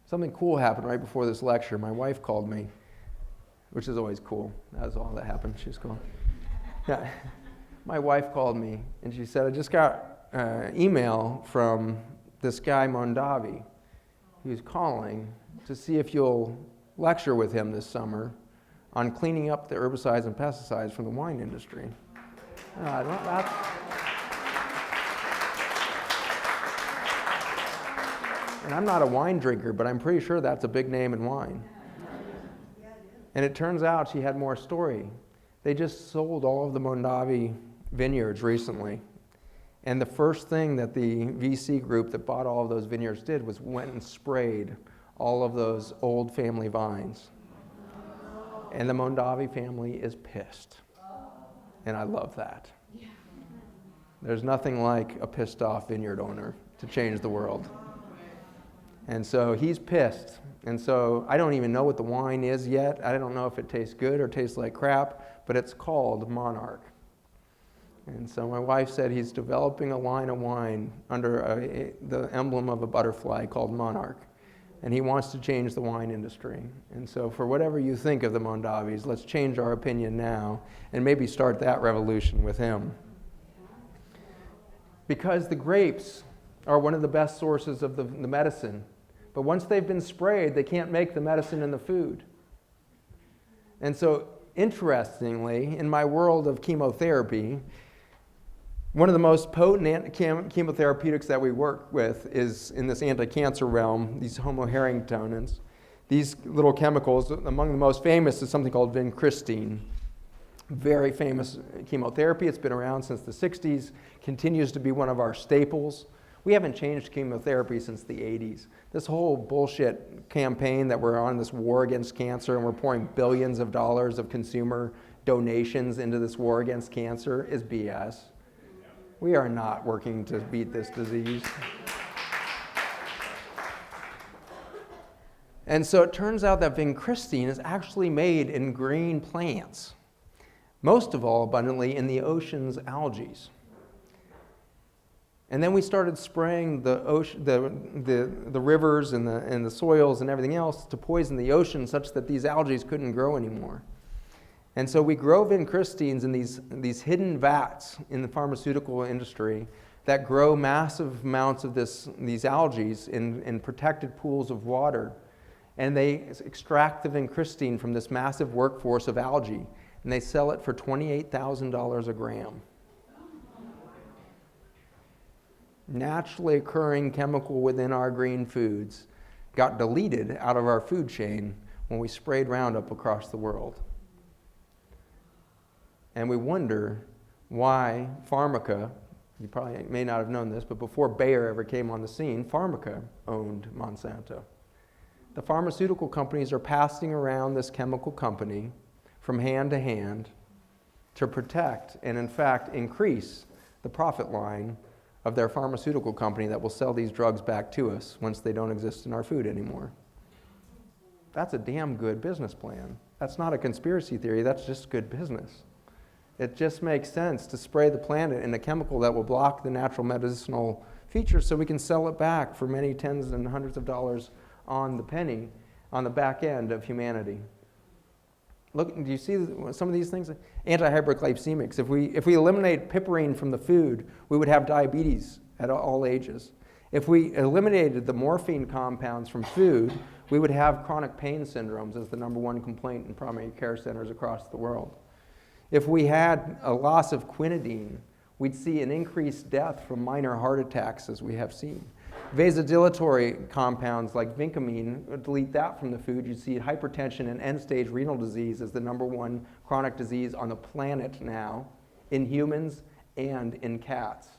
Something cool happened right before this lecture. My wife called me, which is always cool. That was all that happened. She was cool. Yeah. My wife called me and she said, I just got email from this guy Mondavi. He's calling to see if you'll lecture with him this summer on cleaning up the herbicides and pesticides from the wine industry. And I'm not a wine drinker, but I'm pretty sure that's a big name in wine. And it turns out she had more story. They just sold all of the Mondavi vineyards recently. And the first thing that the VC group that bought all of those vineyards did was went and sprayed all of those old family vines. And the Mondavi family is pissed. And I love that. There's nothing like a pissed off vineyard owner to change the world. And so he's pissed. And so I don't even know what the wine is yet. I don't know if it tastes good or tastes like crap, but it's called Monarch. And so my wife said he's developing a line of wine under the emblem of a butterfly called Monarch. And he wants to change the wine industry. And so for whatever you think of the Mondavis, let's change our opinion now and maybe start that revolution with him. Because the grapes are one of the best sources of the medicine. But once they've been sprayed, they can't make the medicine in the food. And so, interestingly, in my world of chemotherapy, one of the most potent chemotherapeutics that we work with is in this anti-cancer realm, these homoherringtonins. These little chemicals, among the most famous is something called vincristine. Very famous chemotherapy. It's been around since the 60s, continues to be one of our staples. We haven't changed chemotherapy since the 80s. This whole bullshit campaign that we're on, this war against cancer, and we're pouring billions of dollars of consumer donations into this war against cancer is BS. We are not working to beat this disease. And so it turns out that vincristine is actually made in green plants, most of all abundantly in the ocean's algae. And then we started spraying the ocean, the rivers and the soils and everything else to poison the ocean such that these algae couldn't grow anymore. And so we grow vincristines in these hidden vats in the pharmaceutical industry that grow massive amounts of these algae in protected pools of water. And they extract the vincristine from this massive workforce of algae. and they sell it for $28,000 a gram. Naturally occurring chemical within our green foods got deleted out of our food chain when we sprayed Roundup across the world. And we wonder why Pharmaca, you probably may not have known this, but before Bayer ever came on the scene, Pharmaca owned Monsanto. The pharmaceutical companies are passing around this chemical company from hand to hand to protect and, in fact, increase the profit line of their pharmaceutical company that will sell these drugs back to us once they don't exist in our food anymore. That's a damn good business plan. That's not a conspiracy theory, that's just good business. It just makes sense to spray the planet in a chemical that will block the natural medicinal features so we can sell it back for many tens and hundreds of dollars on the penny on the back end of humanity. Look, do you see some of these things? Anti-hyperglycemics. If we eliminate piperine from the food, we would have diabetes at all ages. If we eliminated the morphine compounds from food, we would have chronic pain syndromes as the #1 complaint in primary care centers across the world. If we had a loss of quinidine, we'd see an increased death from minor heart attacks, as we have seen. Vasodilatory compounds like vincamine, delete that from the food, you'd see hypertension and end-stage renal disease as the #1 chronic disease on the planet now, in humans and in cats.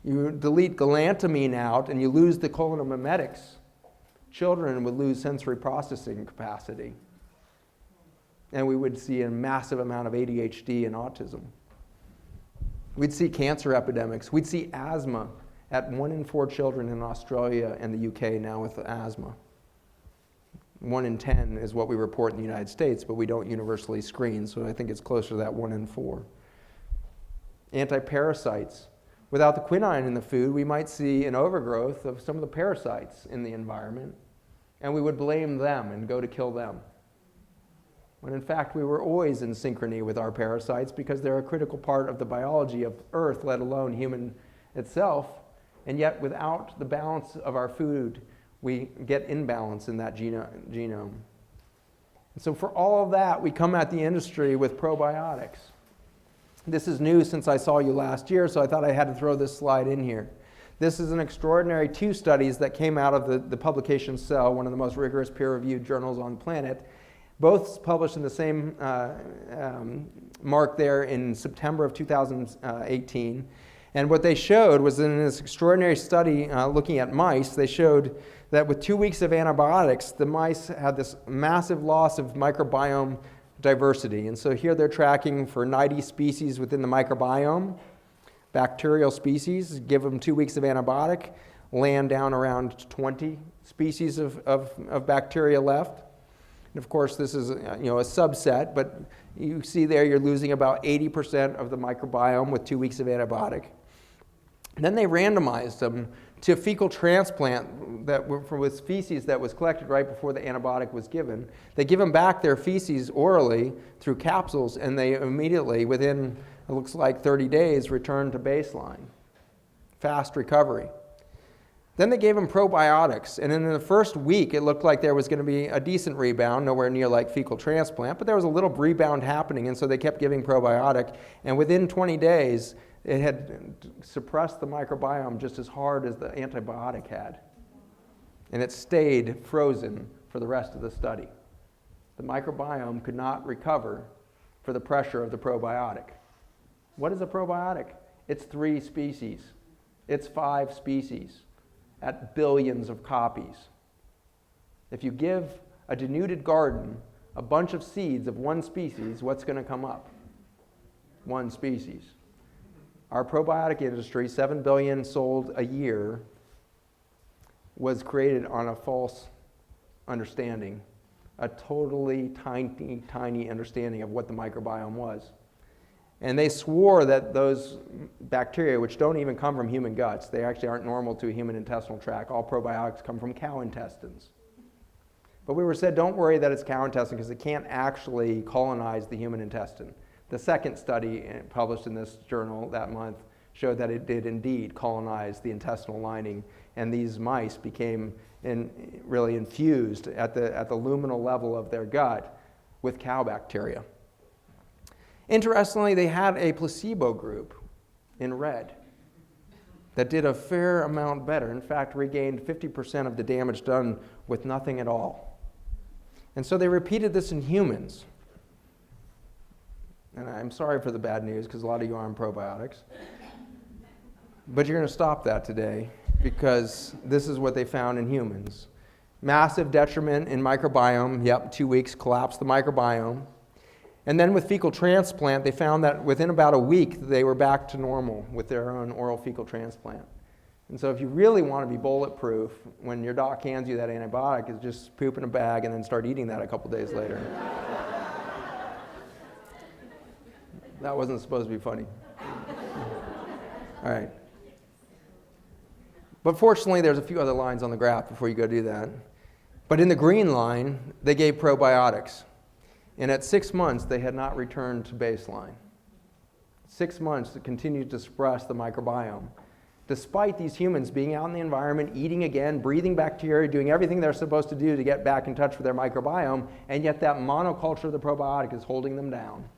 You delete galantamine out and you lose the cholinomimetics. Children would lose sensory processing capacity. And we would see a massive amount of ADHD and autism. We'd see cancer epidemics. We'd see asthma at 1 in 4 children in Australia and the UK now with asthma. 1 in 10 is what we report in the United States, but we don't universally screen, so I think it's closer to that 1 in 4. Anti-parasites. Without the quinine in the food, we might see an overgrowth of some of the parasites in the environment, and we would blame them and go to kill them. When in fact we were always in synchrony with our parasites because they're a critical part of the biology of Earth, let alone human itself, and yet without the balance of our food, we get imbalance in that genome. And so for all of that, we come at the industry with probiotics. This is new since I saw you last year, so I thought I had to throw this slide in here. This is an extraordinary 2 studies that came out of the publication Cell, one of the most rigorous peer-reviewed journals on the planet. Both published in the same mark there in September of 2018. And what they showed was in this extraordinary study looking at mice, they showed that with 2 weeks of antibiotics, the mice had this massive loss of microbiome diversity. And so here they're tracking for 90 species within the microbiome, bacterial species, give them 2 weeks of antibiotic, land down around 20 species of bacteria left. And of course, this is a subset, but you see there you're losing about 80% of the microbiome with 2 weeks of antibiotic. And then they randomized them to a fecal transplant with feces that was collected right before the antibiotic was given. They give them back their feces orally through capsules, and they immediately, within, it looks like 30 days, return to baseline. Fast recovery. Then they gave them probiotics, and in the first week, it looked like there was going to be a decent rebound, nowhere near like fecal transplant, but there was a little rebound happening, and so they kept giving probiotic, and within 20 days, it had suppressed the microbiome just as hard as the antibiotic had, and it stayed frozen for the rest of the study. The microbiome could not recover for the pressure of the probiotic. What is a probiotic? It's 3 species. It's 5 species. At billions of copies. If you give a denuded garden a bunch of seeds of 1 species, what's going to come up? 1 species. Our probiotic industry, 7 billion sold a year, was created on a false understanding, a totally tiny, tiny understanding of what the microbiome was. And they swore that those bacteria, which don't even come from human guts, they actually aren't normal to a human intestinal tract. All probiotics come from cow intestines. But we were said, don't worry that it's cow intestine because it can't actually colonize the human intestine. The second study published in this journal that month showed that it did indeed colonize the intestinal lining, and these mice became really infused at the luminal level of their gut with cow bacteria. Interestingly, they had a placebo group in red that did a fair amount better. In fact, regained 50% of the damage done with nothing at all. And so they repeated this in humans. And I'm sorry for the bad news, because a lot of you are on probiotics. But you're going to stop that today, because this is what they found in humans. Massive detriment in microbiome. Yep, 2 weeks, collapsed the microbiome. And then with fecal transplant, they found that within about a week, they were back to normal with their own oral fecal transplant. And so if you really want to be bulletproof, when your doc hands you that antibiotic, is just poop in a bag and then start eating that a couple days later. That wasn't supposed to be funny. All right. But fortunately, there's a few other lines on the graph before you go do that. But in the green line, they gave probiotics. And at 6 months, they had not returned to baseline. 6 months, it continued to suppress the microbiome. Despite these humans being out in the environment, eating again, breathing bacteria, doing everything they're supposed to do to get back in touch with their microbiome, and yet that monoculture of the probiotic is holding them down.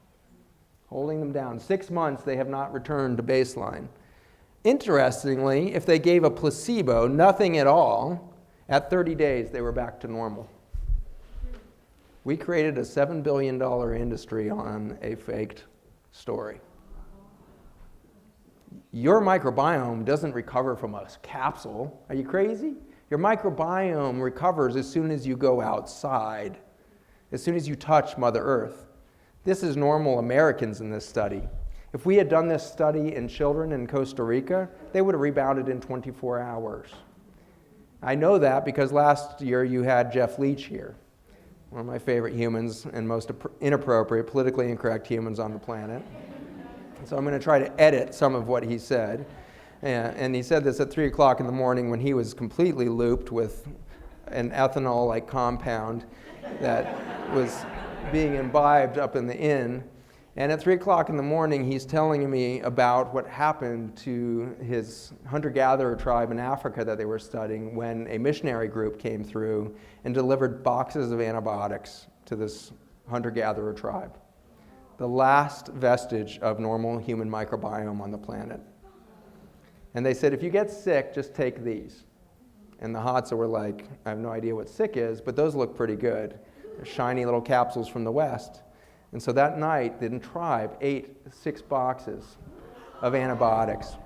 Holding them down. 6 months, they have not returned to baseline. Interestingly, if they gave a placebo, nothing at all, at 30 days, they were back to normal. We created a $7 billion industry on a faked story. Your microbiome doesn't recover from a capsule. Are you crazy? Your microbiome recovers as soon as you go outside, as soon as you touch Mother Earth. This is normal Americans in this study. If we had done this study in children in Costa Rica, they would have rebounded in 24 hours. I know that because last year you had Jeff Leach here, one of my favorite humans and most inappropriate, politically incorrect humans on the planet. So I'm going to try to edit some of what he said. And he said this at 3 o'clock in the morning when he was completely looped with an ethanol-like compound that was being imbibed up in the inn. And at 3 o'clock in the morning, he's telling me about what happened to his hunter-gatherer tribe in Africa that they were studying when a missionary group came through and delivered boxes of antibiotics to this hunter-gatherer tribe. The last vestige of normal human microbiome on the planet. And they said, if you get sick, just take these. And the Hadza were like, I have no idea what sick is, but those look pretty good. They're shiny little capsules from the West. And so that night, the tribe ate 6 boxes of antibiotics.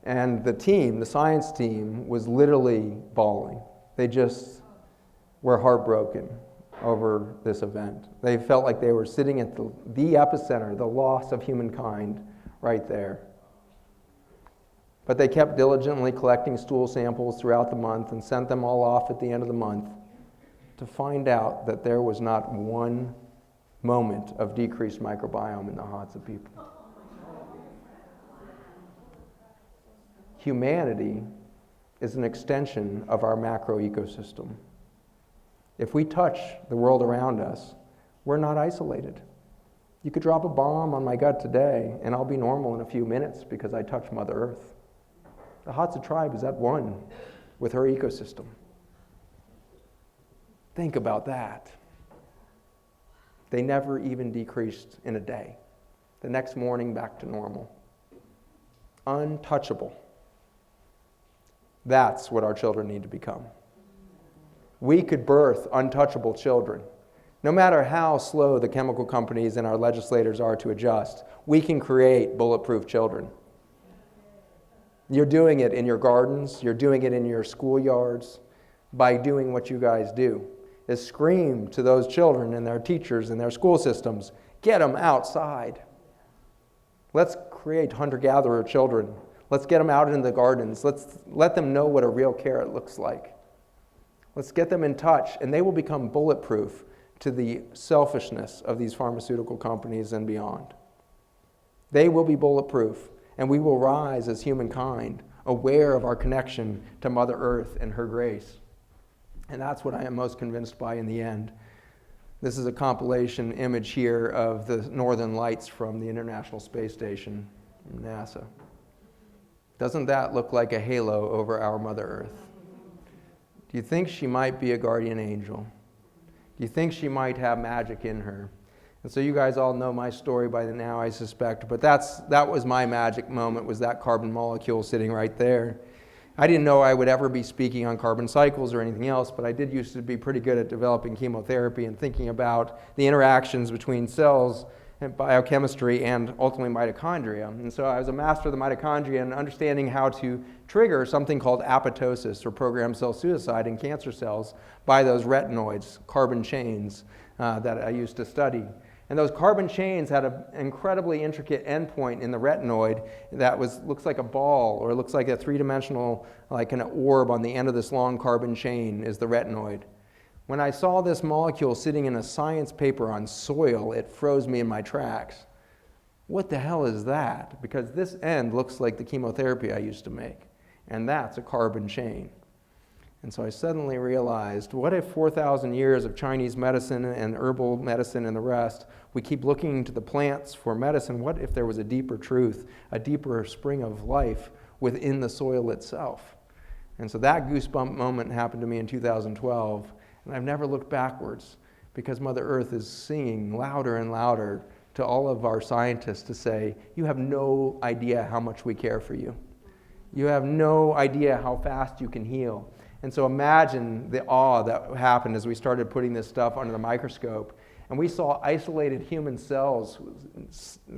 And the team, the science team, was literally bawling. They just were heartbroken over this event. They felt like they were sitting at the epicenter, the loss of humankind, right there. But they kept diligently collecting stool samples throughout the month and sent them all off at the end of the month to find out that there was not one moment of decreased microbiome in the Hadza people. Humanity is an extension of our macro ecosystem. If we touch the world around us, we're not isolated. You could drop a bomb on my gut today, and I'll be normal in a few minutes because I touched Mother Earth. The Hadza tribe is at one with her ecosystem. Think about that. They never even decreased in a day. The next morning, back to normal. Untouchable. That's what our children need to become. We could birth untouchable children. No matter how slow the chemical companies and our legislators are to adjust, we can create bulletproof children. You're doing it in your gardens, you're doing it in your schoolyards, by doing what you guys do, is scream to those children and their teachers and their school systems, get them outside. Let's create hunter-gatherer children. Let's get them out in the gardens. Let's let them know what a real carrot looks like. Let's get them in touch, and they will become bulletproof to the selfishness of these pharmaceutical companies and beyond. They will be bulletproof, and we will rise as humankind, aware of our connection to Mother Earth and her grace. And that's what I am most convinced by in the end. This is a compilation image here of the northern lights from the International Space Station from NASA. Doesn't that look like a halo over our Mother Earth? Do you think she might be a guardian angel? Do you think she might have magic in her? And so you guys all know my story by now, I suspect, but that was my magic moment, was that carbon molecule sitting right there. I didn't know I would ever be speaking on carbon cycles or anything else, but I did used to be pretty good at developing chemotherapy and thinking about the interactions between cells and biochemistry and ultimately mitochondria. And so I was a master of the mitochondria and understanding how to trigger something called apoptosis, or programmed cell suicide in cancer cells, by those retinoids, carbon chains that I used to study. And those carbon chains had an incredibly intricate endpoint in the retinoid that looks like a ball, or it looks like a three-dimensional, like an orb on the end of this long carbon chain is the retinoid. When I saw this molecule sitting in a science paper on soil, it froze me in my tracks. What the hell is that? Because this end looks like the chemotherapy I used to make, and that's a carbon chain. And so I suddenly realized, what if 4,000 years of Chinese medicine and herbal medicine and the rest, we keep looking to the plants for medicine? What if there was a deeper truth, a deeper spring of life within the soil itself? And so that goosebump moment happened to me in 2012, and I've never looked backwards, because Mother Earth is singing louder and louder to all of our scientists to say, you have no idea how much we care for you. You have no idea how fast you can heal. And so imagine the awe that happened as we started putting this stuff under the microscope. And we saw isolated human cells,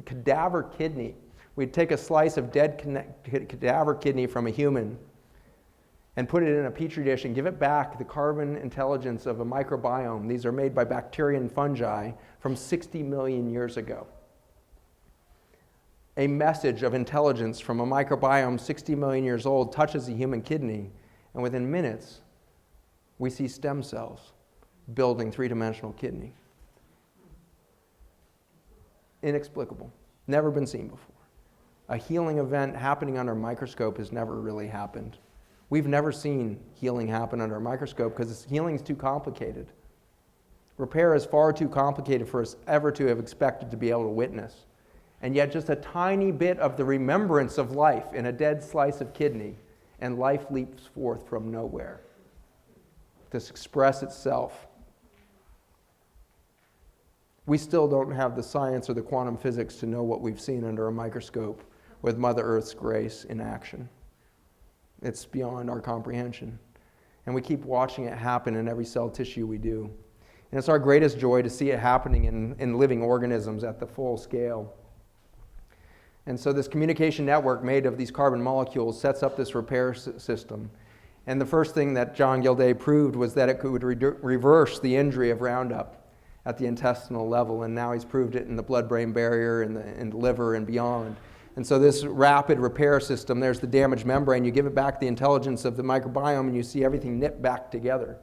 cadaver kidney. We'd take a slice of dead cadaver kidney from a human and put it in a petri dish and give it back the carbon intelligence of a microbiome. These are made by bacteria and fungi from 60 million years ago. A message of intelligence from a microbiome 60 million years old touches a human kidney, and within minutes, we see stem cells building three-dimensional kidney. Inexplicable. Never been seen before. A healing event happening under a microscope has never really happened. We've never seen healing happen under a microscope because healing is too complicated. Repair is far too complicated for us ever to have expected to be able to witness. And yet just a tiny bit of the remembrance of life in a dead slice of kidney, and life leaps forth from nowhere to express itself. We still don't have the science or the quantum physics to know what we've seen under a microscope with Mother Earth's grace in action. It's beyond our comprehension. And we keep watching it happen in every cell tissue we do. And it's our greatest joy to see it happening in living organisms at the full scale. And so this communication network made of these carbon molecules sets up this repair system. And the first thing that John Gilday proved was that it could reverse the injury of Roundup at the intestinal level, and now he's proved it in the blood-brain barrier, in the liver, and beyond. And so this rapid repair system, there's the damaged membrane, you give it back the intelligence of the microbiome, and you see everything knit back together.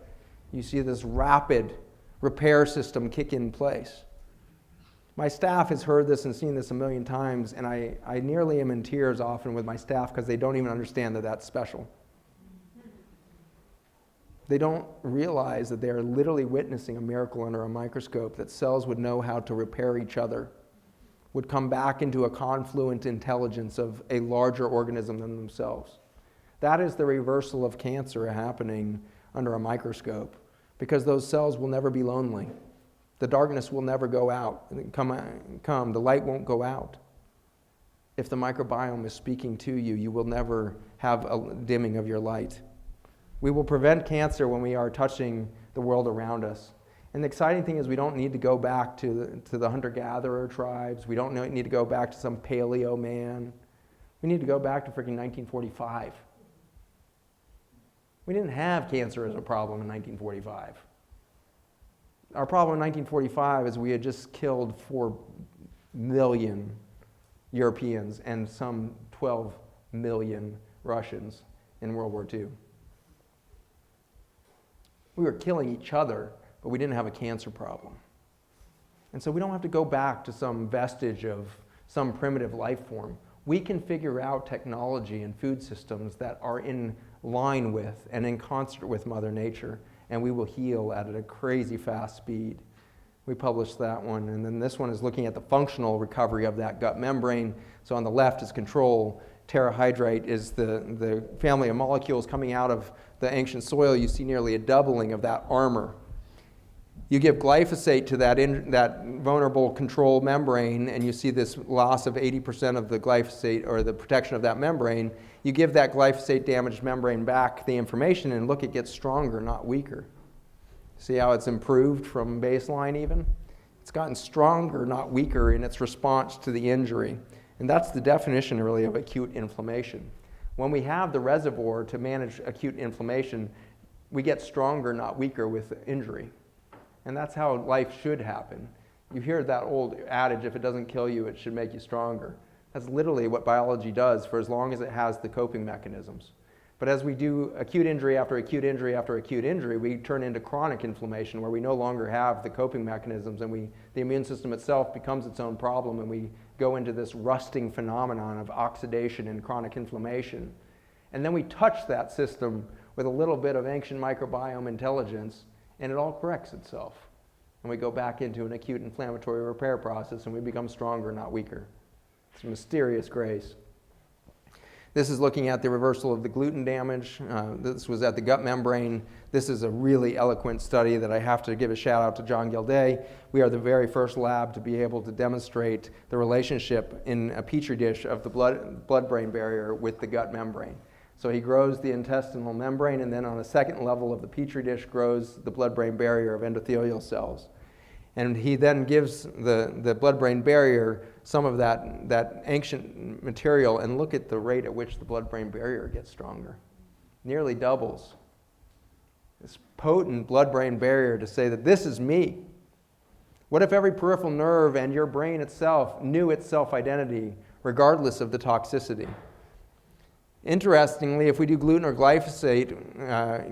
You see this rapid repair system kick in place. My staff has heard this and seen this a million times, and I nearly am in tears often with my staff because they don't even understand that that's special. They don't realize that they are literally witnessing a miracle under a microscope, that cells would know how to repair each other, would come back into a confluent intelligence of a larger organism than themselves. That is the reversal of cancer happening under a microscope, because those cells will never be lonely. The darkness will never go out. The light won't go out. If the microbiome is speaking to you, you will never have a dimming of your light. We will prevent cancer when we are touching the world around us. And the exciting thing is we don't need to go back to the hunter-gatherer tribes. We don't need to go back to some paleo man. We need to go back to freaking 1945. We didn't have cancer as a problem in 1945. Our problem in 1945 is we had just killed 4 million Europeans and some 12 million Russians in World War II. We were killing each other, but we didn't have a cancer problem. And so we don't have to go back to some vestige of some primitive life form. We can figure out technology and food systems that are in line with and in concert with Mother Nature, and we will heal at a crazy fast speed. We published that one, and then this one is looking at the functional recovery of that gut membrane. So on the left is control. Terahydrite is the family of molecules coming out of the ancient soil. You see nearly a doubling of that armor. You give glyphosate to that vulnerable control membrane, and you see this loss of 80% of the glyphosate, or the protection of that membrane. You give that glyphosate damaged membrane back the information, and look, it gets stronger, not weaker. See how it's improved from baseline even? It's gotten stronger, not weaker, in its response to the injury. And that's the definition, really, of acute inflammation. When we have the reservoir to manage acute inflammation, we get stronger, not weaker, with injury. And that's how life should happen. You hear that old adage, if it doesn't kill you, it should make you stronger. That's literally what biology does for as long as it has the coping mechanisms. But as we do acute injury after acute injury after acute injury, we turn into chronic inflammation where we no longer have the coping mechanisms, and the immune system itself becomes its own problem, and we go into this rusting phenomenon of oxidation and chronic inflammation. And then we touch that system with a little bit of ancient microbiome intelligence, and it all corrects itself. And we go back into an acute inflammatory repair process, and we become stronger, not weaker. It's a mysterious grace. This is looking at the reversal of the gluten damage. This was at the gut membrane. This is a really eloquent study that I have to give a shout out to John Gilday. We are the very first lab to be able to demonstrate the relationship in a petri dish of the blood-brain barrier with the gut membrane. So he grows the intestinal membrane, and then on a second level of the petri dish grows the blood-brain barrier of endothelial cells. And he then gives the blood-brain barrier some of that ancient material, and look at the rate at which the blood-brain barrier gets stronger. Nearly doubles. This potent blood-brain barrier to say that this is me. What if every peripheral nerve and your brain itself knew its self-identity regardless of the toxicity? Interestingly, if we do gluten or glyphosate,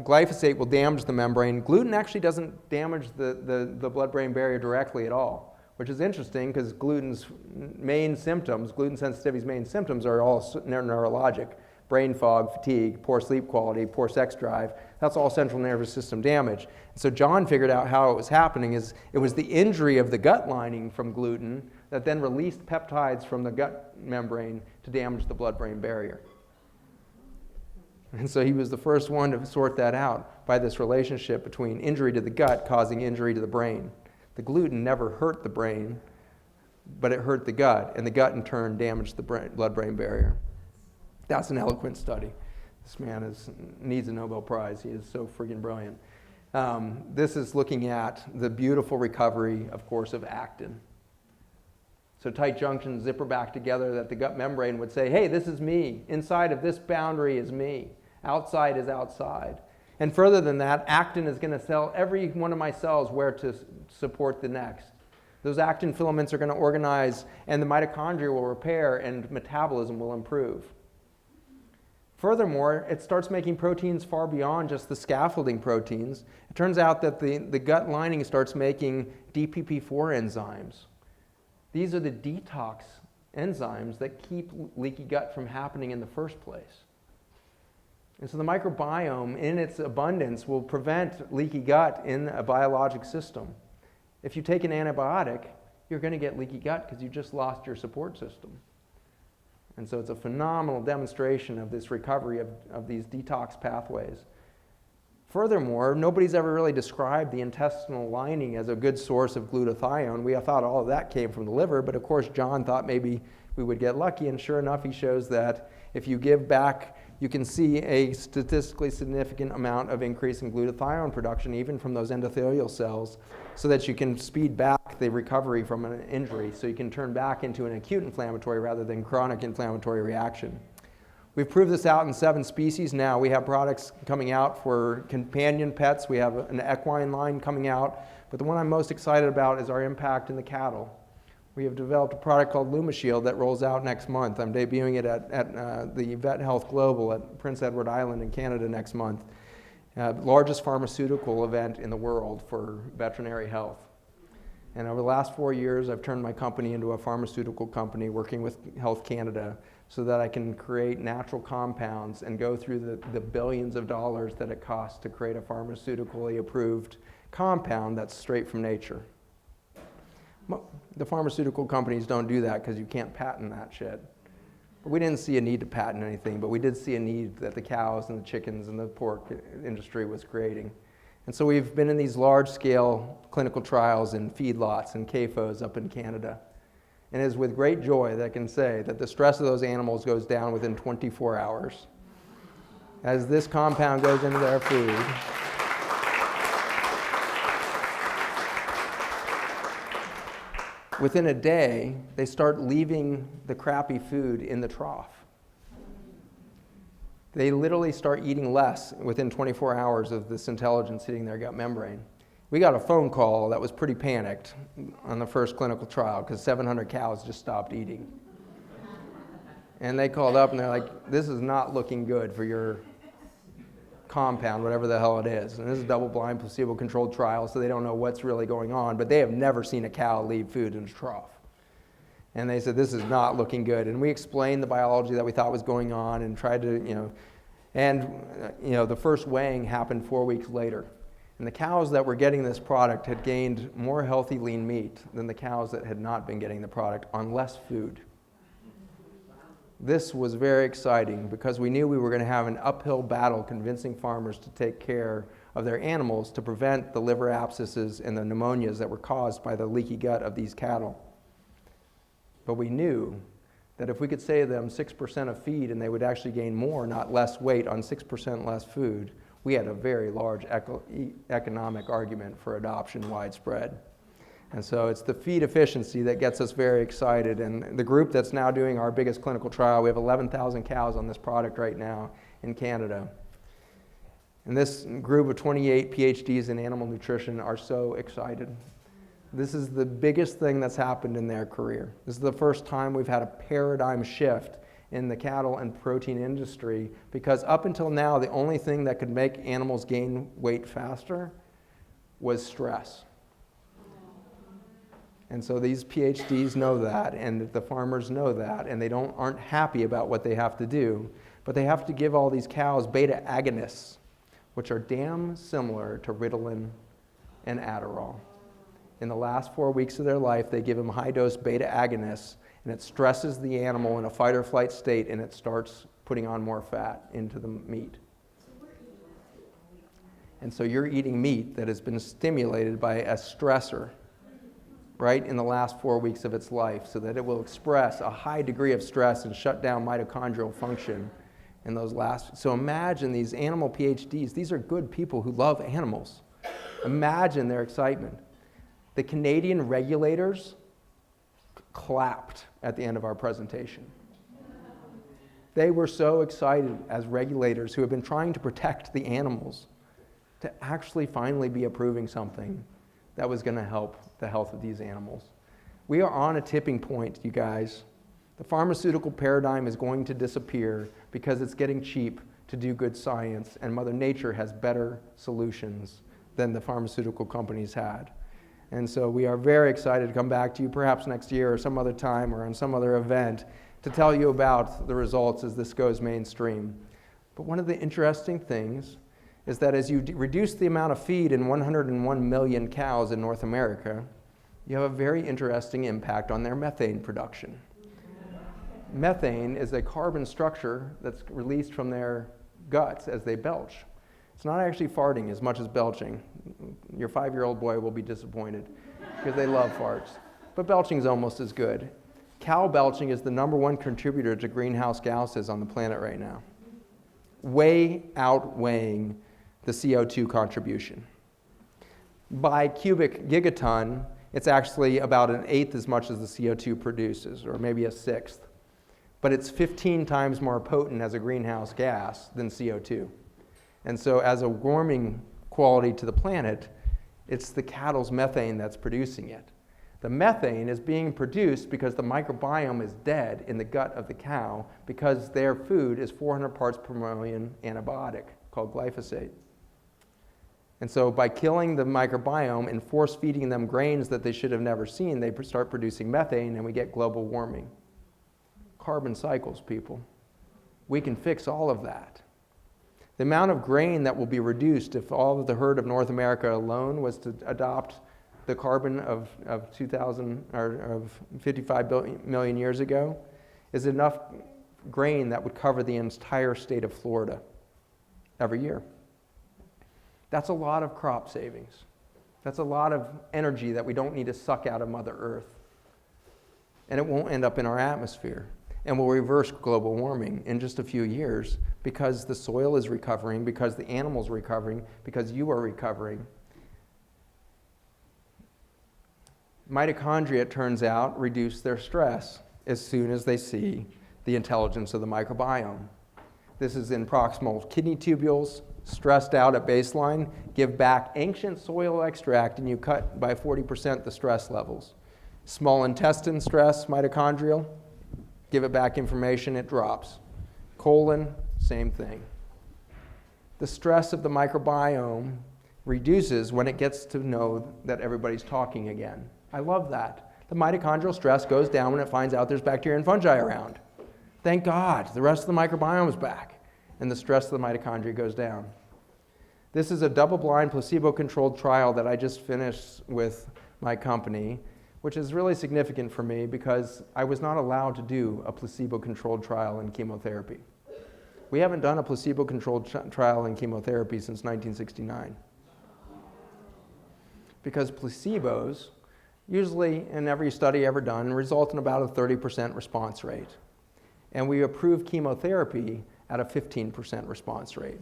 glyphosate will damage the membrane. Gluten actually doesn't damage the blood-brain barrier directly at all, which is interesting because gluten's main symptoms, gluten sensitivity's main symptoms are all neurologic. Brain fog, fatigue, poor sleep quality, poor sex drive. That's all central nervous system damage. So John figured out how it was happening is it was the injury of the gut lining from gluten that then released peptides from the gut membrane to damage the blood-brain barrier. And so he was the first one to sort that out by this relationship between injury to the gut causing injury to the brain. The gluten never hurt the brain, but it hurt the gut, and the gut in turn damaged the blood-brain barrier. That's an eloquent study. This man needs a Nobel Prize. He is so freaking brilliant. This is looking at the beautiful recovery, of course, of actin. So tight junctions zipper back together that the gut membrane would say, hey, this is me. Inside of this boundary is me. Outside is outside. And further than that, actin is going to tell every one of my cells where to support the next. Those actin filaments are going to organize, and the mitochondria will repair, and metabolism will improve. Furthermore, it starts making proteins far beyond just the scaffolding proteins. It turns out that the gut lining starts making DPP-4 enzymes. These are the detox enzymes that keep leaky gut from happening in the first place. And so the microbiome, in its abundance, will prevent leaky gut in a biologic system. If you take an antibiotic, you're going to get leaky gut because you just lost your support system. And so it's a phenomenal demonstration of this recovery of these detox pathways. Furthermore, nobody's ever really described the intestinal lining as a good source of glutathione. We thought all of that came from the liver, but of course John thought maybe we would get lucky, and sure enough he shows that if you give back, you can see a statistically significant amount of increase in glutathione production even from those endothelial cells, so that you can speed back the recovery from an injury, so you can turn back into an acute inflammatory rather than chronic inflammatory reaction. We've proved this out in 7 species now. We have products coming out for companion pets. We have an equine line coming out, but the one I'm most excited about is our impact in the cattle. We have developed a product called LumaShield that rolls out next month. I'm debuting it at the Vet Health Global at Prince Edward Island in Canada next month. Largest pharmaceutical event in the world for veterinary health. And over the last 4 years, I've turned my company into a pharmaceutical company working with Health Canada so that I can create natural compounds and go through the billions of dollars that it costs to create a pharmaceutically approved compound that's straight from nature. The pharmaceutical companies don't do that because you can't patent that shit. But we didn't see a need to patent anything, but we did see a need that the cows and the chickens and the pork industry was creating. And so we've been in these large-scale clinical trials in feedlots and CAFOs up in Canada. And it is with great joy that I can say that the stress of those animals goes down within 24 hours. As this compound goes into their food, within a day, they start leaving the crappy food in the trough. They literally start eating less within 24 hours of this intelligence hitting their gut membrane. We got a phone call that was pretty panicked on the first clinical trial because 700 cows just stopped eating. And they called up and they're like, this is not looking good for your compound, whatever the hell it is. And this is a double-blind, placebo-controlled trial, so they don't know what's really going on, but they have never seen a cow leave food in a trough. And they said, this is not looking good. And we explained the biology that we thought was going on and tried to, the first weighing happened 4 weeks later. And the cows that were getting this product had gained more healthy lean meat than the cows that had not been getting the product on less food. This was very exciting because we knew we were going to have an uphill battle convincing farmers to take care of their animals to prevent the liver abscesses and the pneumonias that were caused by the leaky gut of these cattle. But we knew that if we could save them 6% of feed and they would actually gain more, not less weight on 6% less food, we had a very large economic argument for adoption widespread. And so it's the feed efficiency that gets us very excited. And the group that's now doing our biggest clinical trial, we have 11,000 cows on this product right now in Canada. And this group of 28 PhDs in animal nutrition are so excited. This is the biggest thing that's happened in their career. This is the first time we've had a paradigm shift in the cattle and protein industry, because up until now, the only thing that could make animals gain weight faster was stress. And so these PhDs know that, and the farmers know that, and they aren't happy about what they have to do, but they have to give all these cows beta agonists, which are damn similar to Ritalin and Adderall. In the last 4 weeks of their life, they give them high-dose beta agonists, and it stresses the animal in a fight or flight state, and it starts putting on more fat into the meat. And so you're eating meat that has been stimulated by a stressor, right, in the last 4 weeks of its life, so that it will express a high degree of stress and shut down mitochondrial function in those last. So imagine these animal PhDs. These are good people who love animals. Imagine their excitement. The Canadian regulators clapped at the end of our presentation. They were so excited as regulators who have been trying to protect the animals to actually finally be approving something that was going to help the health of these animals. We are on a tipping point, you guys. The pharmaceutical paradigm is going to disappear because it's getting cheap to do good science, and Mother Nature has better solutions than the pharmaceutical companies had. And so we are very excited to come back to you perhaps next year or some other time or on some other event to tell you about the results as this goes mainstream. But one of the interesting things is that as you reduce the amount of feed in 101 million cows in North America, you have a very interesting impact on their methane production. Methane is a carbon structure that's released from their guts as they belch. It's not actually farting as much as belching. Your 5-year-old boy will be disappointed because they love farts. But belching is almost as good. Cow belching is the #1 contributor to greenhouse gases on the planet right now, way outweighing the CO2 contribution. By cubic gigaton, it's actually about 1/8 as much as the CO2 produces, or maybe 1/6. But it's 15 times more potent as a greenhouse gas than CO2. And so as a warming quality to the planet, it's the cattle's methane that's producing it. The methane is being produced because the microbiome is dead in the gut of the cow because their food is 400 parts per million antibiotic called glyphosate. And so by killing the microbiome and force feeding them grains that they should have never seen, they start producing methane and we get global warming. Carbon cycles, people. We can fix all of that. The amount of grain that will be reduced if all of the herd of North America alone was to adopt the carbon of 2000 or of 55 million years ago is enough grain that would cover the entire state of Florida every year. That's a lot of crop savings. That's a lot of energy that we don't need to suck out of Mother Earth. And it won't end up in our atmosphere. And we'll reverse global warming in just a few years because the soil is recovering, because the animals are recovering, because you are recovering. Mitochondria, it turns out, reduce their stress as soon as they see the intelligence of the microbiome. This is in proximal kidney tubules, stressed out at baseline, give back ancient soil extract, and you cut by 40% the stress levels. Small intestine stress, mitochondrial, give it back information, it drops. Colon, same thing. The stress of the microbiome reduces when it gets to know that everybody's talking again. I love that. The mitochondrial stress goes down when it finds out there's bacteria and fungi around. Thank God, the rest of the microbiome is back, and the stress of the mitochondria goes down. This is a double-blind, placebo-controlled trial that I just finished with my company, which is really significant for me because I was not allowed to do a placebo-controlled trial in chemotherapy. We haven't done a placebo-controlled trial in chemotherapy since 1969. Because placebos, usually in every study ever done, result in about a 30% response rate. And we approve chemotherapy at a 15% response rate.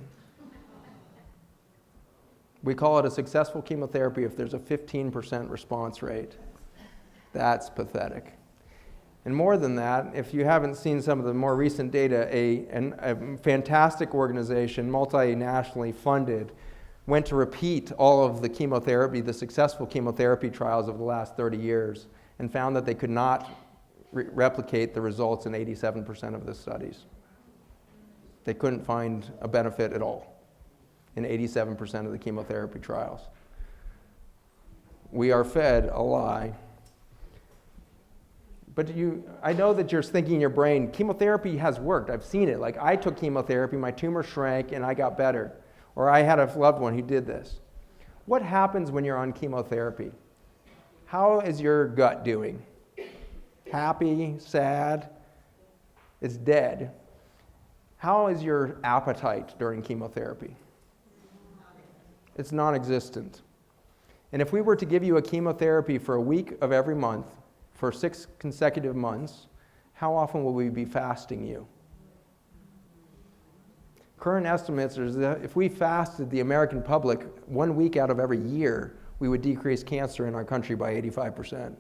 We call it a successful chemotherapy if there's a 15% response rate. That's pathetic. And more than that, if you haven't seen some of the more recent data, a fantastic organization, multinationally funded, went to repeat all of the chemotherapy, the successful chemotherapy trials of the last 30 years, and found that they could not replicate the results in 87% of the studies. They couldn't find a benefit at all in 87% of the chemotherapy trials. We are fed a lie. But I know that you're thinking in your brain, chemotherapy has worked. I've seen it. Like, I took chemotherapy, my tumor shrank, and I got better. Or I had a loved one who did this. What happens when you're on chemotherapy? How is your gut doing? Happy, sad? It's dead. How is your appetite during chemotherapy? It's non-existent. And if we were to give you a chemotherapy for a week of every month, for 6 consecutive months, how often will we be fasting you? Current estimates are that if we fasted the American public 1 week out of every year, we would decrease cancer in our country by 85%.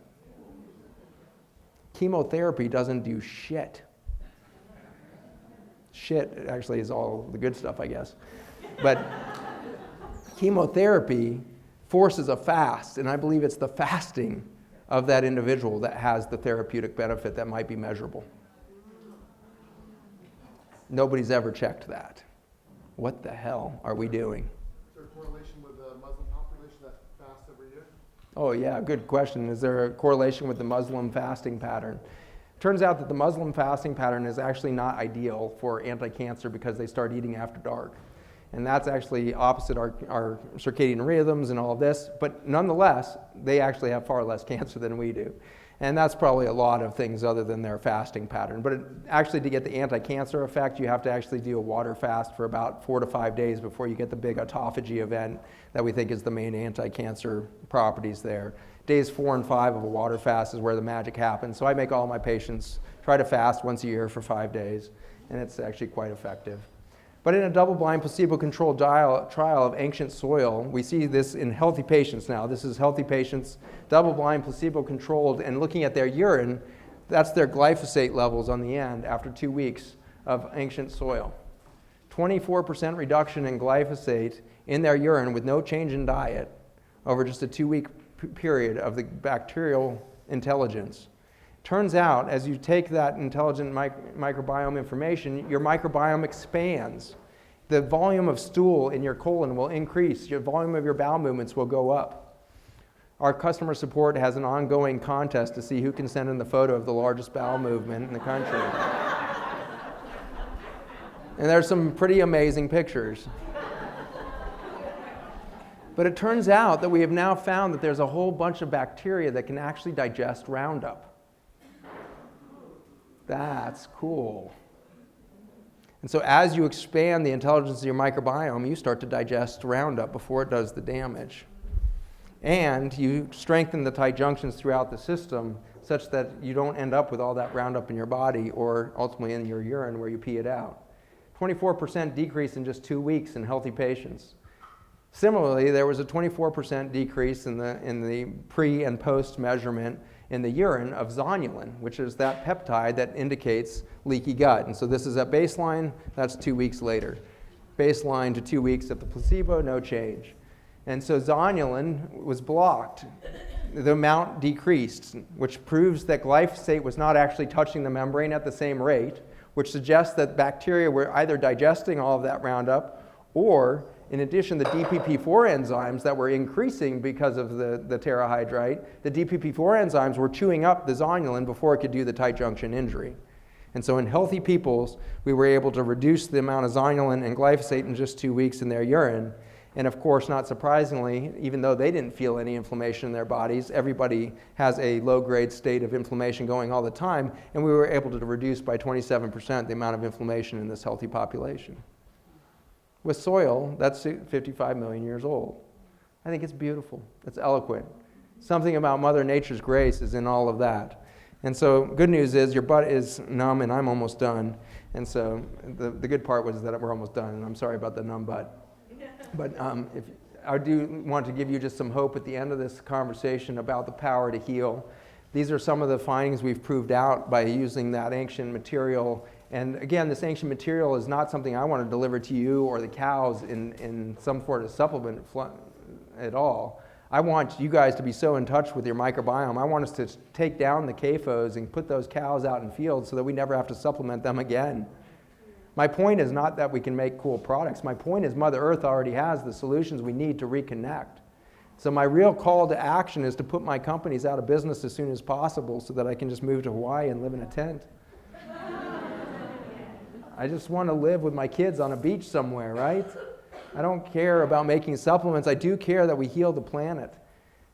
Chemotherapy doesn't do shit. Shit actually is all the good stuff, I guess. But chemotherapy forces a fast, and I believe it's the fasting of that individual that has the therapeutic benefit that might be measurable. Nobody's ever checked that. What the hell are we doing? Is there a correlation with the Muslim population that fasts every year? Oh yeah, good question. Is there a correlation with the Muslim fasting pattern? Turns out that the Muslim fasting pattern is actually not ideal for anti-cancer because they start eating after dark. And that's actually opposite our circadian rhythms and all of this, but nonetheless, they actually have far less cancer than we do. And that's probably a lot of things other than their fasting pattern. But actually, to get the anti-cancer effect, you have to actually do a water fast for about 4 to 5 days before you get the big autophagy event that we think is the main anti-cancer properties there. Days 4 and 5 of a water fast is where the magic happens. So I make all my patients try to fast once a year for 5 days, and it's actually quite effective. But in a double-blind, placebo-controlled trial of ancient soil, we see this in healthy patients now. This is healthy patients, double-blind, placebo-controlled, and looking at their urine, that's their glyphosate levels on the end after 2 weeks of ancient soil. 24% reduction in glyphosate in their urine with no change in diet over just a 2-week period of the bacterial intelligence. Turns out, as you take that intelligent microbiome information, your microbiome expands. The volume of stool in your colon will increase. Your volume of your bowel movements will go up. Our customer support has an ongoing contest to see who can send in the photo of the largest bowel movement in the country. And there's some pretty amazing pictures. But it turns out that we have now found that there's a whole bunch of bacteria that can actually digest Roundup. That's cool. And so as you expand the intelligence of your microbiome, you start to digest Roundup before it does the damage. And you strengthen the tight junctions throughout the system such that you don't end up with all that Roundup in your body or ultimately in your urine where you pee it out. 24% decrease in just 2 weeks in healthy patients. Similarly, there was a 24% decrease in the pre and post measurement in the urine of zonulin, which is that peptide that indicates leaky gut. And so this is at baseline, that's 2 weeks later. Baseline to 2 weeks at the placebo, no change. And so zonulin was blocked. The amount decreased, which proves that glyphosate was not actually touching the membrane at the same rate, which suggests that bacteria were either digesting all of that Roundup or, in addition, the DPP-4 enzymes that were increasing because of the terahydrite, the DPP-4 enzymes were chewing up the zonulin before it could do the tight junction injury. And so in healthy peoples, we were able to reduce the amount of zonulin and glyphosate in just 2 weeks in their urine. And of course, not surprisingly, even though they didn't feel any inflammation in their bodies, everybody has a low-grade state of inflammation going all the time, and we were able to reduce by 27% the amount of inflammation in this healthy population. With soil, that's 55 million years old. I think it's beautiful. It's eloquent. Something about Mother Nature's grace is in all of that. And so good news is your butt is numb and I'm almost done. And so the good part was that we're almost done, and I'm sorry about the numb butt. But I do want to give you just some hope at the end of this conversation about the power to heal. These are some of the findings we've proved out by using that ancient material. And again, this ancient material is not something I want to deliver to you or the cows in some sort of supplement at all. I want you guys to be so in touch with your microbiome. I want us to take down the CAFOs and put those cows out in fields so that we never have to supplement them again. My point is not that we can make cool products. My point is Mother Earth already has the solutions we need to reconnect. So my real call to action is to put my companies out of business as soon as possible so that I can just move to Hawaii and live in a tent. I just want to live with my kids on a beach somewhere, right? I don't care about making supplements. I do care that we heal the planet.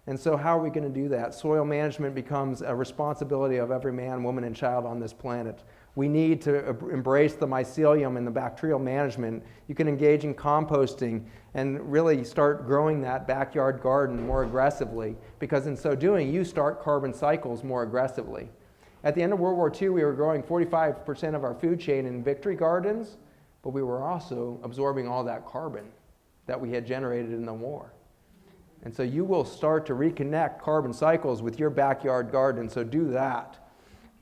And so how are we going to do that? Soil management becomes a responsibility of every man, woman, and child on this planet. We need to embrace the mycelium and the bacterial management. You can engage in composting and really start growing that backyard garden more aggressively, because in so doing, you start carbon cycles more aggressively. At the end of World War II, we were growing 45% of our food chain in victory gardens, but we were also absorbing all that carbon that we had generated in the war. And so you will start to reconnect carbon cycles with your backyard garden, so do that.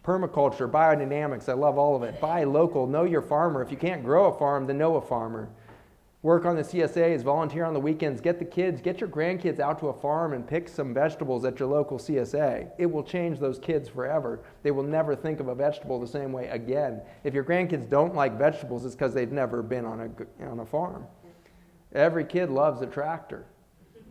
Permaculture, biodynamics, I love all of it. Buy local, know your farmer. If you can't grow a farm, then know a farmer. Work on the CSAs, volunteer on the weekends, get the kids, get your grandkids out to a farm and pick some vegetables at your local CSA. It will change those kids forever. They will never think of a vegetable the same way again. If your grandkids don't like vegetables, it's because they've never been on a farm. Every kid loves a tractor.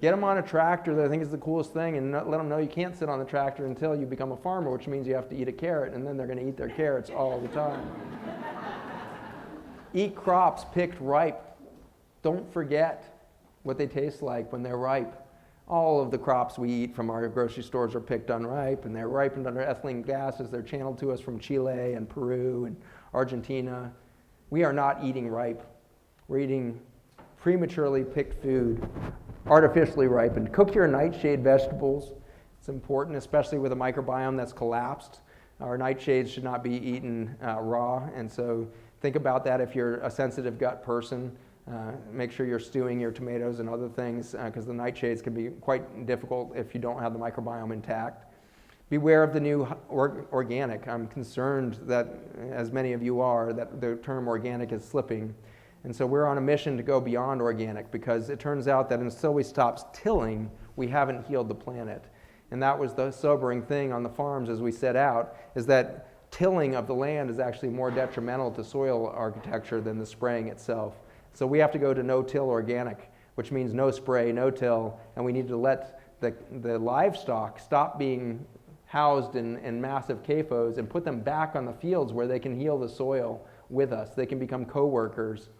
Get them on a tractor that I think is the coolest thing, and let them know you can't sit on the tractor until you become a farmer, which means you have to eat a carrot, and then they're going to eat their carrots all the time. Eat crops picked ripe. Don't forget what they taste like when they're ripe. All of the crops we eat from our grocery stores are picked unripe, and they're ripened under ethylene gases. They're channeled to us from Chile and Peru and Argentina. We are not eating ripe. We're eating prematurely picked food, artificially ripened. Cook your nightshade vegetables. It's important, especially with a microbiome that's collapsed. Our nightshades should not be eaten raw, and so think about that if you're a sensitive gut person. Make sure you're stewing your tomatoes and other things, because the nightshades can be quite difficult if you don't have the microbiome intact. Beware of the new organic. I'm concerned that, as many of you are, that the term organic is slipping. And so we're on a mission to go beyond organic, because it turns out that until we stop tilling, we haven't healed the planet. And that was the sobering thing on the farms as we set out, is that tilling of the land is actually more detrimental to soil architecture than the spraying itself. So we have to go to no-till organic, which means no spray, no till, and we need to let the livestock stop being housed in massive CAFOs and put them back on the fields where they can heal the soil with us. They can become co-workers.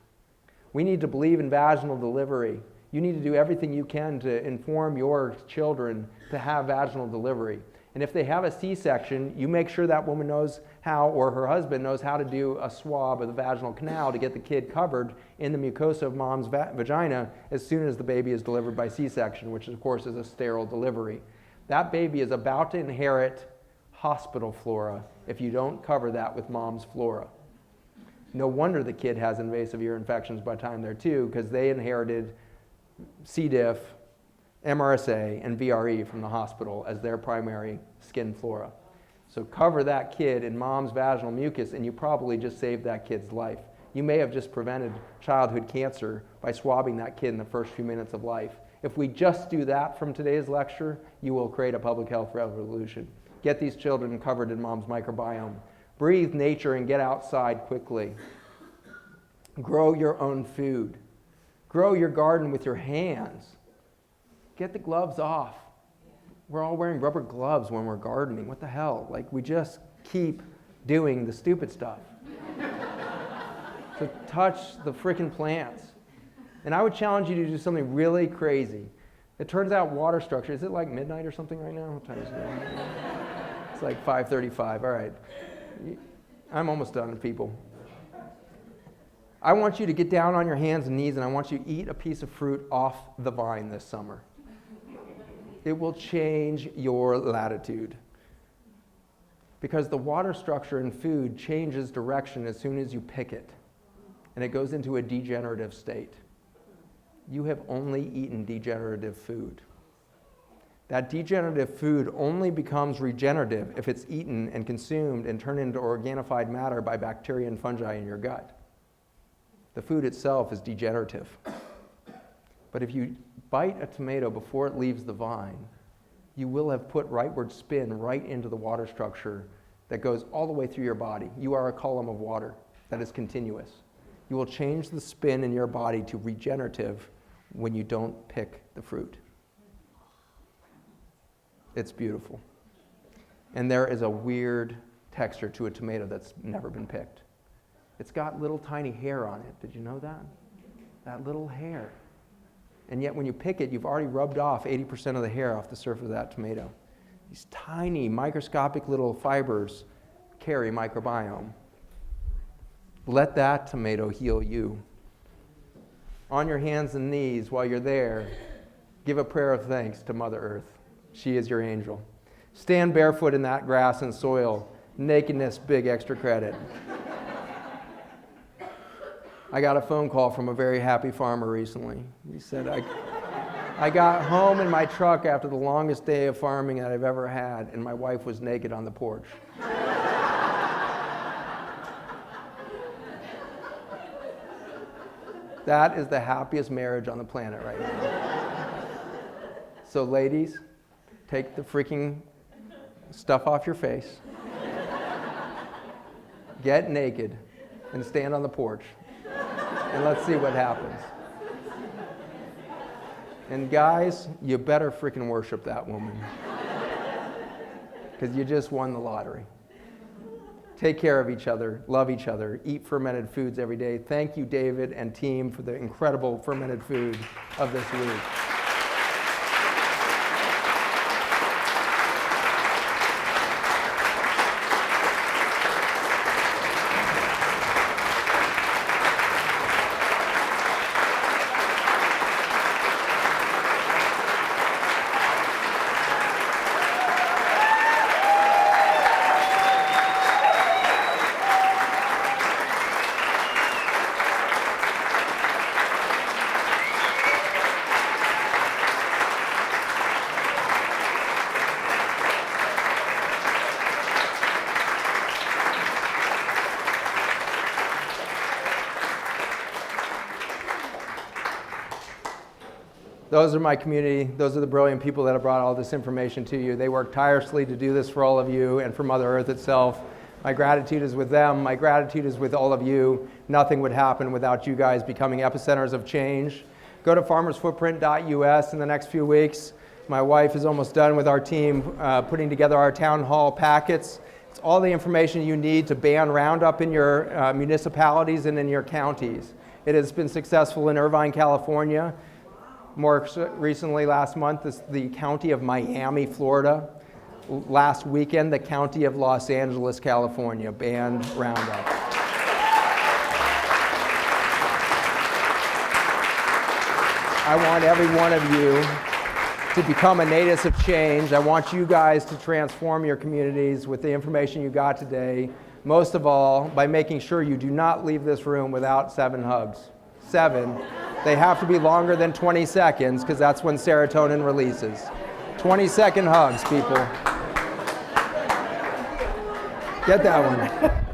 We need to believe in vaginal delivery. You need to do everything you can to inform your children to have vaginal delivery. And if they have a C-section, you make sure that woman knows how, or her husband knows how to do a swab of the vaginal canal to get the kid covered in the mucosa of mom's vagina as soon as the baby is delivered by C-section, which of course is a sterile delivery. That baby is about to inherit hospital flora if you don't cover that with mom's flora. No wonder the kid has invasive ear infections by the time they're 2, because they inherited C. diff, MRSA, and VRE from the hospital as their primary skin flora. So cover that kid in mom's vaginal mucus, and you probably just saved that kid's life. You may have just prevented childhood cancer by swabbing that kid in the first few minutes of life. If we just do that from today's lecture, you will create a public health revolution. Get these children covered in mom's microbiome. Breathe nature and get outside quickly. Grow your own food. Grow your garden with your hands. Get the gloves off. We're all wearing rubber gloves when we're gardening. What the hell? Like, we just keep doing the stupid stuff. So touch the freaking plants. And I would challenge you to do something really crazy. It turns out water structure, is it like midnight or something right now? What time is it? It's like 5:35, all right. I'm almost done, people. I want you to get down on your hands and knees, and I want you to eat a piece of fruit off the vine this summer. It will change your latitude. Because the water structure in food changes direction as soon as you pick it, and it goes into a degenerative state. You have only eaten degenerative food. That degenerative food only becomes regenerative if it's eaten and consumed and turned into organified matter by bacteria and fungi in your gut. The food itself is degenerative. But if you bite a tomato before it leaves the vine, you will have put rightward spin right into the water structure that goes all the way through your body. You are a column of water that is continuous. You will change the spin in your body to regenerative when you don't pick the fruit. It's beautiful. And there is a weird texture to a tomato that's never been picked. It's got little tiny hair on it. Did you know that? That little hair. And yet when you pick it, you've already rubbed off 80% of the hair off the surface of that tomato. These tiny, microscopic little fibers carry microbiome. Let that tomato heal you. On your hands and knees while you're there, give a prayer of thanks to Mother Earth. She is your angel. Stand barefoot in that grass and soil. Nakedness, big extra credit. I got a phone call from a very happy farmer recently. He said, I got home in my truck after the longest day of farming that I've ever had, and my wife was naked on the porch. That is the happiest marriage on the planet right now. So ladies, take the freaking stuff off your face, get naked, and stand on the porch. And let's see what happens. And guys, you better freaking worship that woman. Because you just won the lottery. Take care of each other, love each other, eat fermented foods every day. Thank you, David and team, for the incredible fermented food of this week. Those are my community. Those are the brilliant people that have brought all this information to you. They work tirelessly to do this for all of you and for Mother Earth itself. My gratitude is with them. My gratitude is with all of you. Nothing would happen without you guys becoming epicenters of change. Go to farmersfootprint.us in the next few weeks. My wife is almost done with our team putting together our town hall packets. It's all the information you need to ban Roundup in your municipalities and in your counties. It has been successful in Irvine, California. More recently, last month, is the county of Miami, Florida. last weekend, the County of Los Angeles, California, band roundup. I want every one of you to become a natives of change. I want you guys to transform your communities with the information you got today. Most of all, by making sure you do not leave this room without 7 hugs. 7. They have to be longer than 20 seconds because that's when serotonin releases. 20-second hugs, people. Get that one.